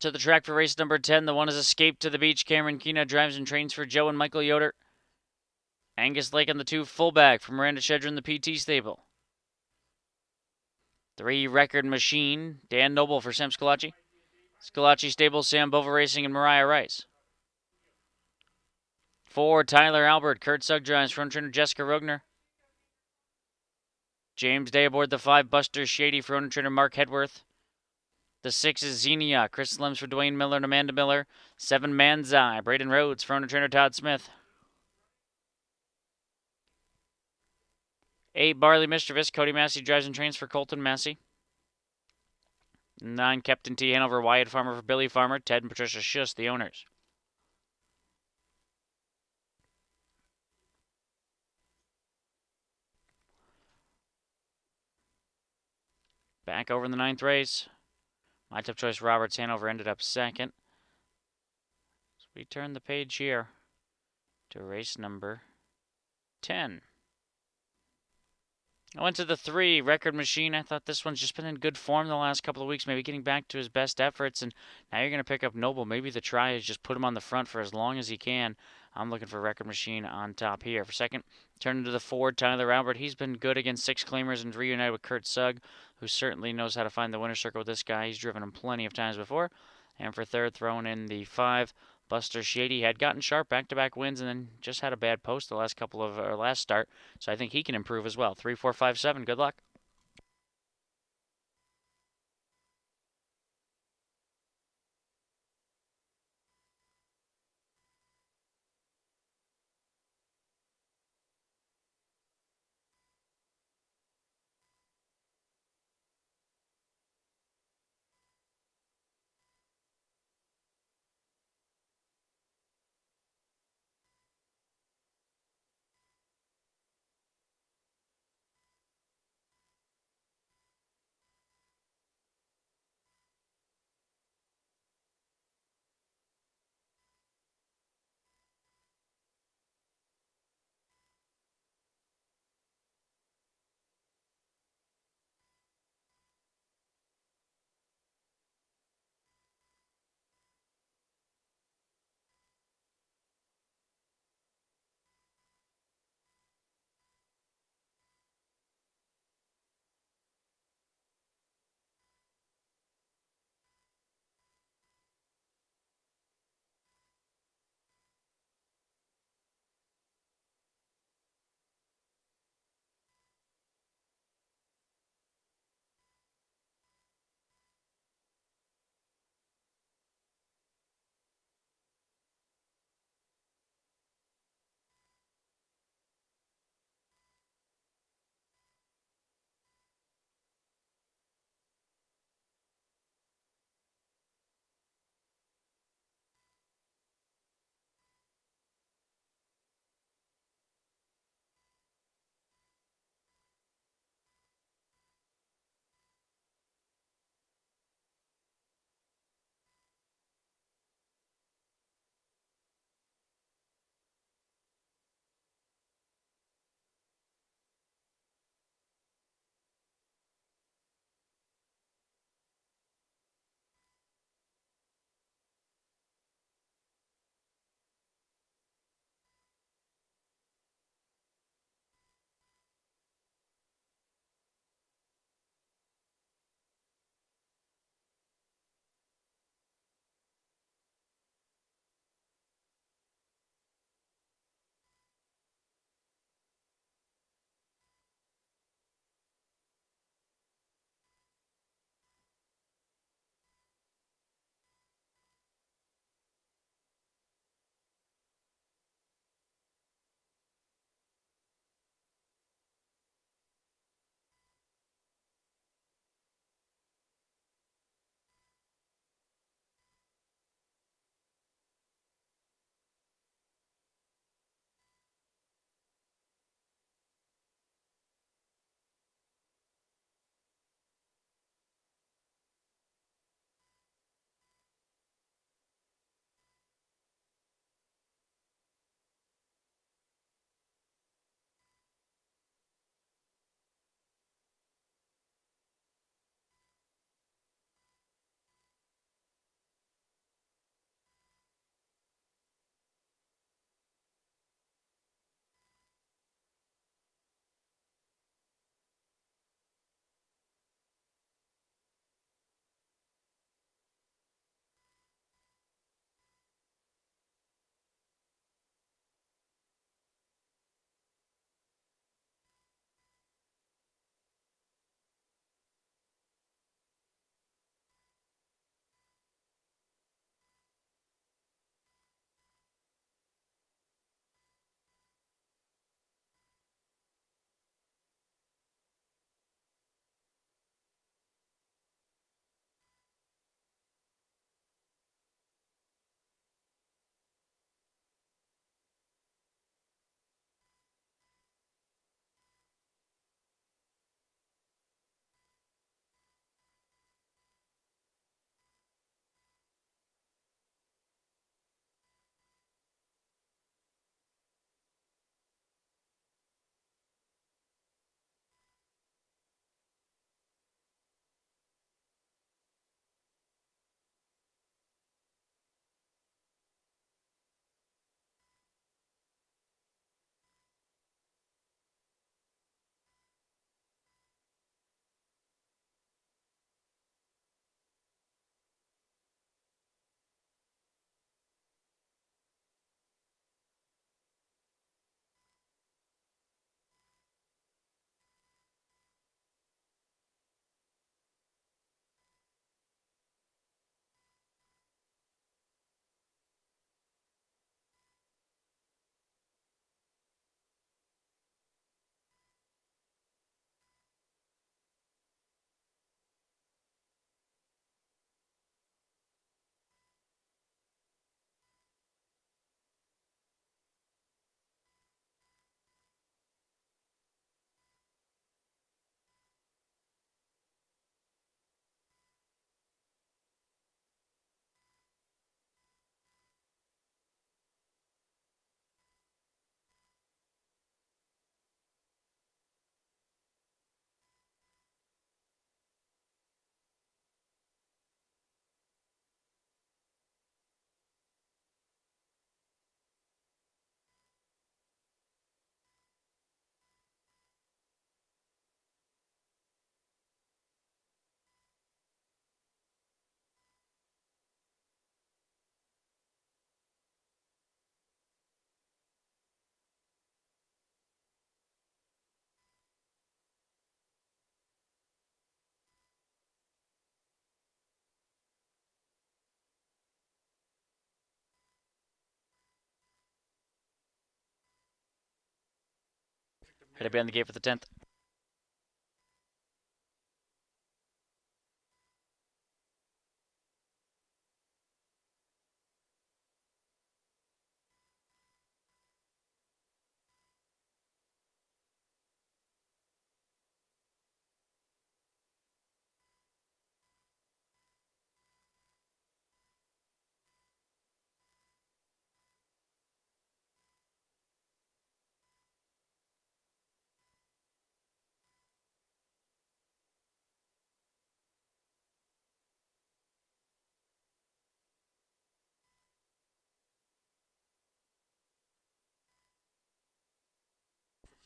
To the track for race number 10. The one is Escape to the Beach. Cameron Keena drives and trains for Joe and Michael Yoder. Angus Lake on the 2 fullback from Miranda Shedrin, the PT stable. 3 Record Machine. Dan Noble for Sam Scalacci. Scalacci stable, Sam Bova Racing, and Mariah Rice. 4 Tyler Albert. Kurt Sugg drives, front trainer Jessica Rogner. James Day aboard the 5 Buster Shady, front trainer Mark Hedworth. The 6 is Xenia. Chris Slims for Dwayne Miller and Amanda Miller. 7 Manzai. Braden Rhodes, front trainer Todd Smith. 8 Barley Mischievous. Cody Massey drives and trains for Colton Massey. 9 Captain T. Hanover. Wyatt Farmer for Billy Farmer. Ted and Patricia Schuss, the owners. Back over in the 9th race. My Top Choice Roberts Hanover ended up second. So we turn the page here to race number 10. I went to the 3 Record Machine. I thought this one's just been in good form the last couple of weeks, maybe getting back to his best efforts. And now you're going to pick up Noble. Maybe the try is just put him on the front for as long as he can. I'm looking for Record Machine on top here. For second, turn to the 4 Tyler Albert. He's been good against 6 claimers and reunited with Kurt Sugg, who certainly knows how to find the winner's circle with this guy. He's driven him plenty of times before. And for third, throwing in the 5 Buster Shady. Had gotten sharp back-to-back wins and then just had a bad post the last start. So I think he can improve as well. 3, 4, 5, 7. Good luck. Headed beyond the gate for the 10th.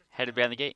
Headed beyond the gate.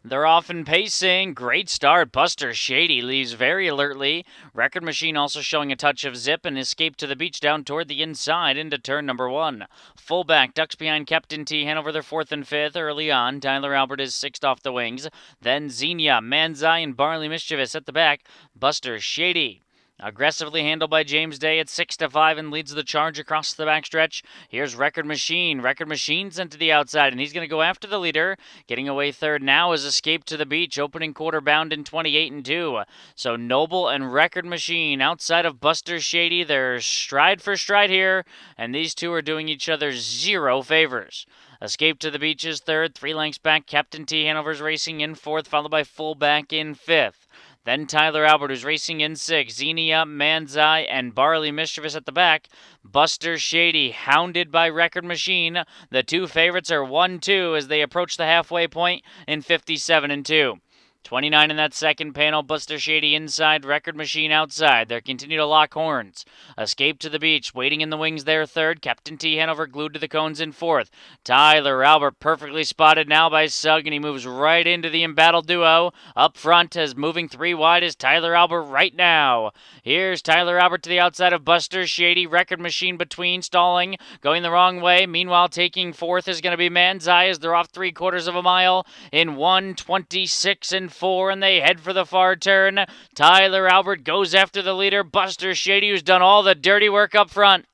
They're off and pacing. Great start. Buster Shady leaves very alertly. Record Machine also showing a touch of zip and escape to the beach down toward the inside into turn number 1. Fullback ducks behind Captain T. Hanover their 4th and 5th early on. Tyler Albert is 6th off the wings. Then Xenia, Manzai, and Barley Mischievous at the back. Buster Shady aggressively handled by James Day at 6-5 and leads the charge across the backstretch. Here's Record Machine. Record Machine sent to the outside, and he's going to go after the leader. Getting away third now is Escape to the Beach, opening quarter bound in 28-2. So Noble and Record Machine outside of Buster Shady. They're stride for stride here, and these two are doing each other zero favors. Escape to the Beach is third, 3 lengths back. Captain T. Hanover's racing in fourth, followed by Fullback in fifth. Then Tyler Albert, who's racing in 6. Xenia, Manzai, and Barley Mischievous at the back. Buster Shady, hounded by Record Machine. The two favorites are 1-2 as they approach the halfway point in 57-2. 29 in that second panel. Buster Shady inside, Record Machine outside. They continue to lock horns. Escape to the Beach, waiting in the wings there third. Captain T. Hanover glued to the cones in fourth. Tyler Albert perfectly spotted now by Sugg, and he moves right into the embattled duo. Up front, as moving 3 wide is Tyler Albert right now. Here's Tyler Albert to the outside of Buster Shady. Record Machine between, stalling, going the wrong way. Meanwhile, taking fourth is going to be Manzai as they're off 3/4 of a mile in 1:26-4, and they head for the far turn. Tyler Albert goes after the leader, Buster Shady, who's done all the dirty work up front.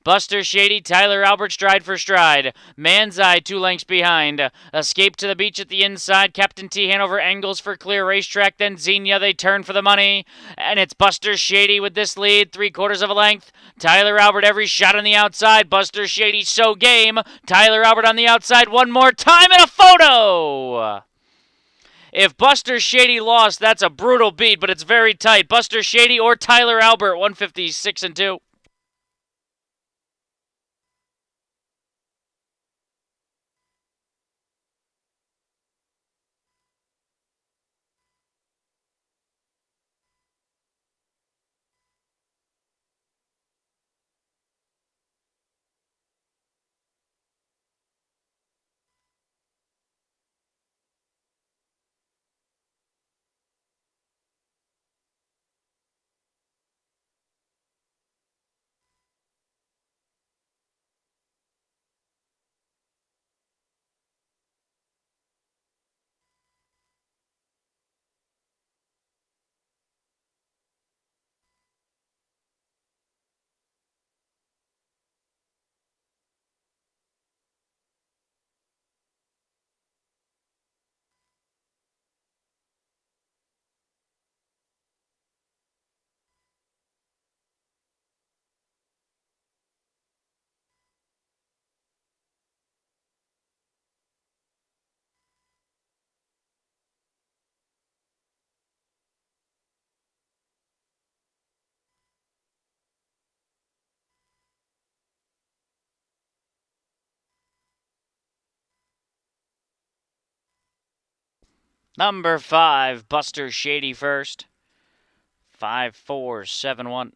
Buster Shady, Tyler Albert stride for stride. Manzai 2 lengths behind. Escape to the Beach at the inside. Captain T. Hanover angles for clear racetrack. Then Xenia, they turn for the money. And it's Buster Shady with this lead, 3/4 of a length. Tyler Albert every shot on the outside. Buster Shady so game. Tyler Albert on the outside one more time, and a photo! If Buster Shady lost, that's a brutal beat, but it's very tight. Buster Shady or Tyler Albert, 156-2. Number 5, Buster Shady first. 5-4-7-1.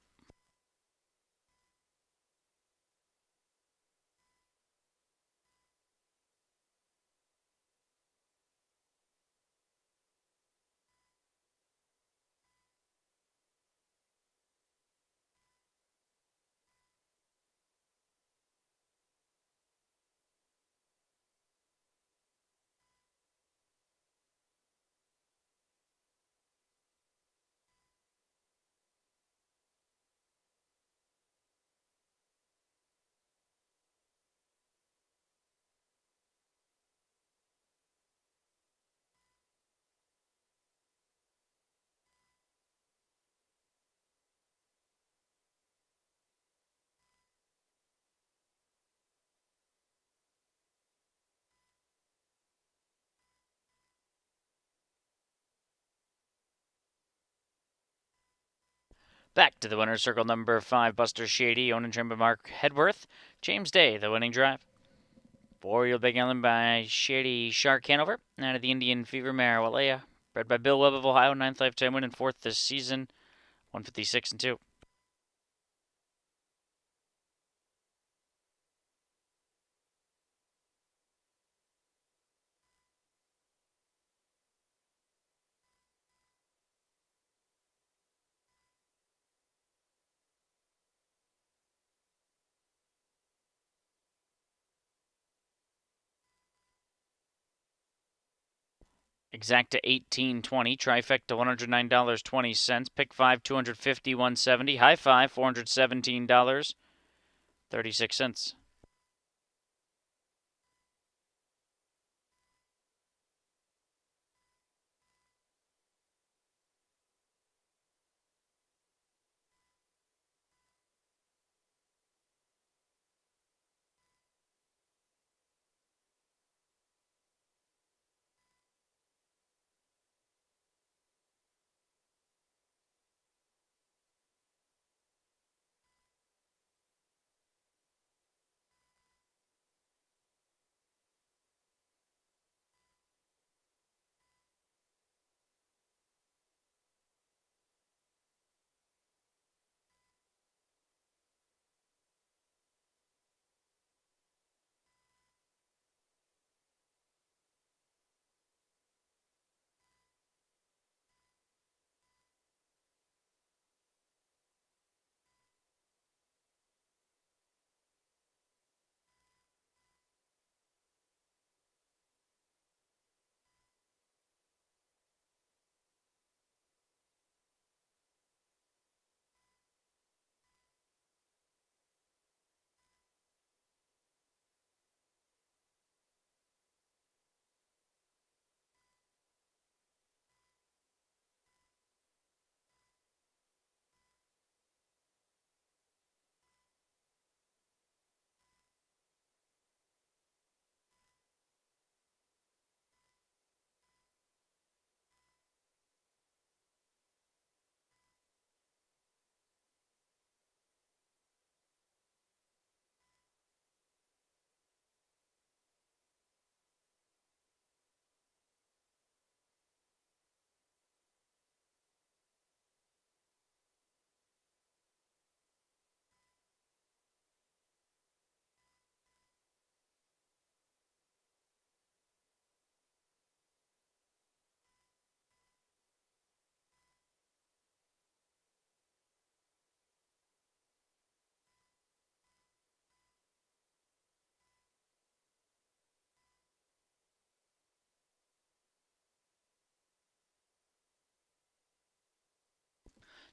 Back to the winner's circle, number 5, Buster Shady, owned and trained by Mark Hedworth. James Day, the winning drive. 4-Wheel Big Island by Shady Shark Hanover. Out of the Indian Fever Mare, Walea. Bred by Bill Webb of Ohio, 9th lifetime win and 4th this season. 156 and 2. Exacta 18.20, trifecta $109.20, pick 5 $250 $170, high 5 $417.36.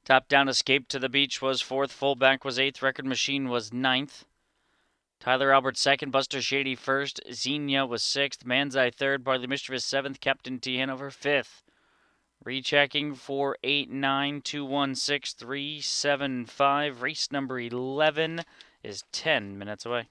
Top Down Escape to the Beach was 4th, Fullback was 8th, Record Machine was 9th. Tyler Albert 2nd, Buster Shady 1st, Xenia was 6th, Man's Eye 3rd, Barley Mischievous 7th, Captain T Hanover 5th. Rechecking 489216375. Race number 11 is 10 minutes away.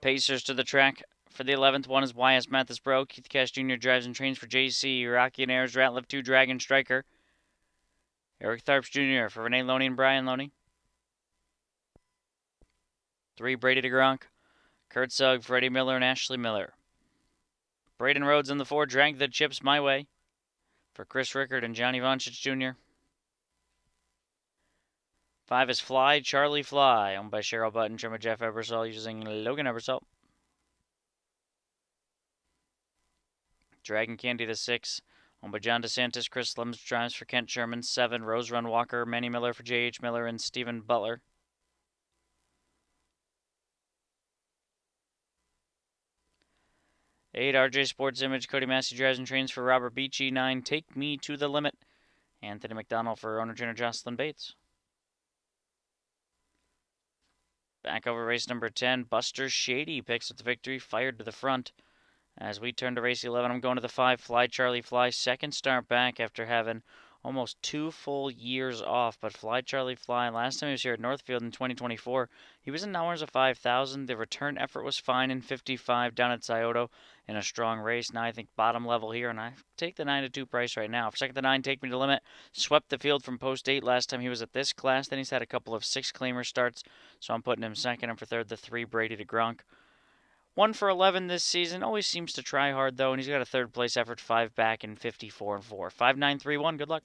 Pacers to the track for the 11th one is YS Mathis Bro. Keith Cash Jr. drives and trains for JC. Rocky and Airs Ratliff 2 Dragon Striker. Eric Tharps Jr. for Renee Loney and Brian Loney. 3 Brady DeGronk. Kurt Sugg, Freddie Miller, and Ashley Miller. Braden Rhodes in the 4 Drag the Chips My Way for Chris Rickard and Johnny Vonchich Jr. 5 is Fly Charlie Fly, owned by Cheryl Button, trimmer Jeff Ebersol using Logan Ebersol. Dragon Candy the 6, owned by John DeSantis, Chris Slims drives for Kent Sherman. 7 Rose Run Walker, Manny Miller for J.H. Miller and Stephen Butler. 8 RJ Sports Image, Cody Massey drives and trains for Robert Beachy. 9 Take Me to the Limit, Anthony McDonald for owner trainer Jocelyn Bates. Back over race number 10, Buster Shady picks up the victory, fired to the front. As we turn to race 11, I'm going to the 5, Fly Charlie Fly, second start back after having almost 2 full years off. But Fly Charlie Fly, last time he was here at Northfield in 2024, he was in hours of 5,000. The return effort was fine in 55 down at Scioto in a strong race. Now I think bottom level here, and I take the 9-2 price right now. For second to 9, Take Me to the Limit. Swept the field from post 8 last time he was at this class. Then he's had a couple of 6-claimer starts, so I'm putting him second. And for third, the 3, Brady DeGronk. 1 for 11 this season. Always seems to try hard, though, and he's got a third place effort, 5 back in 54 and 4. 5, 9, 3, 1. Good luck.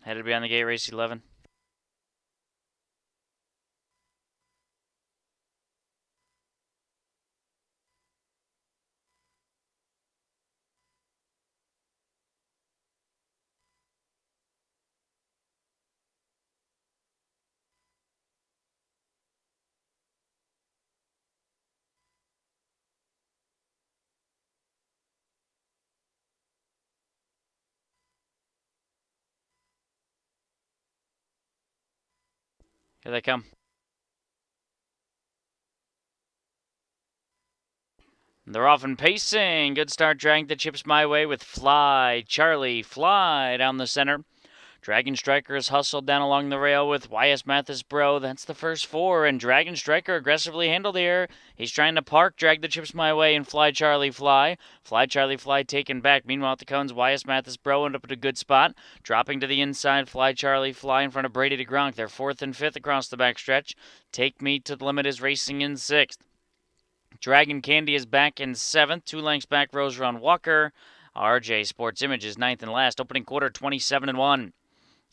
Headed beyond the gate, race 11. Here they come. They're off and pacing. Good start, dragging the chips my way with Fly, Charlie, Fly down the center. Dragon Striker is hustled down along the rail with YS Mathis Bro. That's the first four, and Dragon Striker aggressively handled here. He's trying to park, drag the chips my way, and Fly Charlie Fly. Fly Charlie Fly taken back. Meanwhile, at the cones, YS Mathis Bro ended up at a good spot. Dropping to the inside, Fly Charlie Fly in front of Brady DeGronk. They're fourth and fifth across the backstretch. Take Me to the Limit is racing in sixth. Dragon Candy is back in seventh. 2 lengths back, Rose Ron Walker. RJ Sports Image is ninth and last. Opening quarter, 27-1.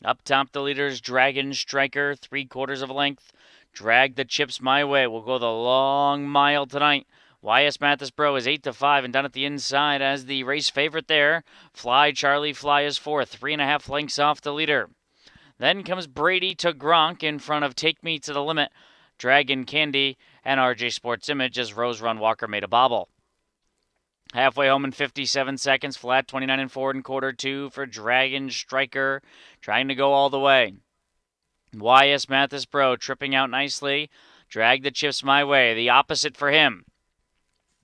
Up top, the leaders, Dragon Striker, 3/4 of a length. Drag the chips my way. We'll go the long mile tonight. YS Mathis Bro is 8-5 and down at the inside as the race favorite there. Fly Charlie Fly is fourth, 3.5 lengths off the leader. Then comes Brady to Gronk in front of Take Me to the Limit, Dragon Candy, and RJ Sports Image as Rose Run Walker made a bobble. Halfway home in 57 seconds, flat 29 4 in quarter two for Dragon Striker, trying to go all the way. YS Mathis Bro tripping out nicely. Drag the chips my way, the opposite for him.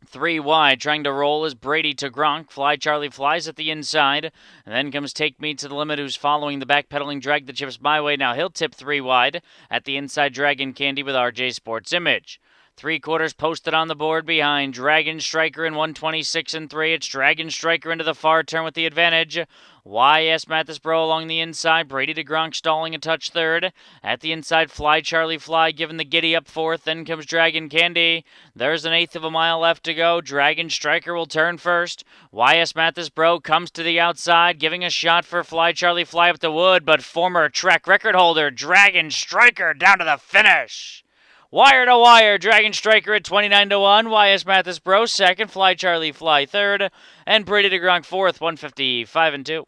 3 wide, trying to roll is Brady to Gronk. Fly Charlie Flies at the inside. And then comes Take Me to the Limit, who's following the backpedaling Drag the Chips my way. Now he'll tip 3 wide. At the inside, Dragon Candy with RJ Sports Image. 3/4 posted on the board behind Dragon Striker in 126 and 3. It's Dragon Striker into the far turn with the advantage. YS Mathis Bro along the inside. Brady DeGronk stalling a touch third. At the inside, Fly Charlie Fly giving the giddy up fourth. Then comes Dragon Candy. There's an eighth of a mile left to go. Dragon Striker will turn first. YS Mathis Bro comes to the outside, giving a shot for Fly Charlie Fly up the wood, but former track record holder Dragon Striker down to the finish. Wire to wire, Dragon Striker at 29-1. YS Mathis Bro second, Fly Charlie Fly third, and Brady DeGronk fourth, 155 and 2.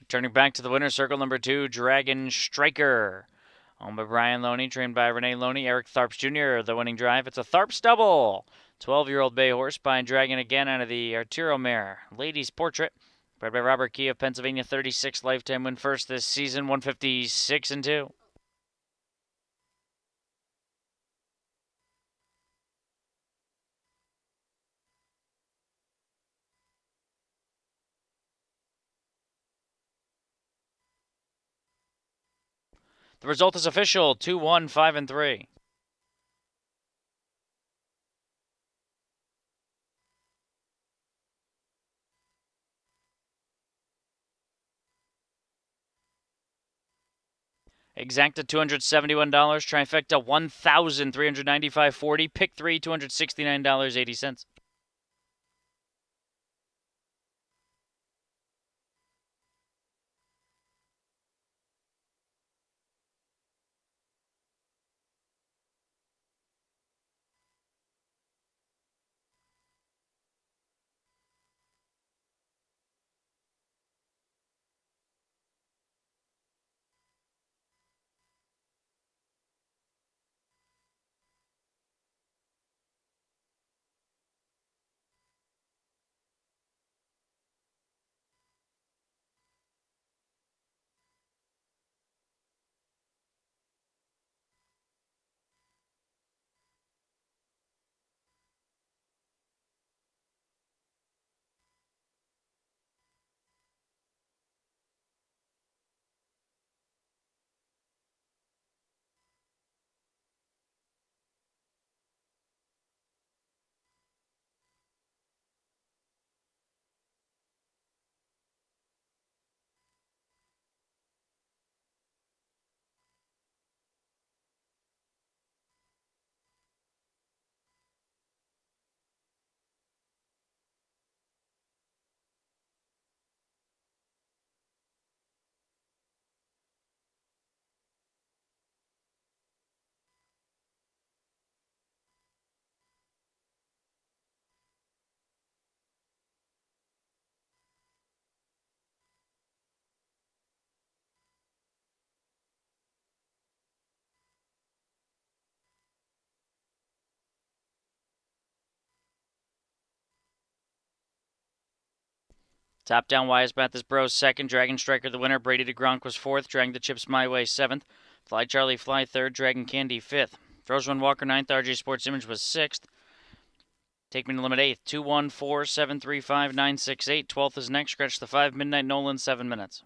Turning back to the winner's circle, number 2, Dragon Striker. Owned by Brian Loney, trained by Renee Loney, Eric Tharps Jr., the winning drive. It's a Tharps double. 12-year-old bay horse by Dragon again out of the Arturo mare. Ladies Portrait, bred by Robert Key of Pennsylvania, 36 lifetime win first this season, 156 and 2. The result is official: 2-1, 5-3. Exacta $271, trifecta $1,395.40, pick three $269.80. Top down Wise Mathis Bros second, Dragon Striker the winner, Brady DeGronk was fourth, Dragging the Chips My Way seventh, Fly Charlie Fly third, Dragon Candy fifth, Frozen Walker ninth, RJ Sports Image was sixth, Take Me to Limit eighth, 214-735-968, 12th is next, Scratch the 5, Midnight Nolan 7 minutes.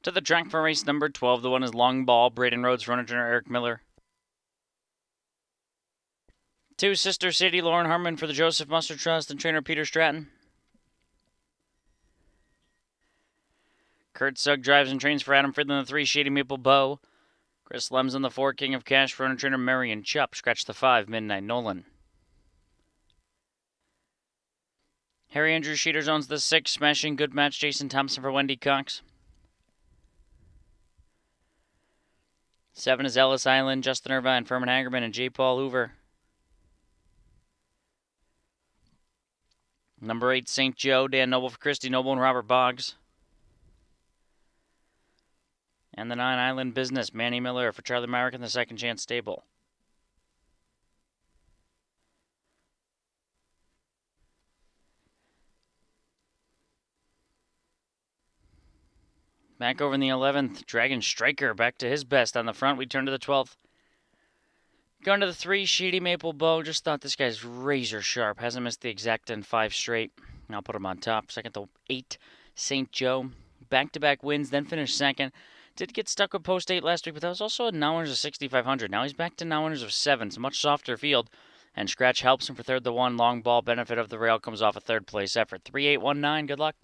To the track for race number 12. The one is Long Ball. Braden Rhodes, runner trainer Eric Miller. 2, Sister City, Lauren Harmon for the Joseph Mustard Trust and trainer Peter Stratton. Kurt Sugg drives and trains for Adam Friedland, the 3, Shady Maple Bow. Chris Lems on the 4, King of Cash for runner trainer Marion Chupp. Scratch the 5, Midnight Nolan. Harry Andrew Sheeters owns the 6, Smashing Good Match, Jason Thompson for Wendy Cox. 7 is Ellis Island, Justin Irvine, Furman Hagerman, and J. Paul Hoover. Number 8, St. Joe, Dan Noble for Christy Noble and Robert Boggs. And the 9, Island Business, Manny Miller for Charlie Myrick and the Second Chance Stable. Back over in the 11th, Dragon Striker back to his best on the front. We turn to the 12th. Going to the 3, Shady Maple Bow. Just thought this guy's razor sharp. Hasn't missed the exact in 5 straight. I'll put him on top. Second to 8, St. Joe. Back-to-back wins, then finished second. Did get stuck with post 8 last week, but that was also a now winners of 6,500. Now he's back to now winners of 7. It's a much softer field. And Scratch helps him for third to 1. Long Ball, benefit of the rail, comes off a third place effort. 3-8-1-9. Good luck.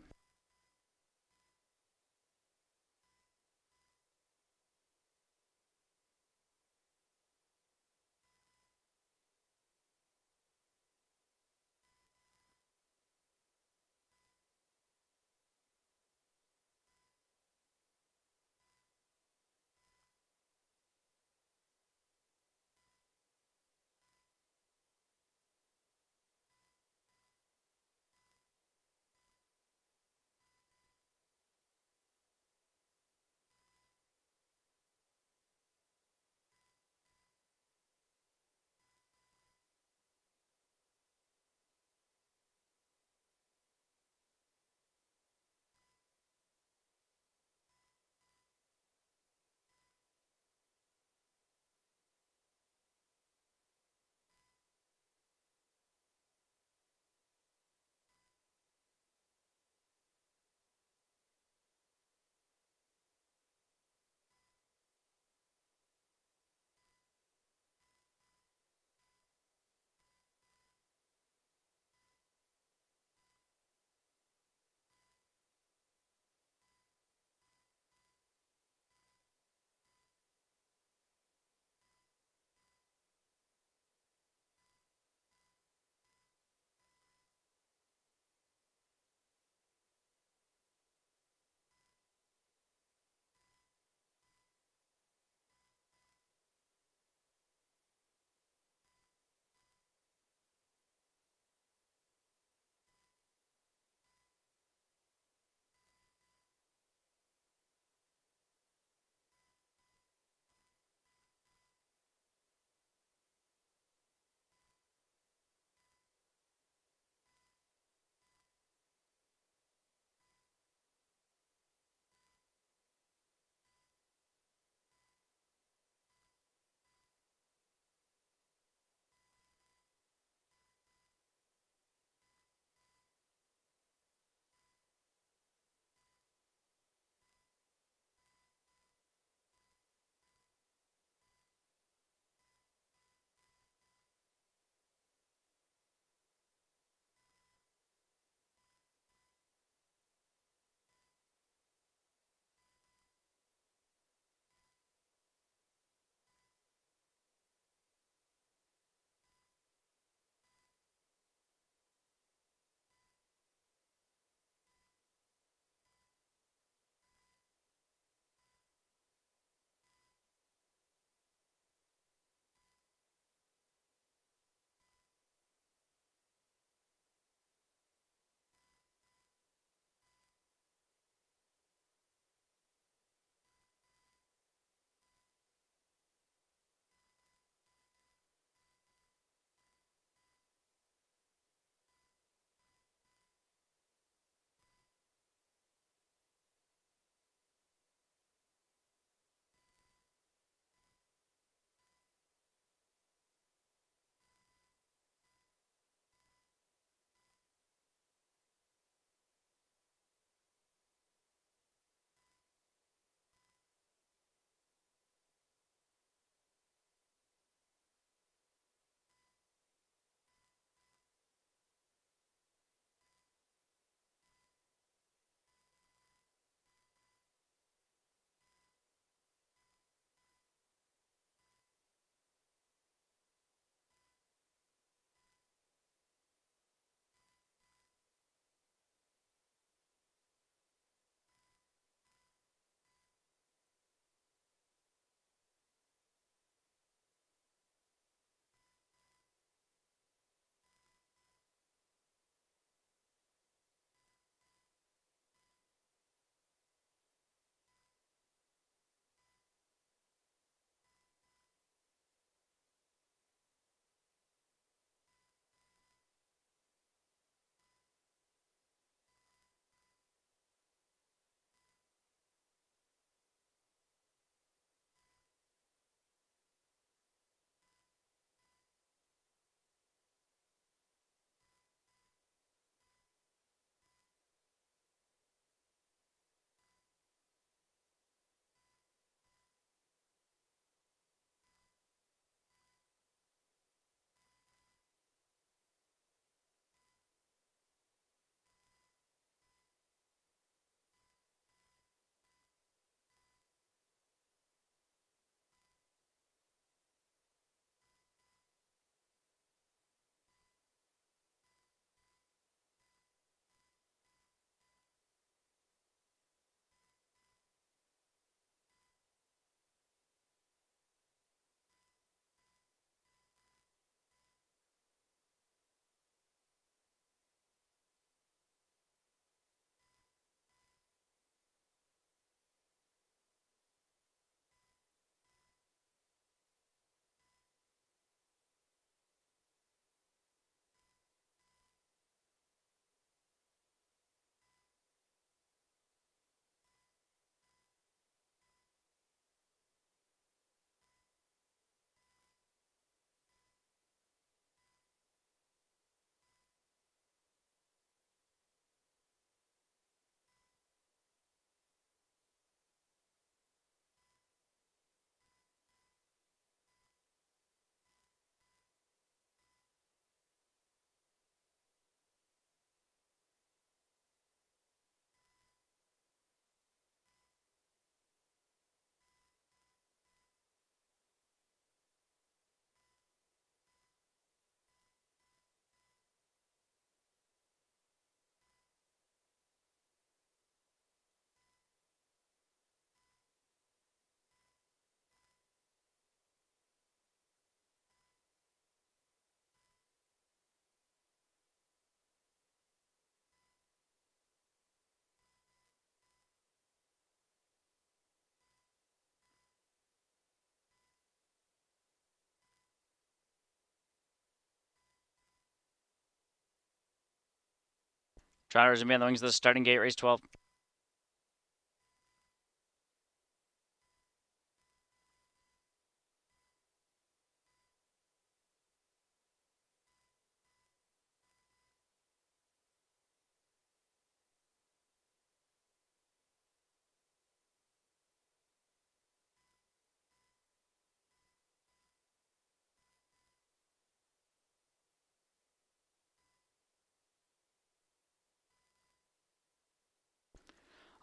Trotters will be on the wings of the starting gate, race 12.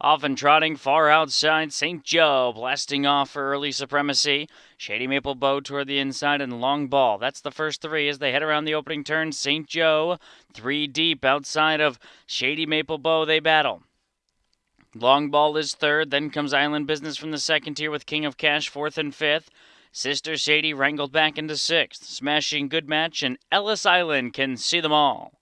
Often trotting far outside, St. Joe blasting off for early supremacy. Shady Maple Bow toward the inside and Long Ball. That's the first three as they head around the opening turn. St. Joe, 3 deep outside of Shady Maple Bow, they battle. Long Ball is third, then comes Island Business from the second tier with King of Cash fourth and fifth. Sister Sadie wrangled back into sixth. Smashing Good Match and Ellis Island can see them all.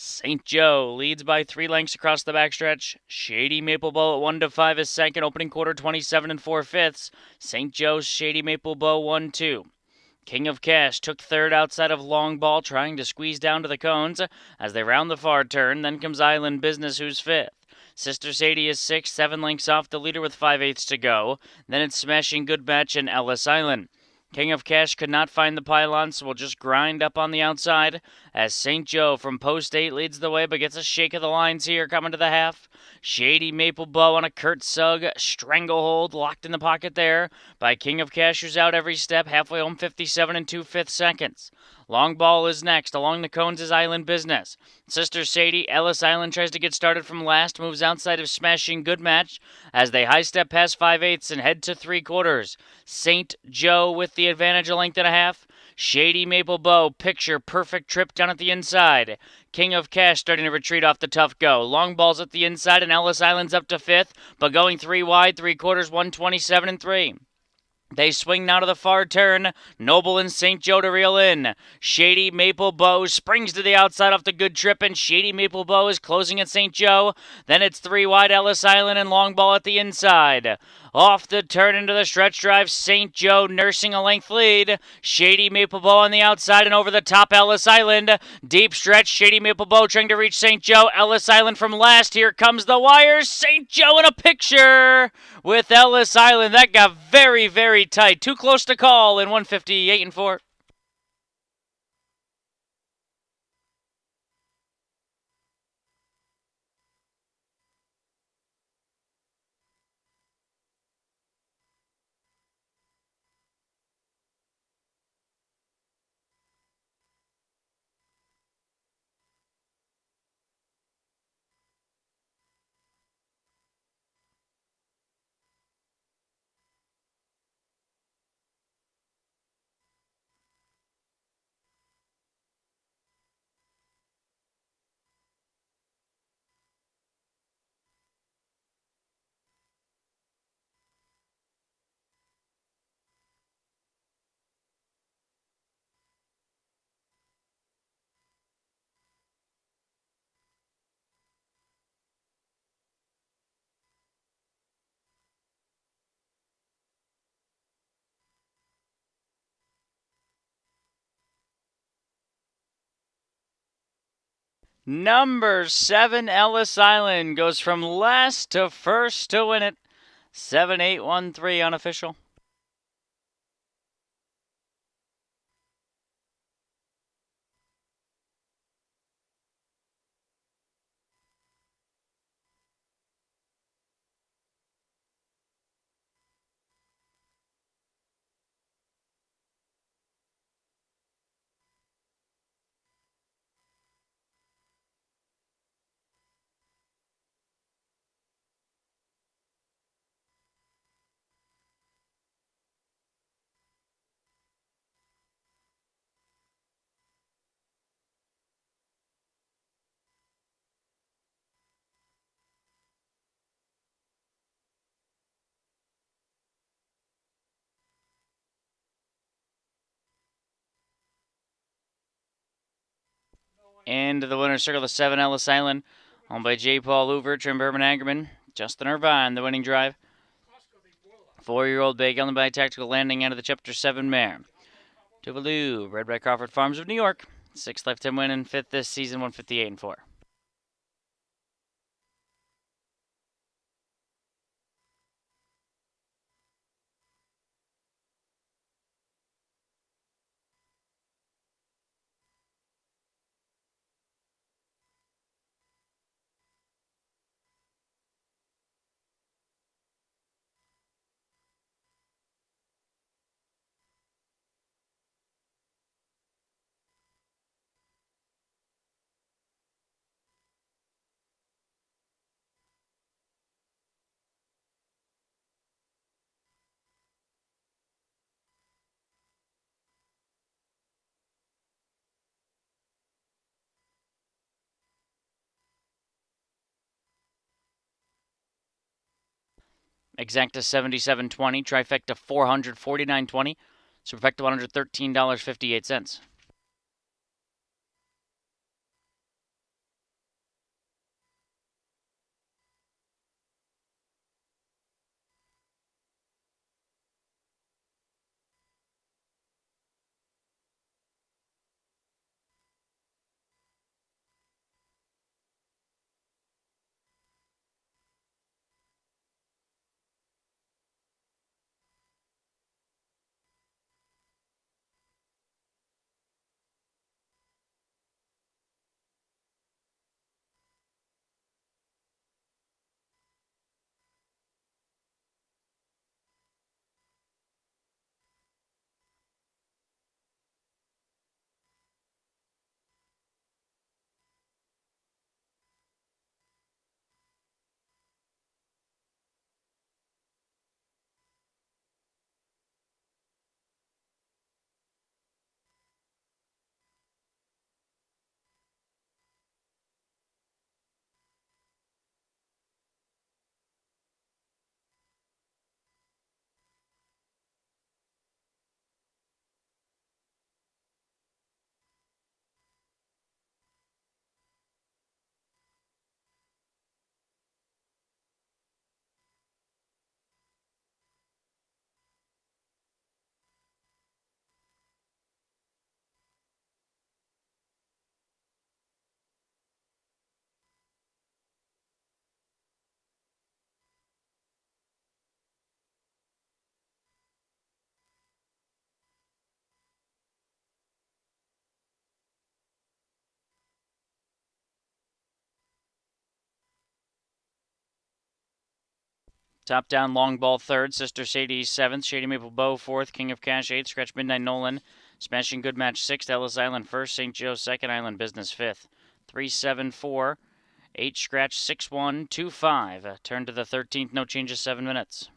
St. Joe leads by 3 lengths across the backstretch. Shady Maple Bow at 1-5 is second, opening quarter 27 and 4/5. St. Joe's Shady Maple Bow 1-2. King of Cash took third outside of Long Ball, trying to squeeze down to the cones as they round the far turn. Then comes Island Business, who's fifth. Sister Sadie is sixth, 7 lengths off the leader with 5/8 to go. Then it's Smashing Good Match and Ellis Island. King of Cash could not find the pylon, so will just grind up on the outside as St. Joe from post 8 leads the way but gets a shake of the lines here coming to the half. Shady Maple Bow on a Kurt Sugg stranglehold locked in the pocket there by King of Cash, who's out every step, halfway home 57 and 2/5 seconds. Long Ball is next. Along the cones is Island Business. Sister Sadie, Ellis Island tries to get started from last, moves outside of Smashing Good Match as they high step past 5/8 and head to 3/4. St. Joe with the advantage, a length and a half. Shady Maple Bow, picture perfect trip down at the inside. King of Cash starting to retreat off the tough go. Long Ball's at the inside and Ellis Island's up to fifth, but going 3 wide, 3/4, 127 and 3. They swing now to the far turn. Noble and St. Joe to reel in. Shady Maple Bow springs to the outside off the good trip, and Shady Maple Bow is closing at St. Joe. Then it's 3 wide, Ellis Island and Long Ball at the inside. Off the turn into the stretch drive, St. Joe nursing a length lead. Shady Maple Bow on the outside and over the top, Ellis Island. Deep stretch, Shady Maple Bow trying to reach St. Joe. Ellis Island from last. Here comes the wires. St. Joe in a picture with Ellis Island. That got very, very tight. Too close to call in 158 and 4. Number 7, Ellis Island, goes from last to first to win it. 7-8-1-3 unofficial. Into the winner's circle, the 7, Ellis Island, owned by J. Paul Hoover, Trim Berman Hagerman, Justin Irvine, the winning drive. 4-year-old Big Ellen by Tactical Landing out of the Chapter 7 mare. Tuvalu, bred by Crawford Farms of New York. 6th lifetime win and 5th this season, 158 and 4. Exacta 77.20, trifecta 449.20, superfecta $113.58. Top down long ball third, Sister Sadie seventh, Shady Maple Bow fourth, King of Cash eighth, Scratch Midnight Nolan, Smashing Good Match sixth, Ellis Island first, St. Joe second, Island Business fifth. 3-7-4, 8 scratch 6-1-2-5. Turn to the 13th, no changes, 7 minutes.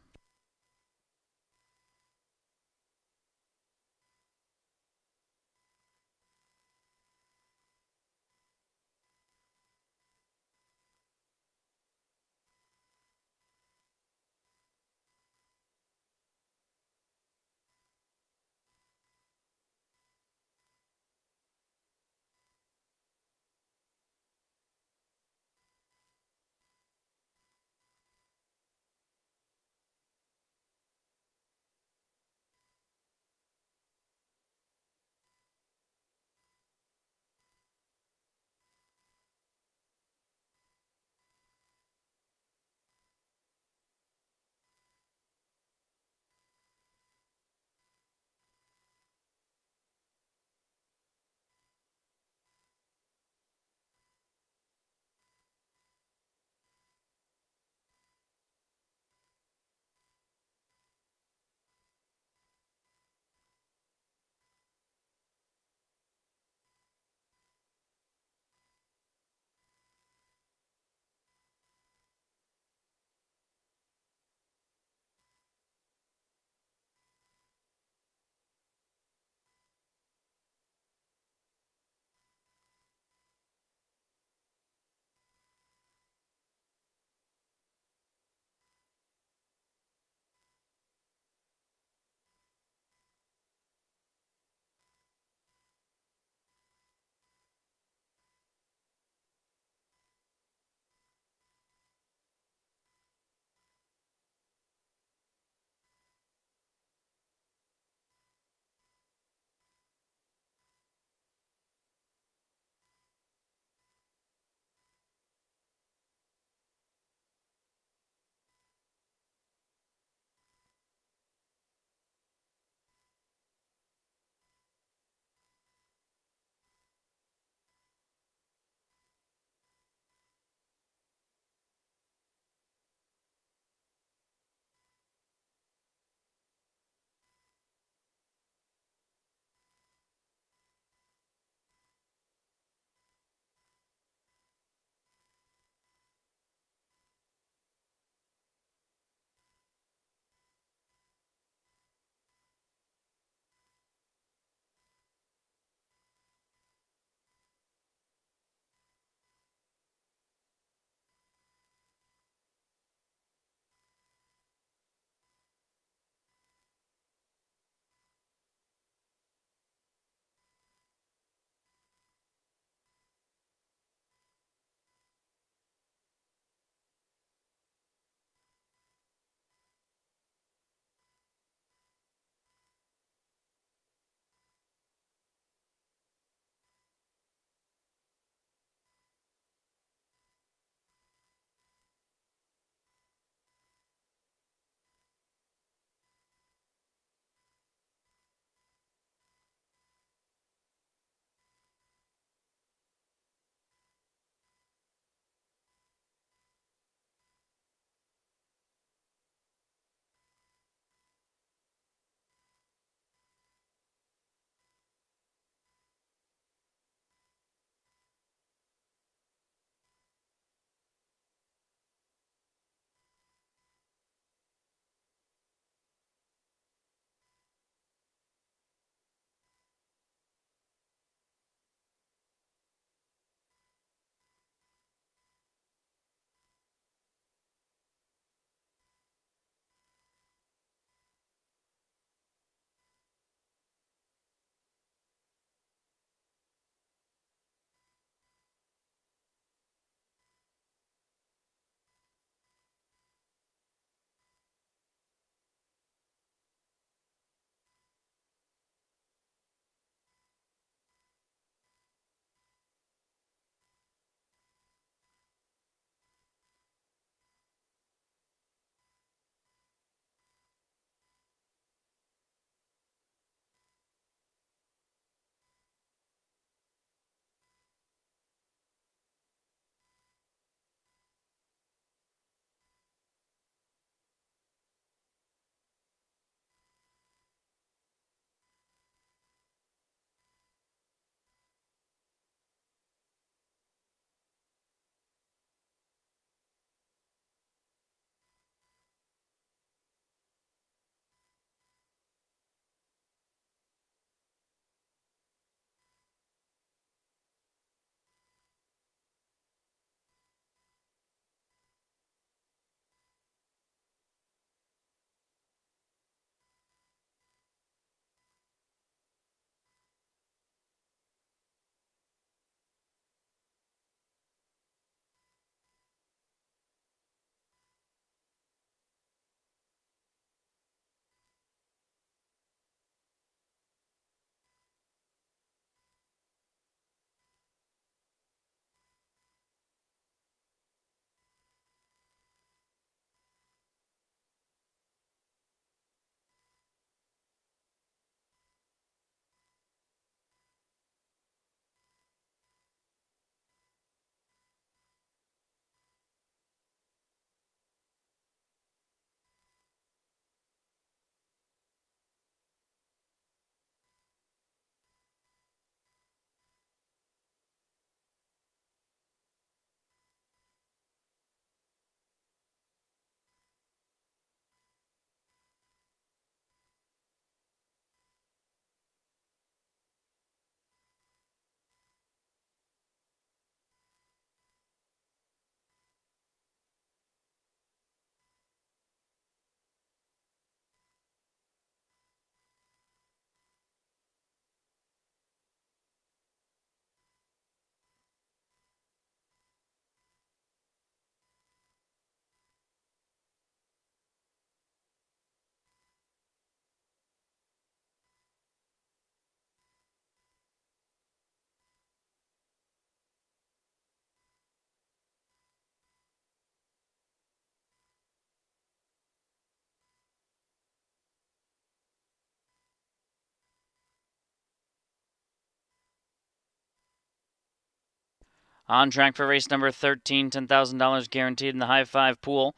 On track for race number 13, $10,000 guaranteed in the high five pool.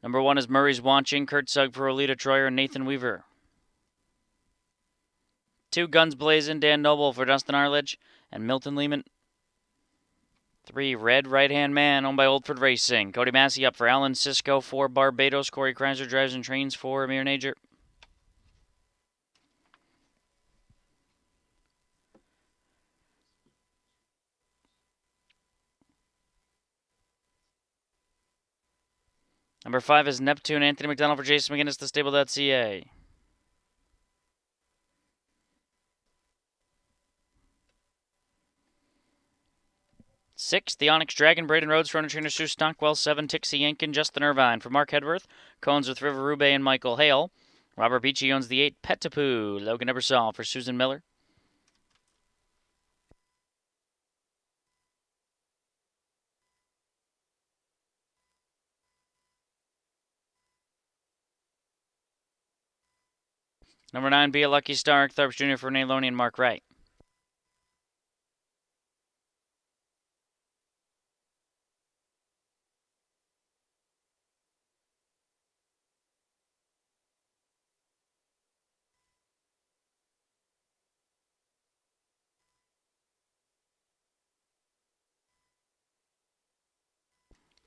Number 1 is Murray's Watching, Kurt Sugg for Olita Troyer and Nathan Weaver. 2, Guns Blazing, Dan Noble for Dustin Arledge and Milton Lehman. 3, Red Right Hand Man, owned by Oldford Racing. Cody Massey up for Alan Cisco for Barbados. Corey Kreiser drives and trains for Amir Najer. Number 5 is Neptune, Anthony McDonald for Jason McGinnis, thestable.ca. 6, the Onyx Dragon, Braden Rhodes for Trainer Sue Stockwell. 7, Tixie Yankin, Justin Irvine for Mark Hedworth. Cones with River Rube and Michael Hale. Robert Beachy owns the 8, Petapoo, Logan Ebersol for Susan Miller. Number 9, Be a Lucky Star, Tharps Jr. for Renee Loney and Mark Wright.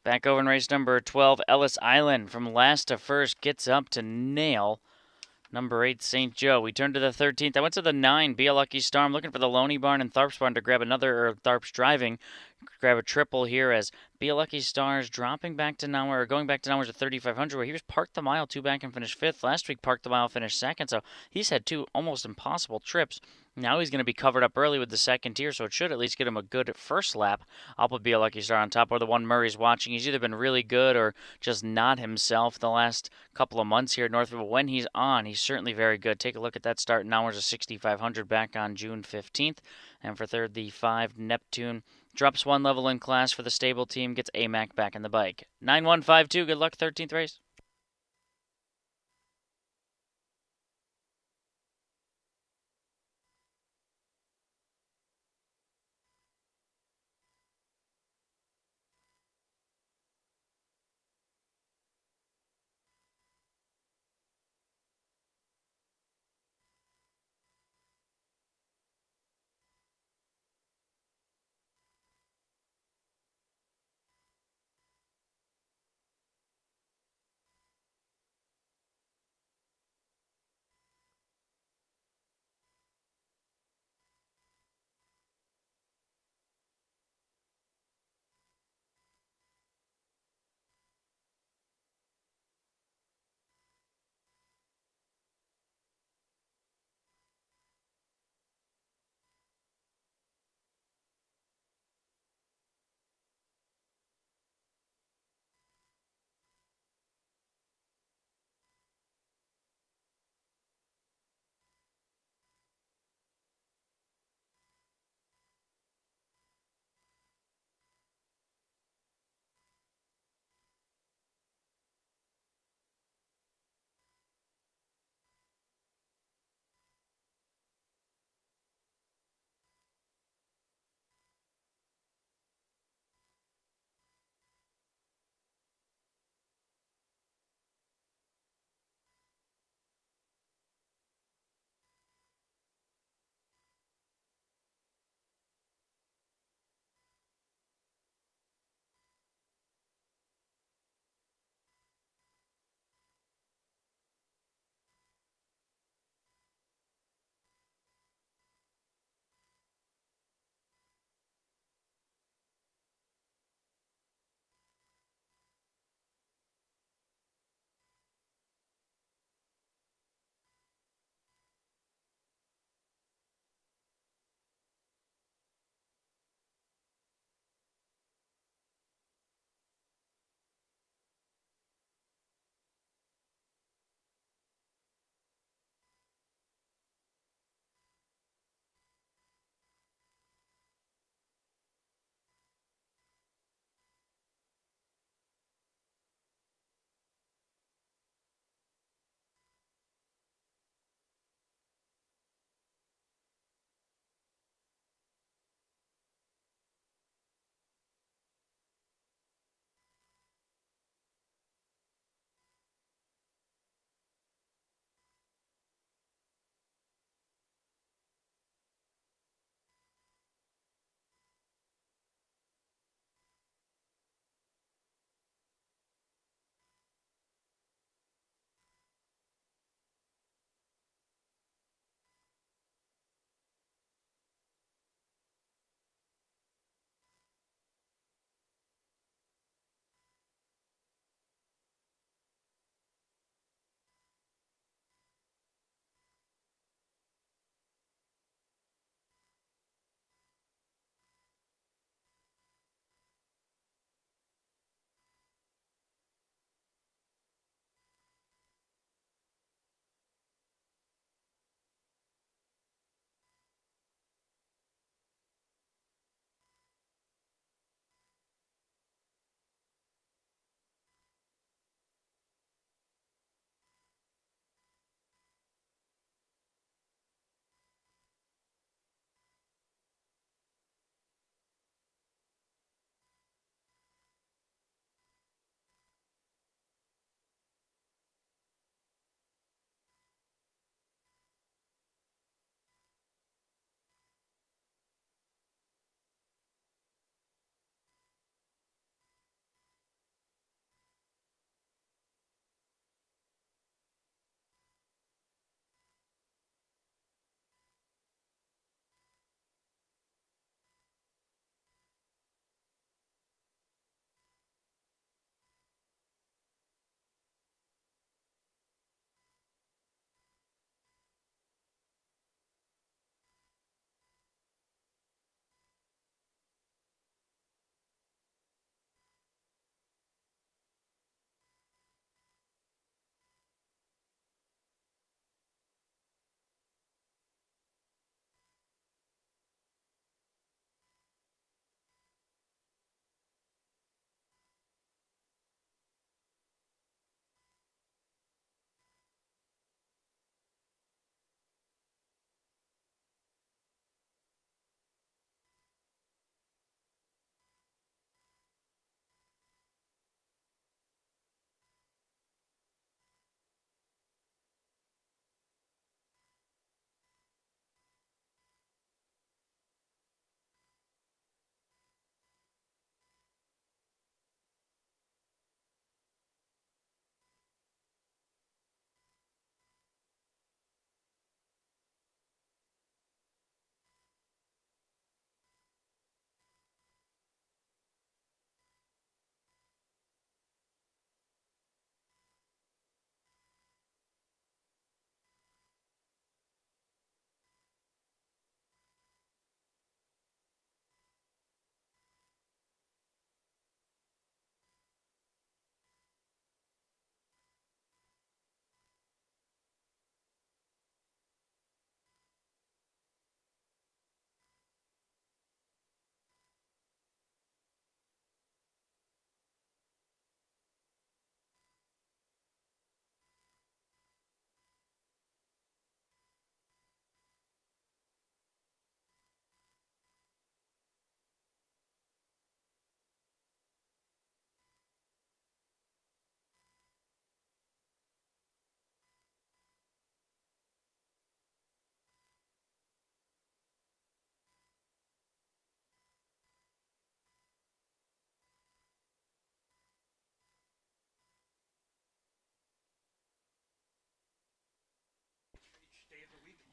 Back over in race number 12, Ellis Island from last to first gets up to nail number 8, St. Joe. We turn to the 13th. I went to the 9, Be a Lucky Star. I'm looking for the Loney Barn and Tharps Barn to grab another, or Tharps driving, grab a triple here as Be a Lucky Star's dropping back to nowhere, or going back to nowhere at 3,500, where he was parked the mile 2 back and finished 5th. Last week, parked the mile, finished 2nd, so he's had 2 almost impossible trips. Now he's going to be covered up early with the second tier, so it should at least get him a good first lap. I'll put Be a Lucky Star on top, or the one Murray's Watching. He's either been really good or just not himself the last couple of months here at Northfield. But when he's on, he's certainly very good. Take a look at that start in hours of 6,500 back on June 15th. And for third, the 5, Neptune. Drops 1 level in class for the stable team, gets AMAC back in the bike. 9152, good luck, 13th race.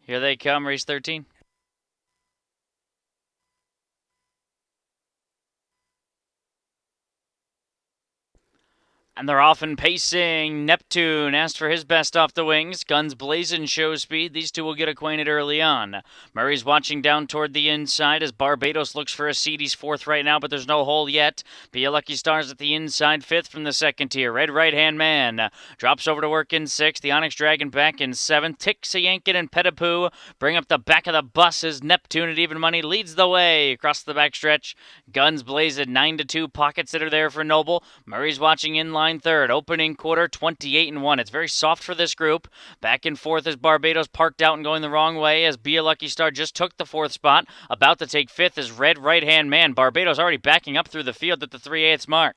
Here they come, race 13. And they're off and pacing. Neptune asked for his best off the wings. Guns blazing, show speed. These two will get acquainted early on. Murray's watching down toward the inside as Barbados looks for a seat. He's fourth right now, but there's no hole yet. Be a Lucky Stars at the inside, fifth from the second tier. Red right-hand man drops over to work in sixth. The Onyx Dragon back in seventh. Tixayankin and Petapoo bring up the back of the bus as Neptune at even money leads the way across the backstretch. Guns blazing 9-2. Pockets that are there for Noble. Murray's watching in line third. Opening quarter 28-1. It's very soft for this group. Back and forth as Barbados parked out and going the wrong way as Be a Lucky Star just took the fourth spot. About to take fifth is Red Right-Hand Man. Barbados already backing up through the field at the 3/8 mark.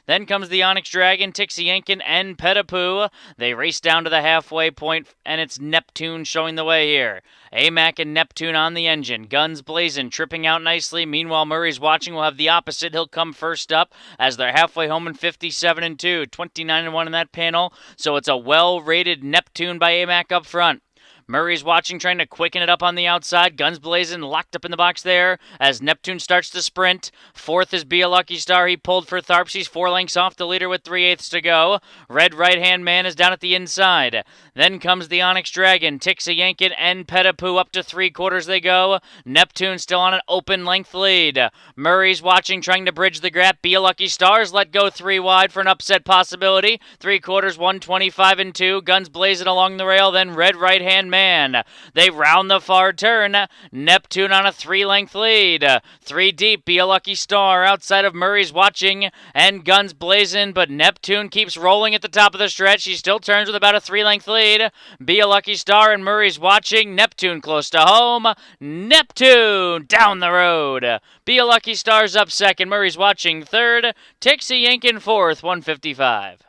Then comes the Onyx Dragon, Tixayankin, and Petapoo. They race down to the halfway point, and it's Neptune showing the way here. AMAC and Neptune on the engine. Guns blazing, tripping out nicely. Meanwhile, Murray's watching. Will have the opposite. He'll come first up as they're halfway home in 57-2. 29-1 in that panel. So it's a well-rated Neptune by AMAC up front. Murray's watching, trying to quicken it up on the outside. Guns blazing, locked up in the box there as Neptune starts to sprint. Fourth is Be a Lucky Star. He pulled for Tharps. He's 4 lengths off the leader with 3/8 to go. Red right-hand man is down at the inside. Then comes the Onyx Dragon, Tixayankin, and Petapoo. Up to 3/4 they go. Neptune still on an open length lead. Murray's watching, trying to bridge the gap. Be a Lucky Stars let go 3 wide for an upset possibility. 3/4, 125-2. Guns blazing along the rail. Then Red right-hand man. They round the far turn. Neptune on a 3-length lead. 3 deep. Be a Lucky Star outside of Murray's watching and Guns blazing, but Neptune keeps rolling at the top of the stretch. He still turns with about a 3-length lead. Be a Lucky Star and Murray's watching. Neptune close to home. Neptune down the road. Be a Lucky Star's up second. Murray's watching third. Tixayankin fourth, 155.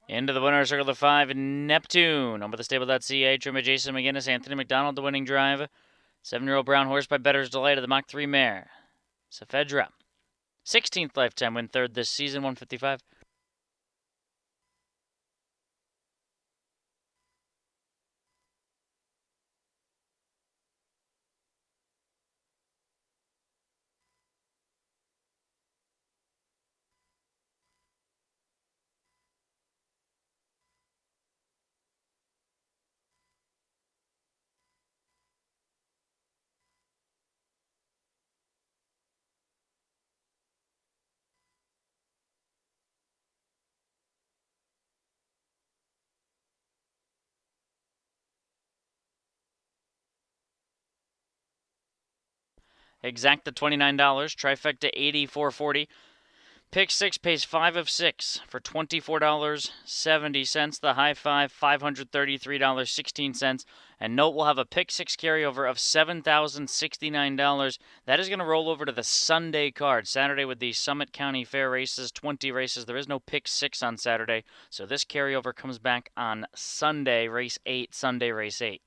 Into the winner's circle of 5, Neptune. Over the stable.ca, trim Jason McGinnis, Anthony McDonald, the winning drive. 7-year-old brown horse by Better's Delight of the Mach 3 mare. Safedra. 16th lifetime win, third this season, 155. Exacta $29, trifecta $84.40. Pick six pays 5 of 6 for $24.70. The high five, $533.16. And note we'll have a pick six carryover of $7,069. That is going to roll over to the Sunday card. Saturday with the Summit County Fair races, 20 races. There is no pick six on Saturday. So this carryover comes back on Sunday, race 8, Sunday, race 8.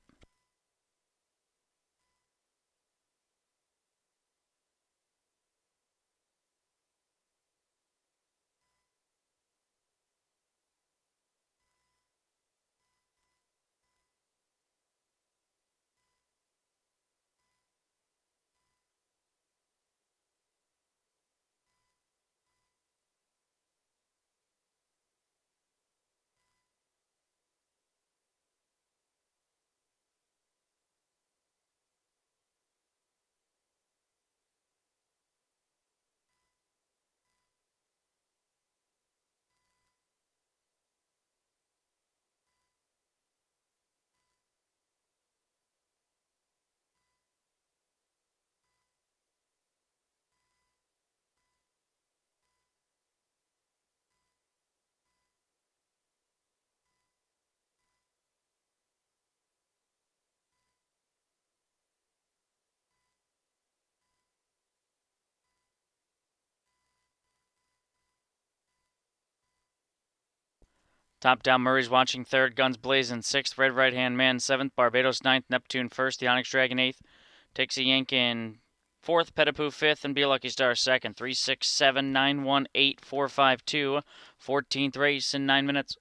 Top down, Murray's watching third, Guns blazing sixth, Red Right Hand Man seventh, Barbados ninth, Neptune first, the Onyx Dragon eighth, Tixie Yankin fourth, Petapoo fifth, and Be Lucky Star second. 3, 6, 7, 9, 1, 8, 4, 5, 2. 14th race in 9 minutes.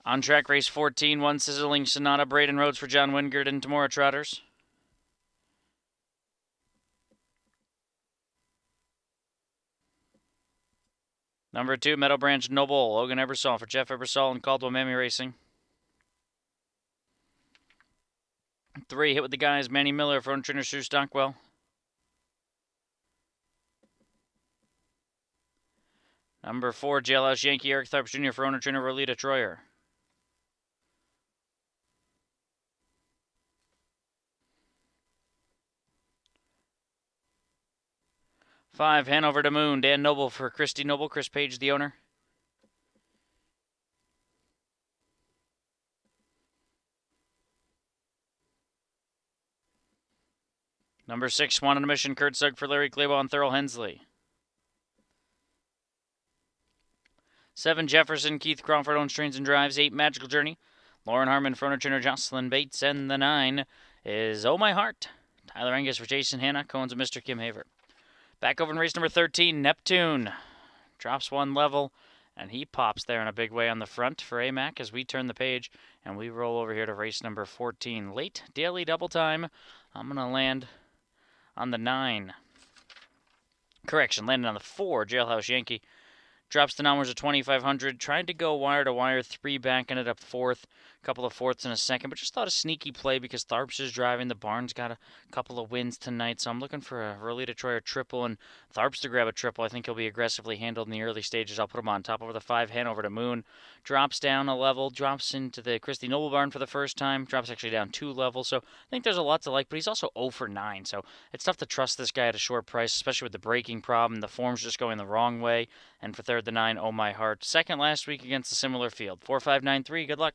On track race 14, One Sizzling Sonata, Braden Rhodes for John Wingard and Tamora Trotters. Number 2, Meadow Branch Noble, Logan Ebersol for Jeff Ebersol and Caldwell Mammy Racing. 3, Hit with the Guys, Manny Miller for Trainer Sue Stockwell. Number 4, Jailhouse Yankee, Eric Tharps Jr. for owner trainer Rolita Troyer. 5, Hanover to Moon, Dan Noble for Christy Noble, Chris Page the owner. Number 6, Swan on a Mission, Kurt Sugg for Larry Clayball and Thurl Hensley. 7, Jefferson, Keith Crawford owns Trains and Drives. 8, Magical Journey, Lauren Harmon for owner trainer Jocelyn Bates. And the 9 is Oh My Heart, Tyler Angus for Jason Hanna, Cohen's and Mr. Kim Haver. Back over in race number 13, Neptune. Drops 1 level, and he pops there in a big way on the front for AMAC as we turn the page and we roll over here to race number 14. Late daily double time. I'm going to land on the 9. Correction, landing on the 4, Jailhouse Yankee. Drops the numbers of 2,500. Tried to go wire to wire, 3 back, ended up 4th. Couple of 4ths in a second, but just thought a sneaky play because Tharps is driving. The barn's got a couple of wins tonight, so I'm looking for a Rolita Troyer triple and Tharps to grab a triple. I think he'll be aggressively handled in the early stages. I'll put him on top over the 5, Hanover to Moon. Drops down a level, drops into the Christy Noble barn for the first time. Drops actually down 2 levels, so I think there's a lot to like, but he's also 0 for 9, so it's tough to trust this guy at a short price, especially with the braking problem. The form's just going the wrong way. And for third, the 9, Oh My Heart. Second last week against a similar field. 4, 5, 9, 3. Good luck.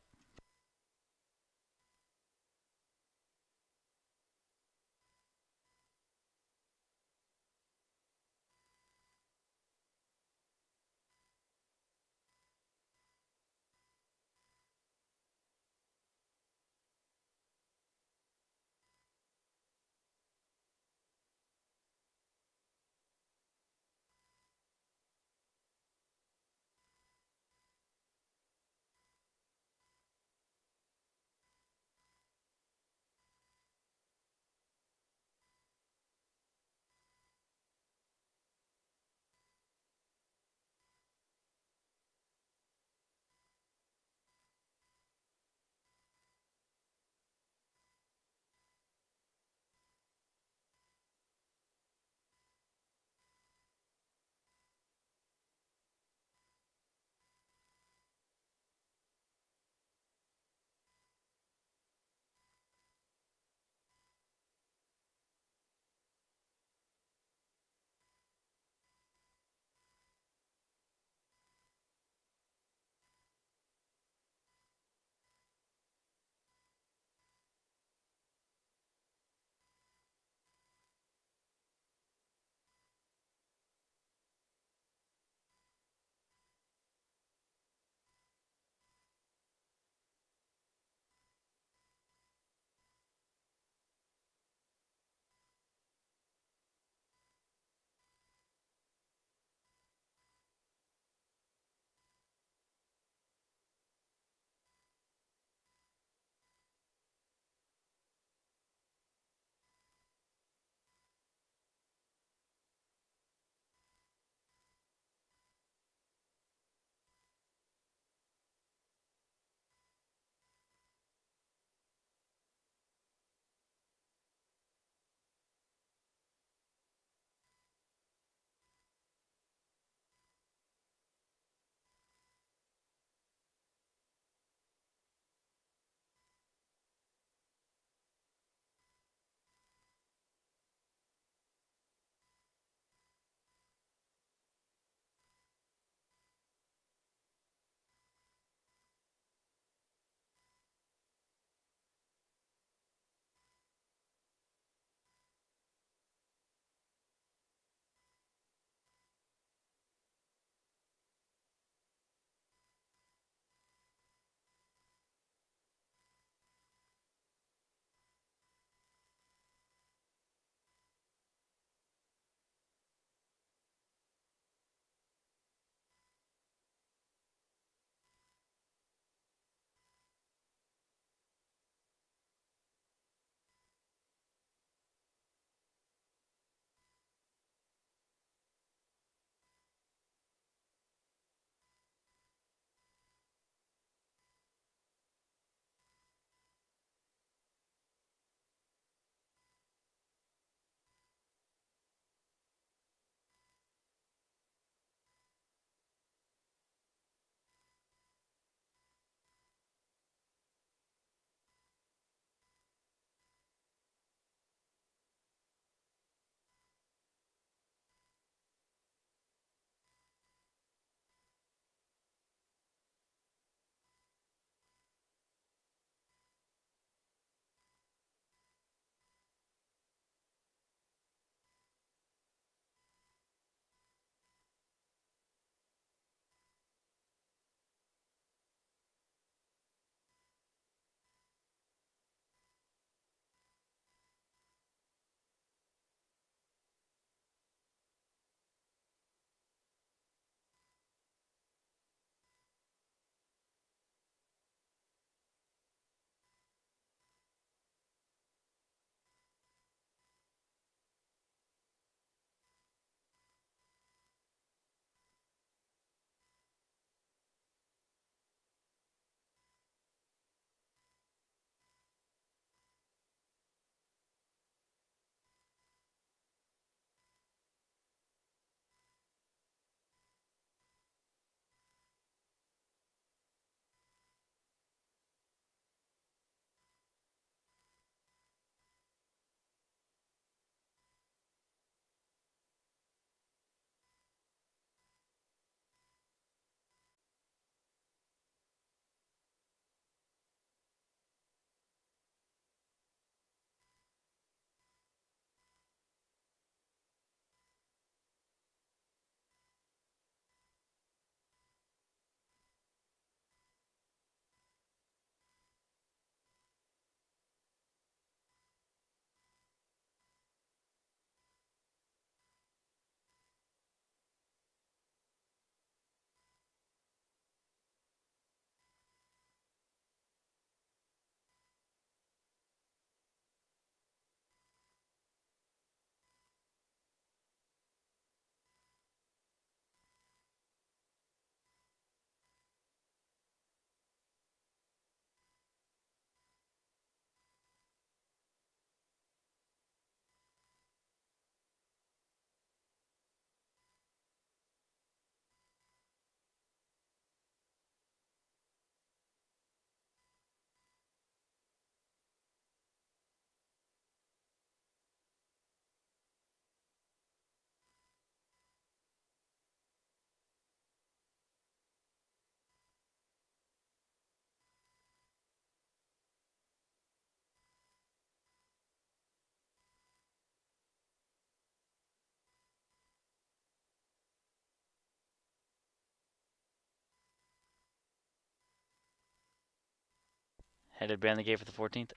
Headed behind the gate for the 14th.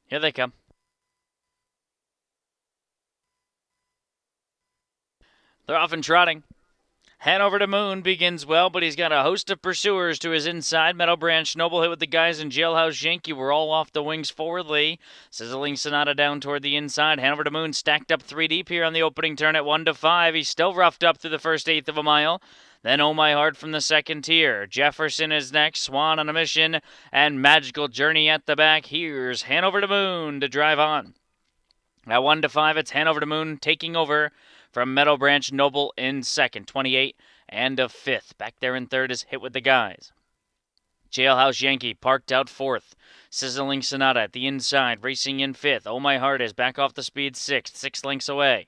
Here they come. They're off and trotting. Hanover to Moon begins well, but he's got a host of pursuers to his inside. Meadow Branch Noble hit with the guys in Jailhouse Yankee. We're all off the wings forwardly. Sizzling Sonata down toward the inside. Hanover to Moon stacked up 3 deep here on the opening turn at 1 to 5. He's still roughed up through the first eighth of a mile. Then Oh My Heart from the second tier. Jefferson is next. Swan on a Mission. And Magical Journey at the back. Here's Hanover to Moon to drive on. At 1 to 5, it's Hanover to Moon taking over from Meadow Branch Noble in second. 28 and a fifth. Back there in third is Hit with the Guys. Jailhouse Yankee parked out fourth. Sizzling Sonata at the inside, racing in fifth. Oh My Heart is back off the speed sixth, 6 lengths away.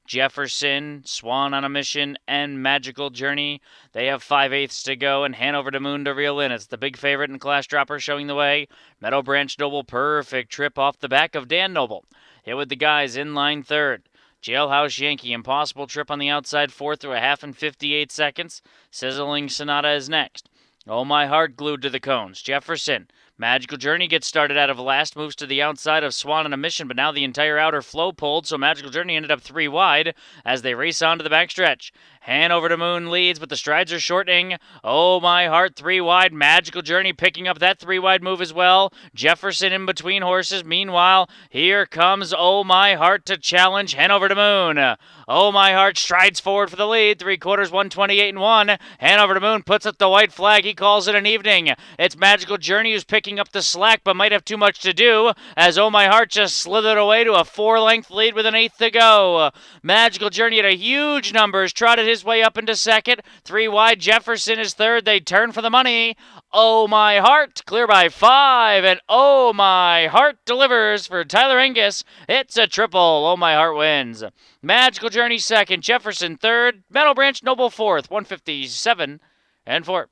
Jefferson, Swan on a Mission, and Magical Journey. They have 5/8 to go, and Hanover to Moon to reel in. It's the big favorite and Class Dropper showing the way. Meadow Branch Noble, perfect trip off the back of Dan Noble. Hit with the Guys in line third. Jailhouse Yankee, impossible trip on the outside fourth through a half and 58 seconds. Sizzling Sonata is next. Oh My Heart glued to the cones. Jefferson. Magical Journey gets started out of last, moves to the outside of Swan on a Mission, but now the entire outer flow pulled, so Magical Journey ended up 3 wide as they race on to the backstretch. Hanover to Moon leads, but the strides are shortening. Oh My Heart 3 wide. Magical Journey picking up that 3 wide move as well. Jefferson in between horses. Meanwhile, here comes Oh My Heart to challenge Hanover to Moon. Oh My Heart strides forward for the lead. 3/4, 128 and 1. Hanover to Moon puts up the white flag. He calls it an evening. It's Magical Journey who's picking up the slack, but might have too much to do as Oh My Heart just slithered away to a 4-length lead with an eighth to go. Magical Journey at a huge numbers, trotted his way up into second. 3 wide, Jefferson is third. They turn for the money. Oh My Heart clear by 5, and Oh My Heart delivers for Tyler Angus. It's a triple. Oh My Heart wins. Magical Journey second, Jefferson third, Meadow Branch Noble fourth, 157 and 4.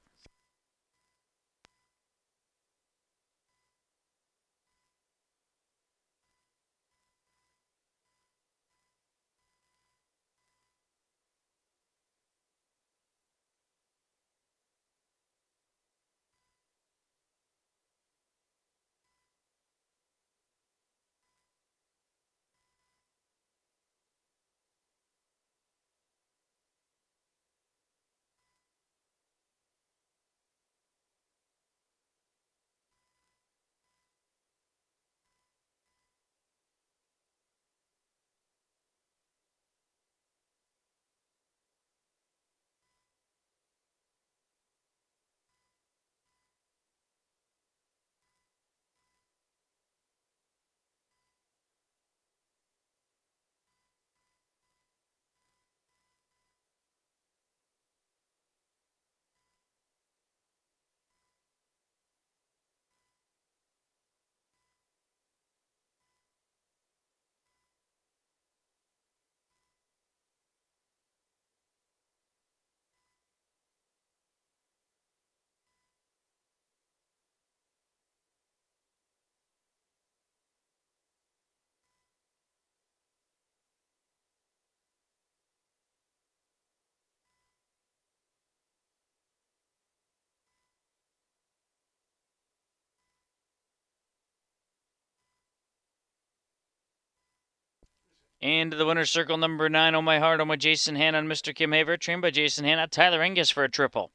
And the winner's circle number 9, Oh My Heart, my Jason Han on Mr. Kim Haver, trained by Jason Han at Tyler Angus for a triple.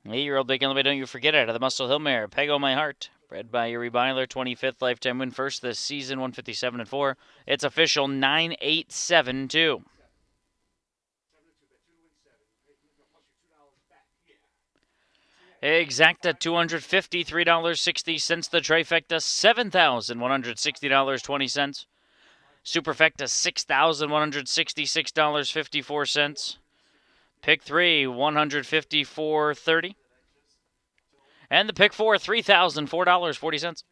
8-year-old big on the way, don't you forget it, out of the Muscle Hill Mare, Peg Oh My Heart, bred by Yuri Byler, 25th lifetime win, first this season, 157 and 4. It's official 9-8-7-2. Exacta $253.60. The trifecta $7,160.20. Superfecta $6,166.54. Pick 3, 154.30. And the pick 4, $3,004.40.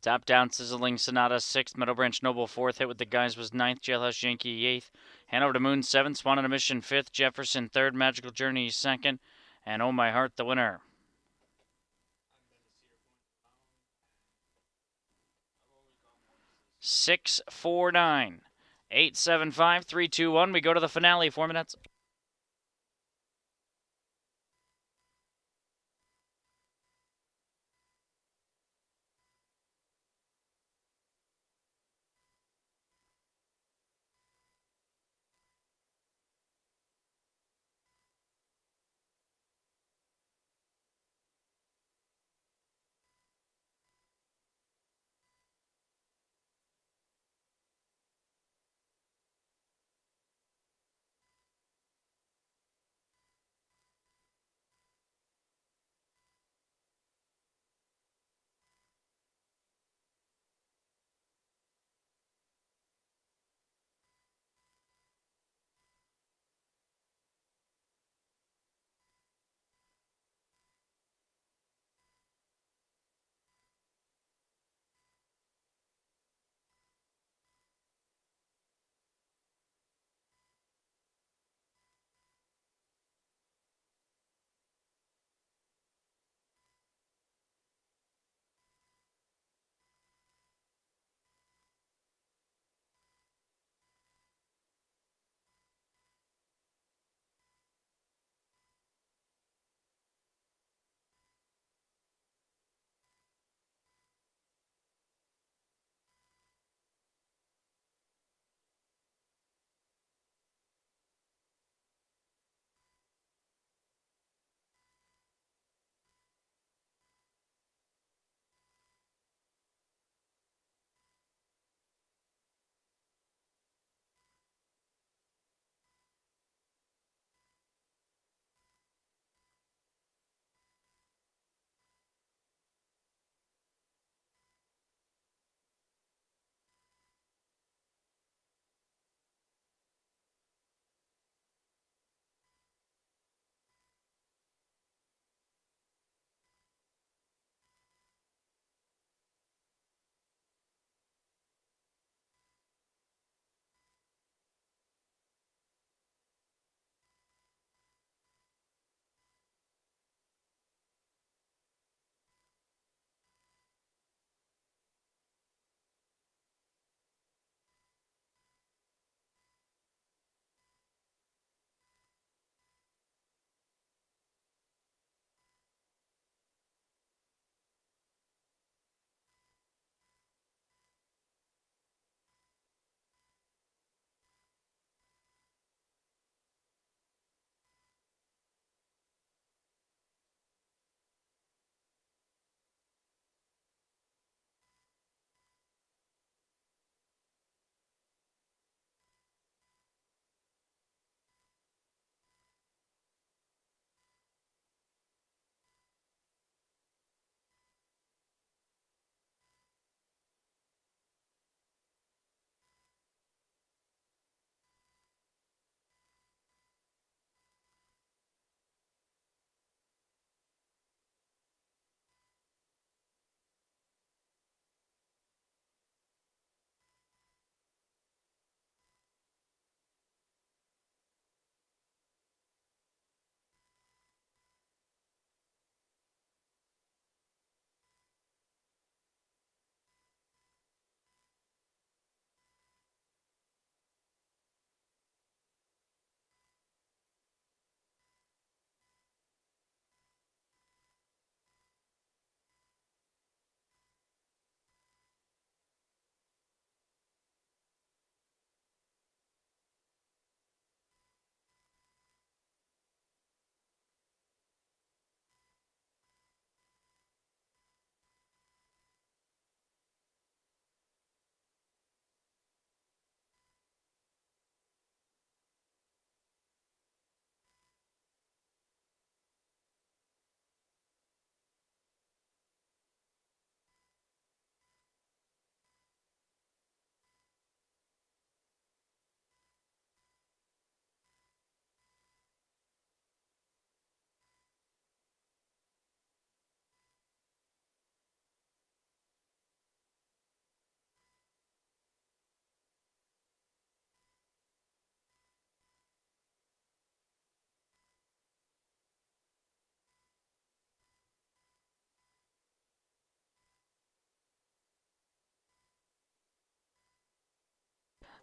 Top Down Sizzling Sonata 6th, Meadow Branch Noble 4th, Hit with the Guys was 9th, Jailhouse Yankee 8th, Hanover to Moon 7th, Swan on a Mission 5th, Jefferson 3rd, Magical Journey 2nd, and Oh My Heart the winner. Six, 4, 9, 8, 7, 5, 3, 2, 1. We go to the finale. 4 minutes.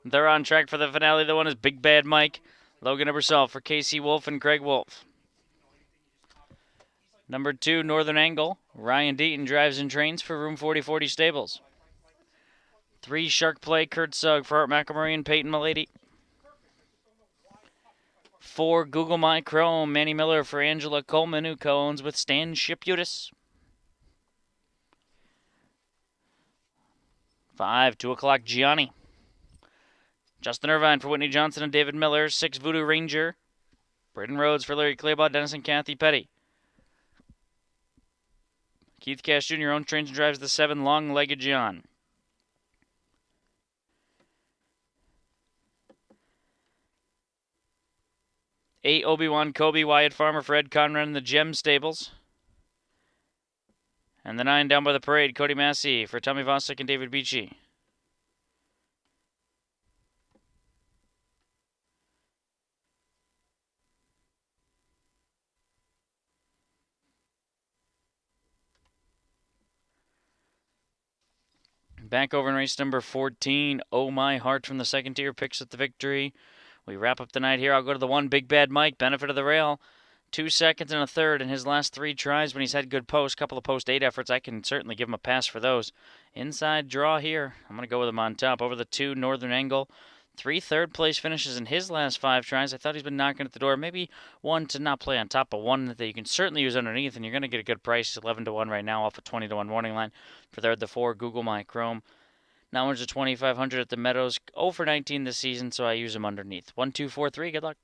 They're on track for the finale. The one is Big Bad Mike, Logan Ebersol for Casey Wolf and Craig Wolf. Number 2, Northern Angle. Ryan Deaton drives and trains for Room 4040 Stables. 3, Shark Play. Kurt Sugg for Art McElmurray and Peyton Milady. 4, Google My Chrome. Manny Miller for Angela Coleman, who co-owns with Stan Shiputis. 5, 2 o'clock Gianni. Justin Irvine for Whitney Johnson and David Miller. 6, Voodoo Ranger. Braden Rhodes for Larry Claybaugh, Dennis and Kathy Petty. Keith Cash Jr. owns, trains, and drives the 7, Long-Legged John. 8, Obi-Wan Kobe, Wyatt Farmer for Ed Conrad and the Gem Stables. And the 9, down by the parade, Cody Massey for Tommy Vostok and David Beachy. Back over in race number 14, Oh My Heart from the second tier picks up the victory. We wrap up the night here. I'll go to the 1, Big Bad Mike, benefit of the rail. 2 seconds and a third in his last 3 tries when he's had good posts. Couple of post 8 efforts. I can certainly give him a pass for those. Inside draw here. I'm going to go with him on top. Over the 2, Northern Angle. 3 third-place finishes in his last 5 tries. I thought he's been knocking at the door. Maybe one to not play on top of one that you can certainly use underneath, and you're going to get a good price. 11-1 right now off a 20-1 warning line. For the 4, Google My Chrome. Now one's a 2,500 at the Meadows. 0 for 19 this season, so I use him underneath. 1, 2, 4, 3. Good luck.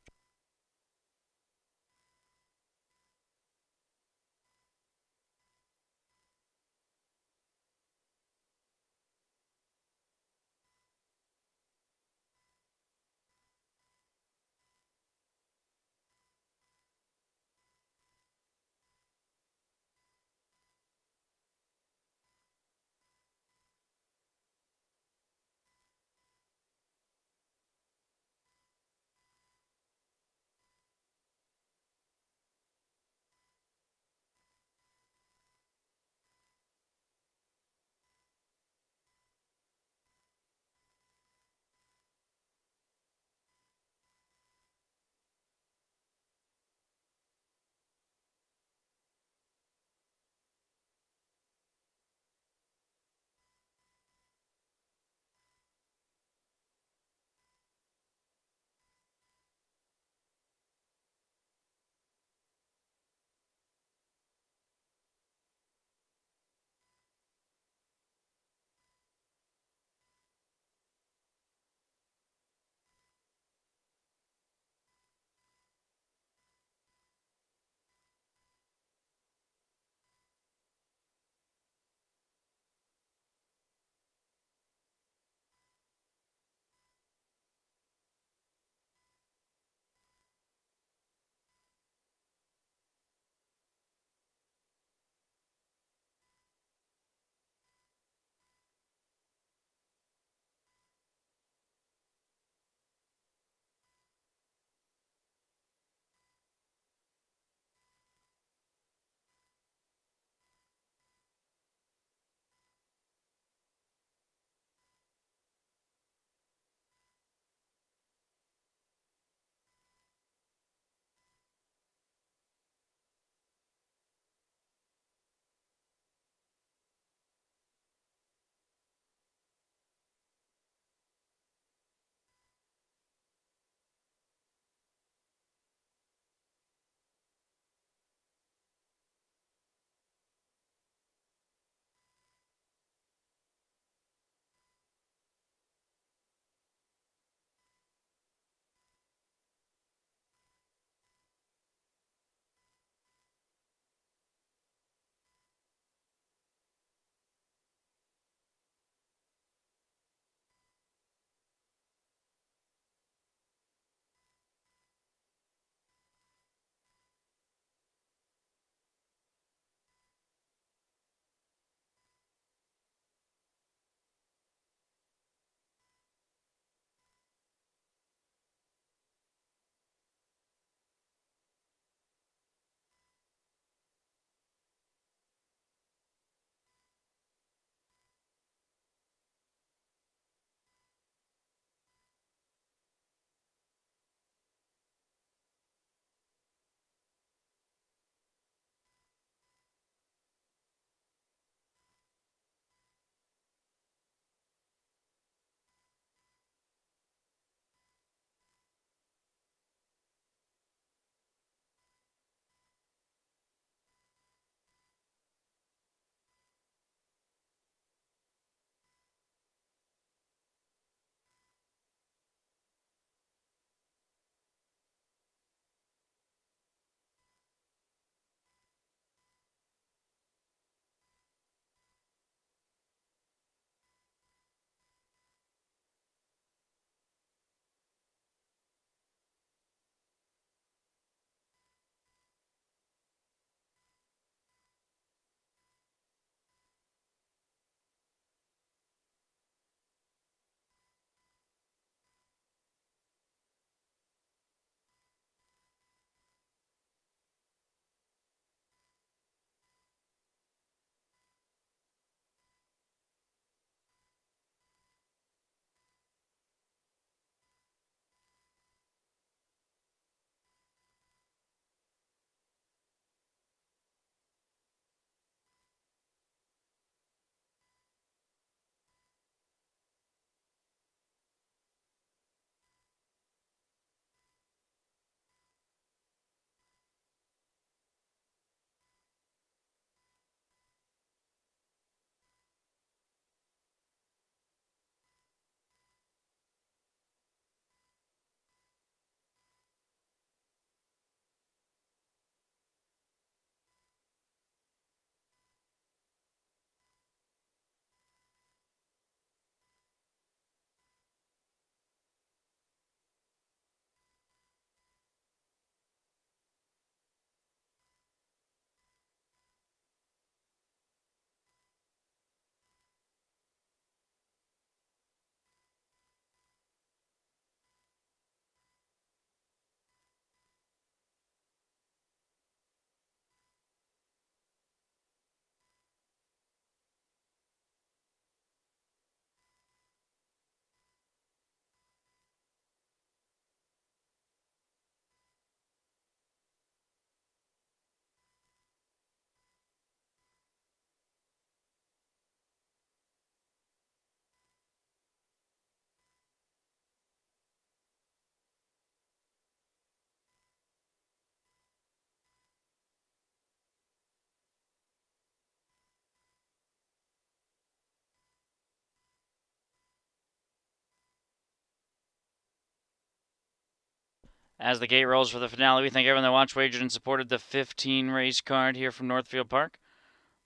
As the gate rolls for the finale, we thank everyone that watched, wagered, and supported the 15 race card here from Northfield Park.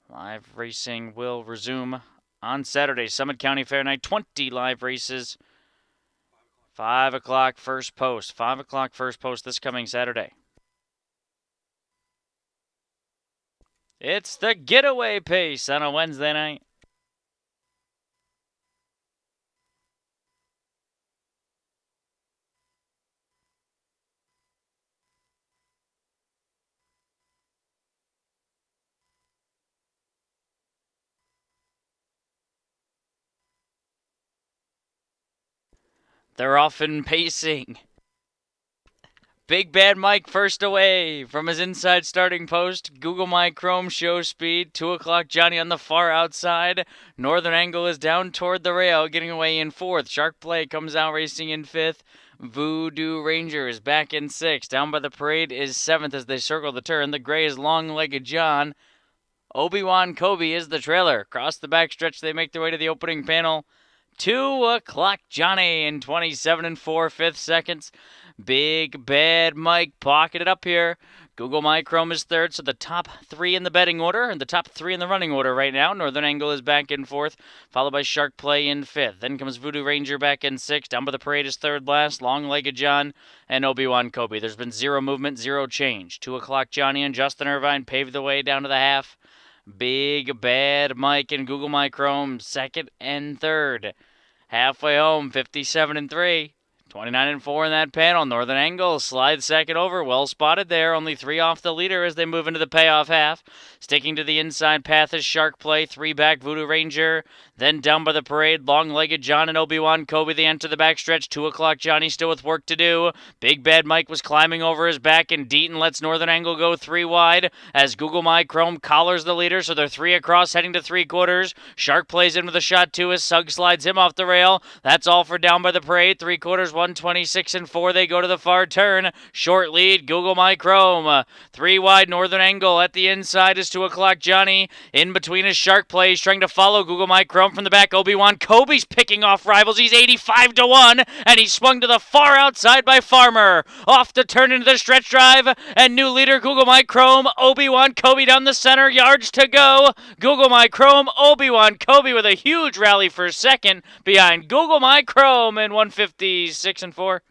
Live racing will resume on Saturday, Summit County Fair night. 20 live races. 5 o'clock first post. 5 o'clock first post this coming Saturday. It's the getaway pace on a Wednesday night. They're often pacing. Big Bad Mike first away from his inside starting post. Google My Chrome show speed. 2 o'clock Johnny on the far outside. Northern Angle is down toward the rail, getting away in fourth. Shark Play comes out racing in fifth. Voodoo Ranger is back in sixth. Down by the parade is seventh as they circle the turn. The gray is Long-Legged John. Obi-Wan Kobe is the trailer. Across the backstretch, they make their way to the opening panel. 2 o'clock Johnny in 27 4/5 seconds. Big Bad Mike pocketed up here. Google My Chrome is third, so the top three in the betting order and the top three in the running order right now. Northern Angle is back in fourth, followed by Shark Play in fifth. Then comes Voodoo Ranger back in sixth. Down by the parade is third last, Long-Legged John and Obi-Wan Kobe. There's been zero movement, zero change. 2 o'clock Johnny and Justin Irvine paved the way down to the half. Big Bad Mike and Google My Chrome second and third. Halfway home, 57 3. 29 4 in that panel. Northern Angle slides second over. Well spotted there. Only 3 off the leader as they move into the payoff half. Sticking to the inside path is Shark Play. 3 back Voodoo Ranger. Then down by the parade, Long-Legged John and Obi-Wan Kobe. They enter the backstretch. 2 o'clock Johnny still with work to do. Big Bad Mike was climbing over his back, and Deaton lets Northern Angle go 3 wide as Google My Chrome collars the leader, so they're 3 across heading to 3/4. Shark plays in with a shot 2 as Sugg slides him off the rail. That's all for down by the parade. 3/4, 126 4. They go to the far turn. Short lead, Google My Chrome. 3 wide, Northern Angle. At the inside is 2 o'clock Johnny. In between is Shark Play. He's trying to follow Google My Chrome from the back. Obi-Wan Kobe's picking off rivals. He's 85 1, and he's swung to the far outside by Farmer. Off to turn into the stretch drive, and new leader Google My Chrome. Obi-Wan Kobe down the center, yards to go. Google My Chrome, Obi-Wan Kobe with a huge rally for second behind Google My Chrome in 156 4.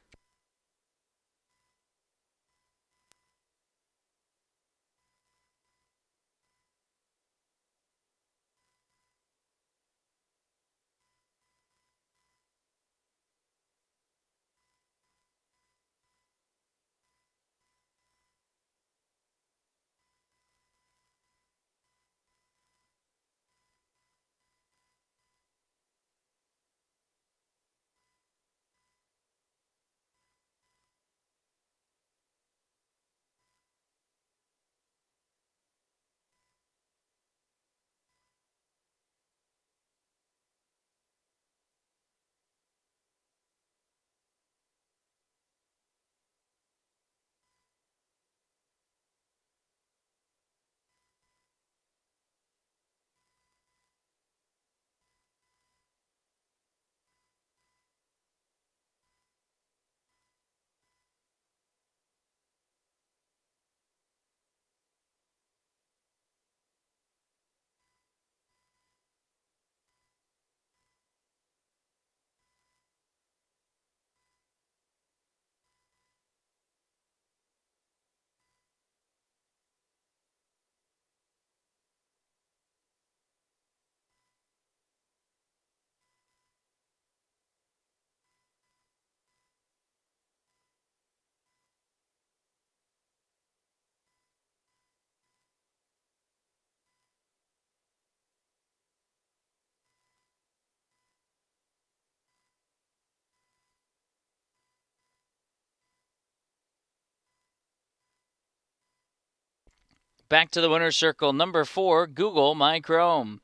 Back to the winner's circle, number 4, Google My Chrome.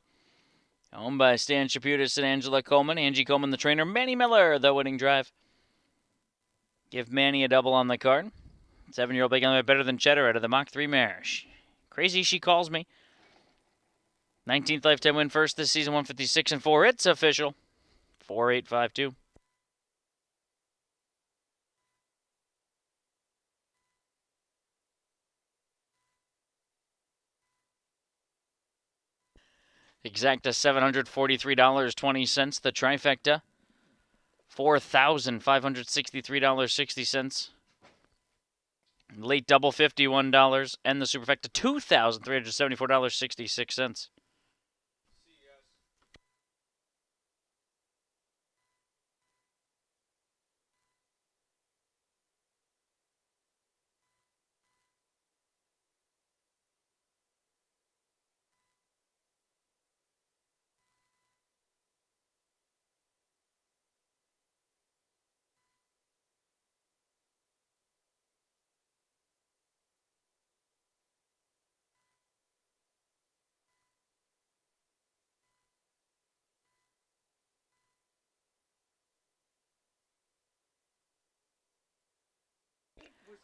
Owned by Stan Chaputis and Angela Coleman. Angie Coleman, the trainer. Manny Miller, the winning drive. Give Manny a double on the card. 7-year-old Big Elliot better than Cheddar out of the Mach 3 mare. Crazy She Calls Me. 19th lifetime win first this season, 156 4. It's official. 4852. Exacta $743.20. The trifecta $4,563.60. Late double $51, and the superfecta $2,374.66.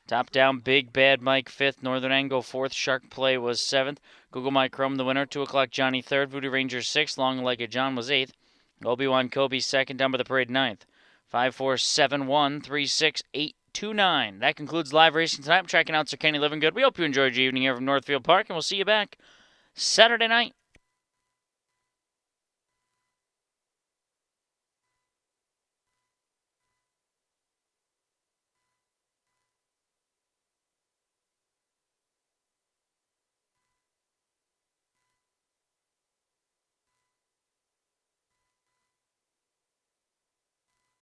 Top down, Big Bad Mike 5th. Northern Angle 4th. Shark Play was 7th. Google My Chrome the winner. 2 o'clock Johnny 3rd. Voodoo Ranger 6th. Long Legged John was 8th. Obi-Wan Kobe 2nd. Down by the Parade 9th. 5, 4, 7, 1, 3, 6, 8, 2, 9. That concludes live racing tonight. I'm track announcer Kenny Livingood. We hope you enjoyed your evening here from Northfield Park, and we'll see you back Saturday night.